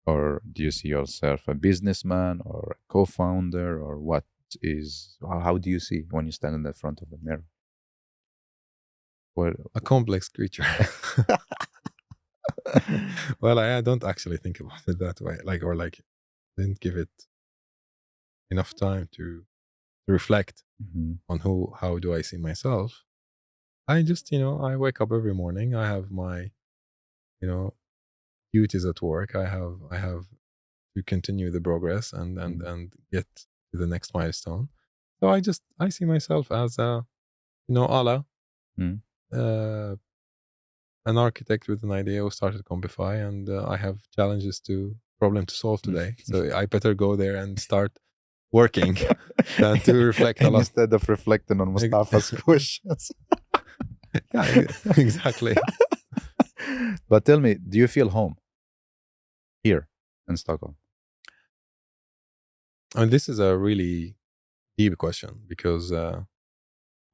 or do you see yourself a businessman or a co-founder, or how do you see when you stand in the front of the mirror? A complex creature. Well, I don't actually think about it that way. Didn't give it enough time to reflect on how do I see myself. I just, I wake up every morning. I have my, duties at work. I have to continue the progress and get to the next milestone. So I see myself as a, Alaa, an architect with an idea who started Combify, and I have problem to solve today. So I better go there and start working than to reflect instead of reflecting on Mustafa's questions. Yeah, exactly. But tell me, do you feel home here in Stockholm? And this is a really deep question, because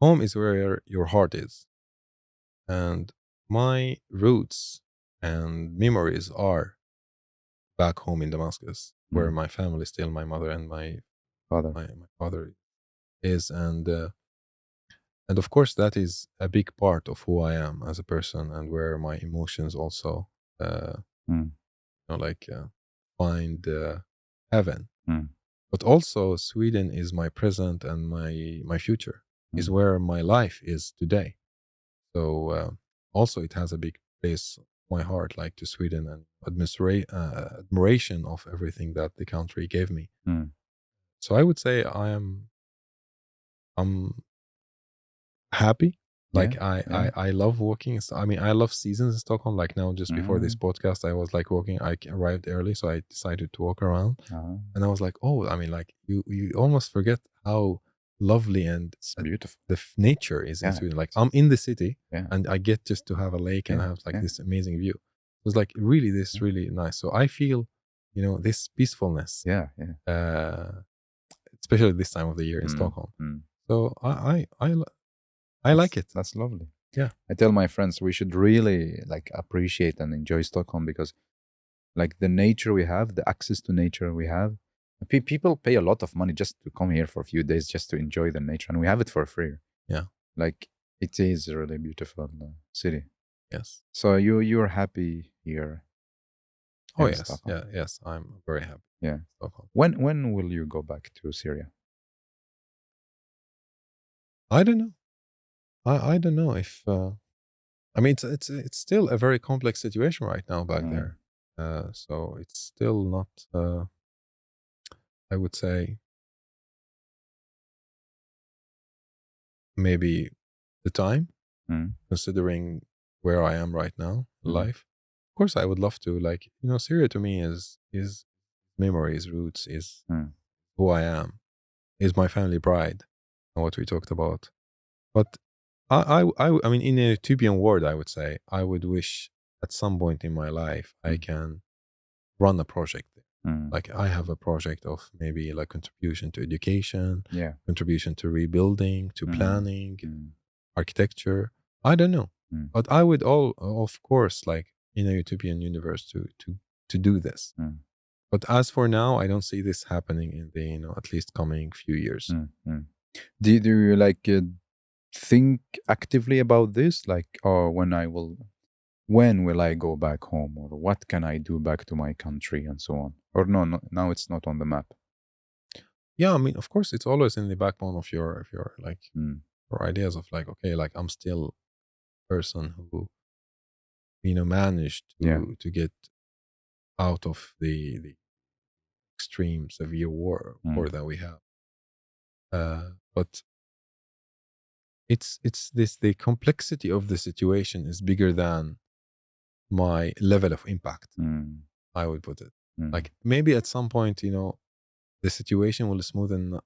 home is where your heart is. And my roots and memories are back home in Damascus, where my family is still, my mother and my father is. And of course, that is a big part of who I am as a person, and where my emotions also, find heaven. But also, Sweden is my present, and my future is where my life is today. So also, it has a big place in my heart, like to Sweden, and admiration of everything that the country gave me. So I would say I'm happy. Like, I love walking. I mean, I love seasons in Stockholm. Like now, just before this podcast, I was like walking. I arrived early, so I decided to walk around. And I was like, oh, I mean, like you almost forget how lovely and it's beautiful. The nature is in Sweden. Like I'm in the city and I get just to have a lake and have like this amazing view. It was like really really nice. So I feel, this peacefulness. Especially this time of the year in Stockholm. So I like it. That's lovely. Yeah. I tell my friends we should really like appreciate and enjoy Stockholm because like the nature we have, the access to nature we have, people pay a lot of money just to come here for a few days just to enjoy the nature, and we have it for free. Yeah. Like it is a really beautiful city. Yes. So you're happy here? Oh yes. Stockholm. Yeah. Yes. I'm very happy. Yeah. Stockholm. When will you go back to Syria? I don't know. I don't know if I mean it's still a very complex situation right now back there. So it's still not I would say maybe the time, considering where I am right now in life. Of course I would love to, like, Syria to me is memories, roots, is who I am, is my family pride and what we talked about. But I mean, in a utopian world, I would say I would wish at some point in my life I can run a project. Like I have a project of maybe like contribution to education, contribution to rebuilding, to planning, architecture. I don't know, but I would of course, like in a utopian universe to do this. But as for now, I don't see this happening in the at least coming few years. Do you like think actively about this, like, oh, when will I go back home, or what can I do back to my country, and so on? Or no, now it's not on the map. Yeah, I mean, of course, it's always in the backbone of your like your ideas of like, okay, like I'm still a person who managed to get out of the extreme severe war that we have. But it's the complexity of the situation is bigger than my level of impact. I would put it like maybe at some point, the situation will smoothen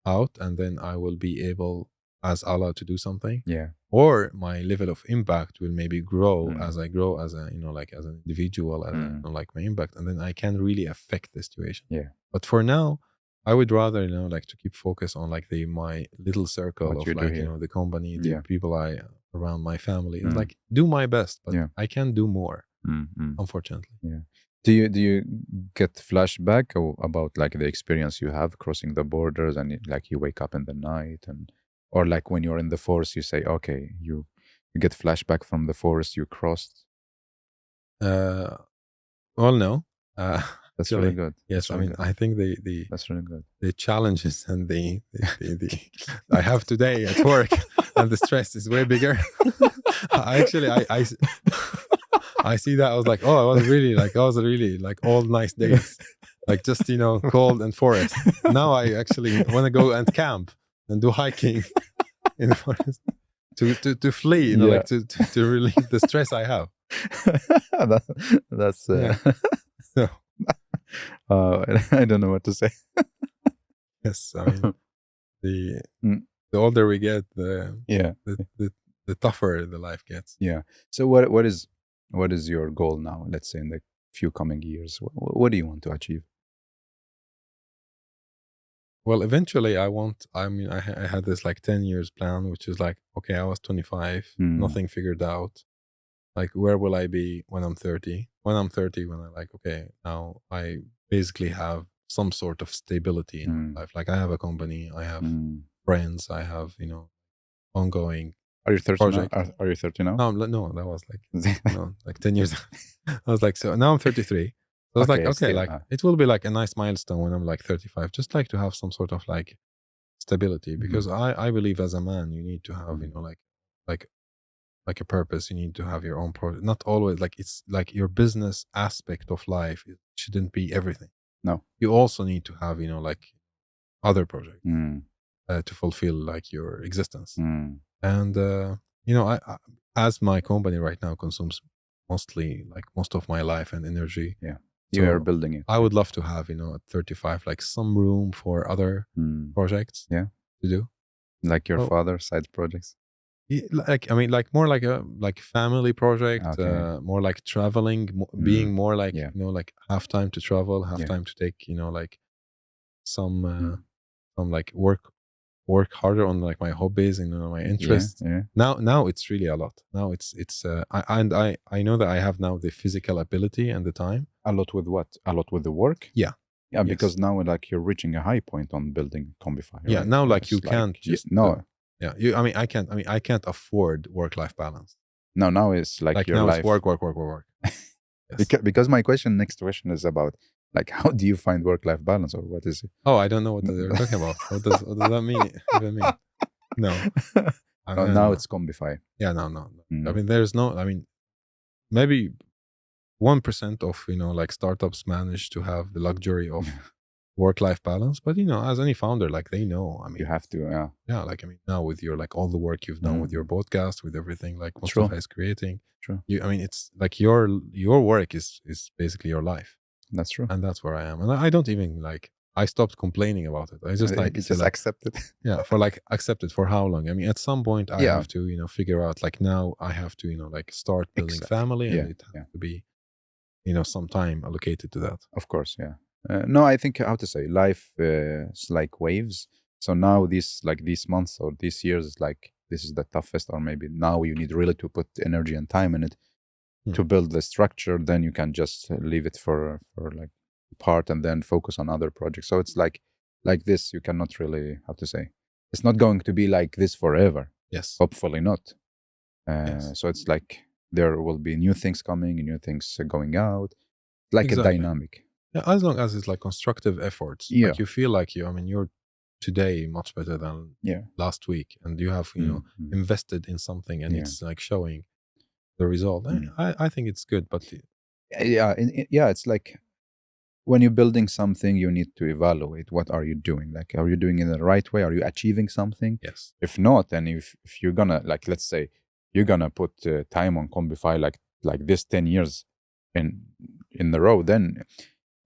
out, and then I will be able, as Allah, to do something. Yeah. Or my level of impact will maybe grow as I grow as a like as an individual, as like my impact, and then I can really affect the situation. Yeah. But for now, I would rather like to keep focus on like my little circle of like the company, the people around my family, and like do my best, but I can do more. Unfortunately. Yeah. Do you get flashback about like the experience you have crossing the borders, and like you wake up in the night, or like when you're in the forest, you say, okay, you get flashback from the forest you crossed? Well, no. That's really good. Yes, I mean, I think the that's really good. The challenges and the I have today at work and the stress is way bigger. Actually, I see that. I was like, oh, I was really like all nice days, like just cold and forest. Now I actually want to go and camp and do hiking in the forest to flee, like to relieve the stress I have. That's so. I don't know what to say. Yes, I mean the older we get, the tougher the life gets. Yeah. So what is your goal now? Let's say in the few coming years, what do you want to achieve? Well, eventually I had this like 10 years plan, which is like, okay, I was 25, nothing figured out. Like, where will I be when I'm 30? When I'm 30, when I like, okay, now I basically have some sort of stability in my life. Like I have a company, I have friends, I have, ongoing. Are you 30 now? Are you 30 now? No, that was like, like 10 years. I was like, so now I'm 33. So I was like, okay, like it will be like a nice milestone when I'm like 35, just like to have some sort of like stability, because I believe as a man, you need to have, like a purpose. You need to have your own project. Not always like it's like your business aspect of life. It shouldn't be everything. No, you also need to have, like other projects to fulfill like your existence. And, I as my company right now consumes mostly like most of my life and energy. Yeah. You are building it. I would love to have, at 35, like some room for other projects. Yeah. to do. Like your father's side projects? Like more like a family project, Okay. more like traveling, being more like, Yeah. like half time to travel, half Yeah. time to take, like some like work harder on like my hobbies and my interests. Yeah. Now it's really a lot. Now it's I know that I have now the physical ability and the time. A lot with what? A lot with the work? Yeah. Yeah, Yes. because now like you're reaching a high point on building Combify. Yeah. Right? Now It's you can't just no. Yeah. I can't afford work-life balance. No, now it's like your now life. It's work. Yes. Because my next question is about like how do you find work-life balance, or what is it? Oh, I don't know what they're talking about. What does that mean? Even mean? No. Now it's Combify. Yeah, no. I mean, there's no. I mean, maybe 1% of like startups manage to have the luxury of work-life balance, but as any founder, like they know. I mean, You have to. Yeah, like I mean, now with your like all the work you've done with your podcast, with everything, like Mustafa is creating. True. I mean, it's like your work is basically your life. That's true. And that's where I am. And I don't even like. I stopped complaining about it. I just like just accept it. Yeah, for like accept it for how long? I mean, at some point I have to figure out like now I have to like start building family, and it has to be some time allocated to that. Of course, yeah. No, I think how to say life is like waves. So now these months or these years is like this is the toughest, or maybe now you need really to put energy and time in it to build the structure. Then you can just leave it for like part and then focus on other projects. So it's like this. You cannot really it's not going to be like this forever. Yes, hopefully not. So it's like there will be new things coming, new things going out, like a dynamic. Yeah, as long as it's like constructive efforts. Yeah. Like you feel like you're today much better than last week, and you have invested in something, and it's like showing the result. I think it's good, but it's like when you're building something, you need to evaluate what are you doing. Like, are you doing it in the right way? Are you achieving something? Yes. If not, then if you're gonna like, let's say you're gonna put time on Combify like this 10 years in the row, then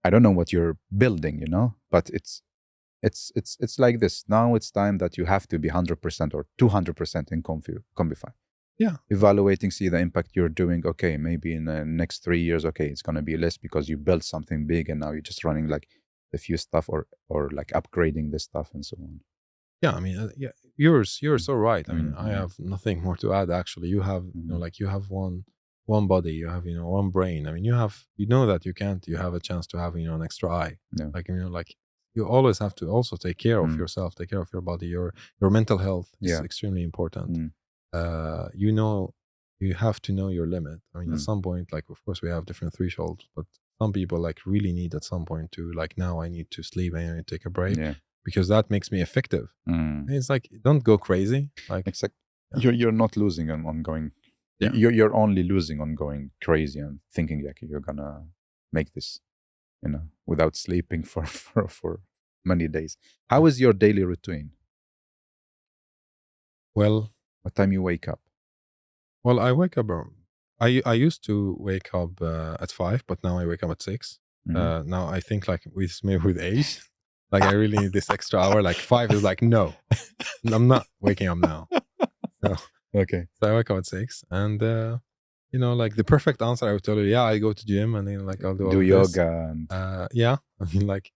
I don't know what you're building, but it's like this. Now it's time that you have to be 100% or 200% in Combify. Yeah. Evaluating, see the impact you're doing. Okay, maybe in the next 3 years, okay, it's going to be less because you built something big and now you're just running like a few stuff or like upgrading the stuff and so on. Yeah, I mean, you're so right. I mean, I have nothing more to add. Actually, you have you have one body, you have one brain. I mean, you know that you have a chance to have an extra eye. Yeah. Like like you always have to also take care of yourself, take care of your body. Your mental health is extremely important. You have to know your limit. I mean, at some point, like of course we have different thresholds, but some people like really need at some point to like, now I need to sleep, I need to take a break because that makes me effective. It's like, don't go crazy. Like exactly. You're not losing on going. Yeah. You're only losing on going crazy and thinking like you're gonna make this, without sleeping for many days. How is your daily routine? Well, what time you wake up? Well, I wake up. I used to wake up at 5, but now I wake up at 6. Now I think like maybe with age, like I really need this extra hour. Like 5 is like, no, I'm not waking up now. So, okay. So I wake up at 6, and like the perfect answer, I would tell you, I go to gym and then like I'll do yoga and I mean like.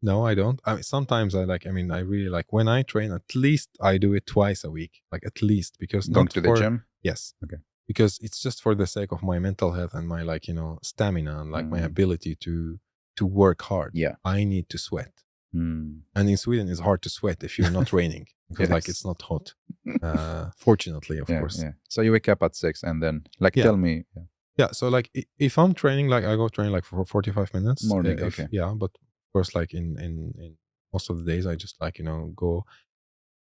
No, I don't. I mean, sometimes I really like when I train, at least I do it twice a week, like at least, because going to the gym. Yes. Okay. Because it's just for the sake of my mental health and my like, stamina and like my ability to work hard. Yeah. I need to sweat. And in Sweden, it's hard to sweat if you're not raining because like it's not hot. Fortunately, of course. Yeah. So you wake up at 6 and then tell me. Yeah. So like if I'm training, like I go train like for 45 minutes. Morning. Okay. Yeah. But of course, like in most of the days, I just like, go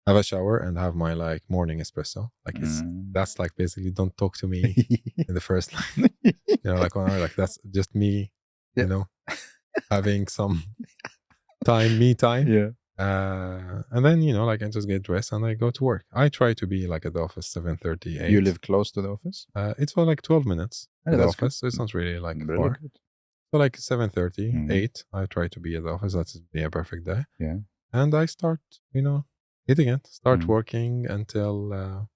have a shower and have my like morning espresso. Like that's like basically don't talk to me in the first line, like 1 hour, like that's just me, having some me time. Yeah. And then, like I just get dressed and I go to work. I try to be like at the office 7:30, 8. You live close to the office? It's for like 12 minutes at the office. So it's not really like far. Good. So like 7:30, 8, I try to be at the office. That's a perfect day. Yeah. And I start, Hitting it. Start working until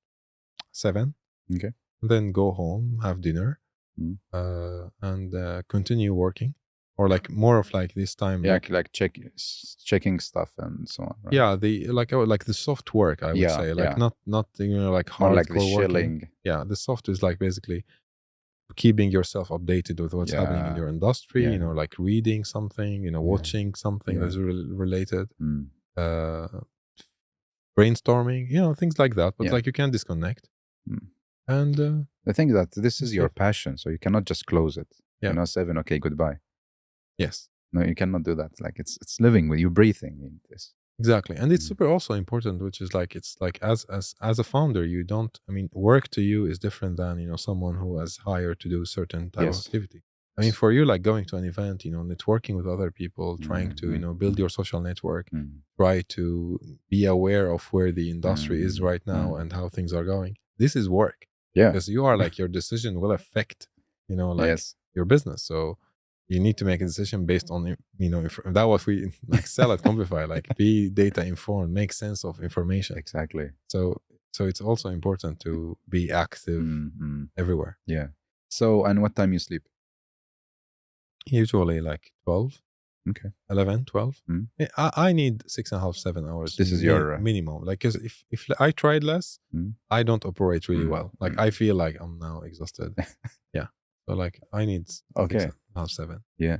7. Okay. Then go home, have dinner, and continue working. Or like more of like this time. Yeah, like checking stuff and so on. Right? Yeah, like the soft work, I would say. Like not like hardcore more like the working. chilling. Yeah, the soft is like basically keeping yourself updated with what's happening in your industry, like reading something, watching something that's related, brainstorming, things like that. But like you can disconnect. And I think that this is your passion, so you cannot just close it. Yeah. 7, okay, goodbye. Yes. No, you cannot do that. Like it's living with you, breathing in this. Exactly. And it's super also important, which is like, it's like as a founder, you don't, work to you is different than, someone who has hired to do certain type of activity. For you, like going to an event, networking with other people, trying to, build your social network, try to be aware of where the industry is right now and how things are going. This is work. Yeah. Because you are like, your decision will affect, your business. So you need to make a decision based on, if that what we like sell at Combify, like be data informed, make sense of information. Exactly. So it's also important to be active everywhere. Yeah. So, and what time you sleep? Usually like 12. Okay. 11, 12. I need 6.5, 7 hours. This is your minimum. Like, because if I tried less, I don't operate really well. Like, I feel like I'm now exhausted. Yeah. So like I need 6.5, 7. Yeah.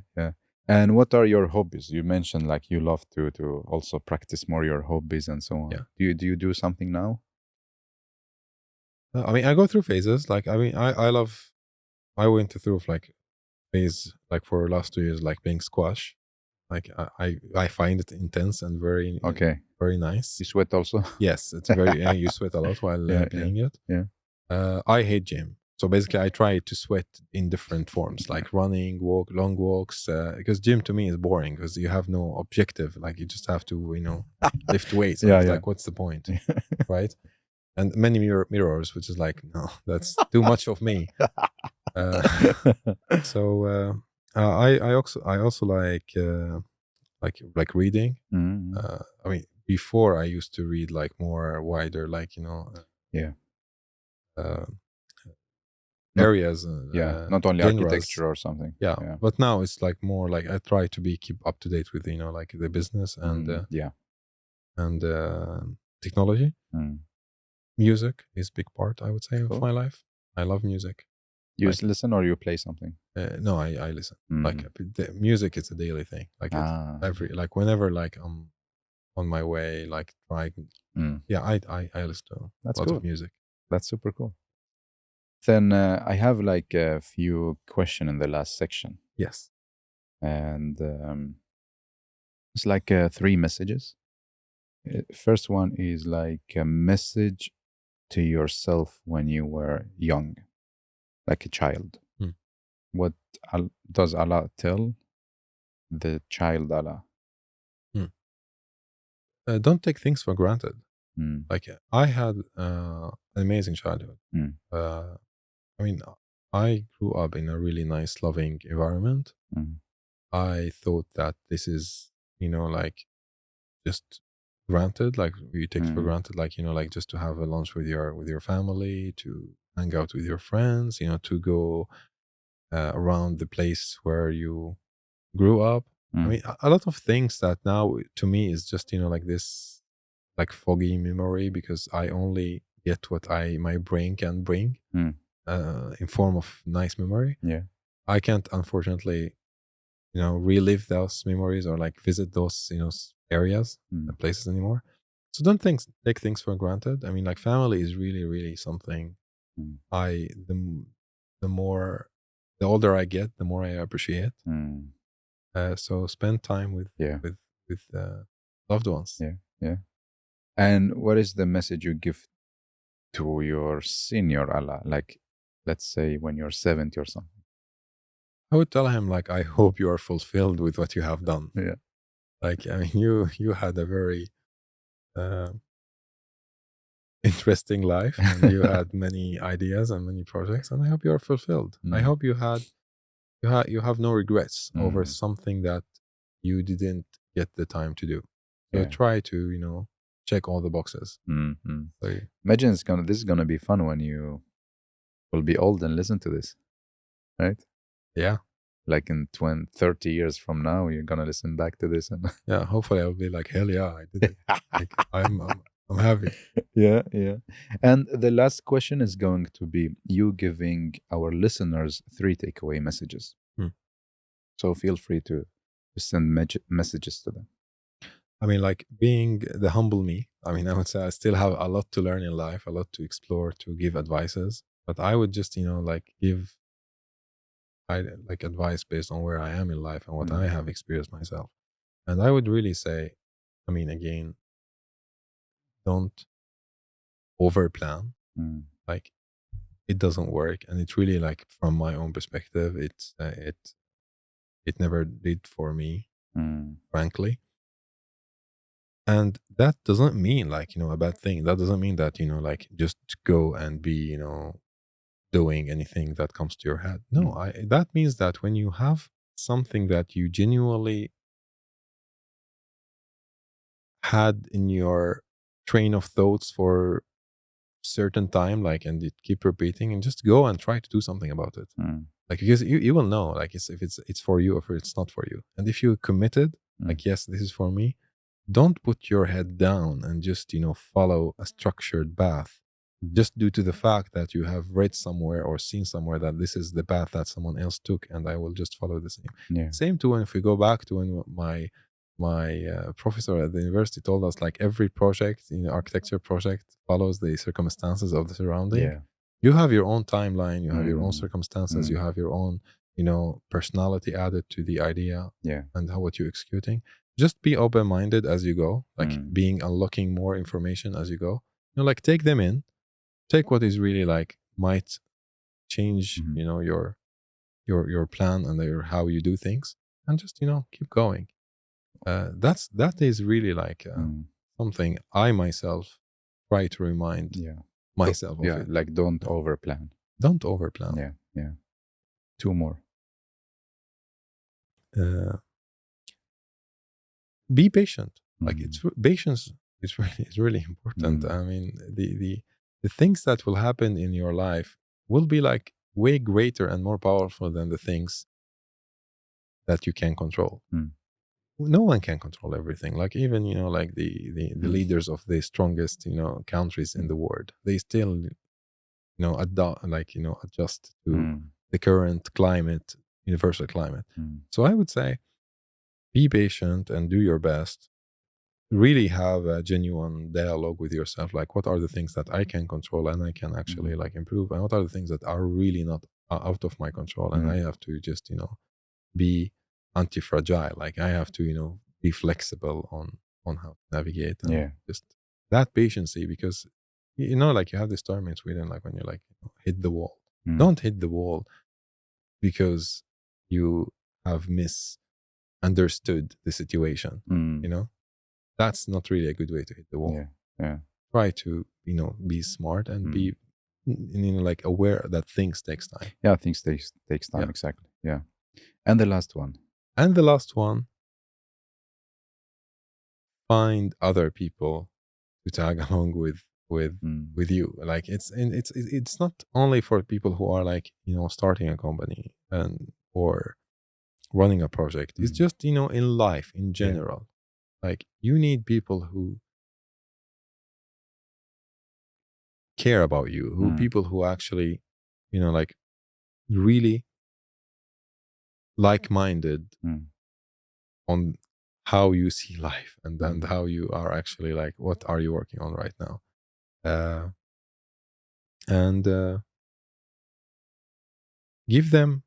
And what are your hobbies? You mentioned like you love to also practice more your hobbies and so on. Yeah. Do you do something now? I go through phases. Like, I went through like phase like for last 2 years, like playing squash. Like I find it intense and very very nice. You sweat also? Yes, it's very. You sweat a lot while playing it. Yeah. I hate gym. So basically, I try to sweat in different forms, like running, long walks. Because gym to me is boring because you have no objective. Like you just have to, lift weights. Like, what's the point, right? And many mirrors, which is like, no, that's too much of me. So I also like reading. Before I used to read like more wider, like areas. Not only genres. architecture or something. Yeah, but now it's like more like I try to keep up to date with like the business and technology. Music is a big part, I would say, of my life. I love music. You listen or you play something? No, I listen. Like the music is a daily thing. Like it's whenever like I'm on my way, like trying. Yeah, I listen to lots of music. That's super cool. Then I have like a few questions in the last section. Yes. And it's like 3 messages. First one is like a message to yourself when you were young, like a child. What does Allah tell the child Allah? Don't take things for granted. Like I had an amazing childhood. I grew up in a really nice, loving environment. I thought that this is, like just granted, like you take it for granted, like, like just to have a lunch with your family, to hang out with your friends, to go around the place where you grew up. A lot of things that now to me is just, like this, like foggy memory, because I only get what my brain can bring in form of nice memory. Yeah. I can't, unfortunately, relive those memories or like visit those, areas and places anymore. So don't take things for granted. Like family is really, really something. The older I get, the more I appreciate. So spend time with loved ones. Yeah. And what is the message you give to your senior Allah? Like, let's say when you're 70 or something. I would tell him, like, I hope you are fulfilled with what you have done. Yeah. Like, you had a very interesting life, and you had many ideas and many projects, and I hope you are fulfilled. I hope you have no regrets over something that you didn't get the time to do. So try to, check all the boxes. Mm-hmm. So, imagine this is gonna be fun when you will be old and listen to this, right? Yeah. Like in 20, 30 years from now, you're gonna listen back to this and yeah, hopefully I'll be like, hell yeah, I did it. Like I'm happy. Yeah. And the last question is going to be you giving our listeners 3 takeaway messages. So feel free to send messages to them. I mean, like being the humble me. I mean, I would say I still have a lot to learn in life, a lot to explore, to give advices. But I would just, like give advice based on where I am in life and what I have experienced myself. And I would really say, I mean, again, don't over plan. Like it doesn't work, and it's really like from my own perspective, it never did for me, frankly. And that doesn't mean like a bad thing. That doesn't mean that like just go and be doing anything that comes to your head. No, that means that when you have something that you genuinely had in your train of thoughts for certain time, like, and it keep repeating, and just go and try to do something about it. Like, because you will know, like, if it's for you or if it's not for you. And if you committed, like, yes, this is for me, don't put your head down and just follow a structured path just due to the fact that you have read somewhere or seen somewhere that this is the path that someone else took, and I will just follow the same. Same to when, if we go back to when my professor at the university told us, like, every project, architecture project follows the circumstances of the surrounding. You have your own timeline, you have your own circumstances, you have your own personality added to the idea and what you're executing. Just be open-minded as you go, like unlocking more information as you go. Like, take them in, take what is really like might change your plan and how you do things, and just keep going. That is really like something I myself try to remind myself of it. Like, don't overplan. Don't overplan. Yeah. 2 more. Be patient. Like, patience is really important. I mean, the things that will happen in your life will be like way greater and more powerful than the things that you can control. No one can control everything. Like, even like the leaders of the strongest countries in the world, they still adjust to the current climate, universal climate. So I would say, be patient and do your best. Really have a genuine dialogue with yourself. Like, what are the things that I can control and I can actually like improve, and what are the things that are really not out of my control, and I have to just be anti-fragile. Like, I have to be flexible on how to navigate, and just that patience, because like, you have this term in Sweden, like, when you like hit the wall. Don't hit the wall because you have misunderstood the situation. That's not really a good way to hit the wall. Try to be smart and be like aware that things takes time. Things takes time. Exactly. And the last one, find other people to tag along with you. Like, it's not only for people who are like starting a company or running a project. It's just in life in general. Like, you need people who care about you, people who actually like really like-minded on how you see life, and how you are actually like, what are you working on right now, and give them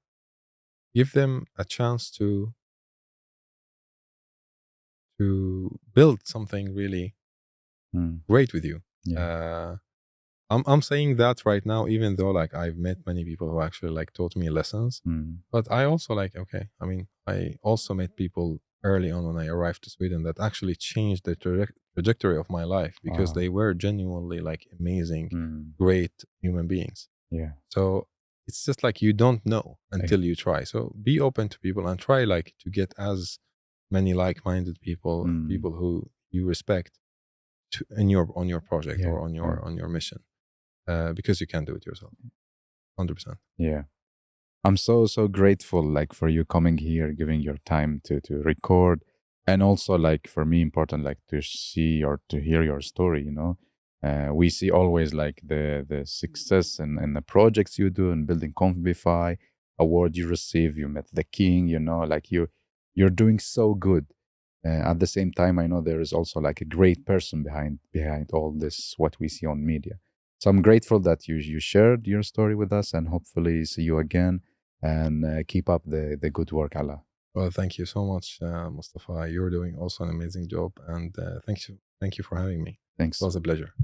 a chance to build something really great with you. I'm saying that right now, even though like I've met many people who actually like taught me lessons, but I also like, I mean, I also met people early on when I arrived to Sweden that actually changed the trajectory of my life, because they were genuinely like amazing, great human beings. So it's just like, you don't know until you try. So be open to people and try like to get as many like-minded people, people who you respect, on your project or on your mission, because you can't do it yourself. 100%. Yeah. I'm so grateful like for you coming here, giving your time to record, and also like for me important like to see or to hear your story. We see always like the success and the projects you do in building Combify, award you receive, you met the king. Like you're doing so good. At the same time, I know there is also like a great person behind all this what we see on media. So I'm grateful that you shared your story with us, and hopefully see you again. And keep up the good work, Alaa. Well, thank you so much, Mustafa. You're doing also an amazing job, and thank you for having me. Thanks. It was a pleasure.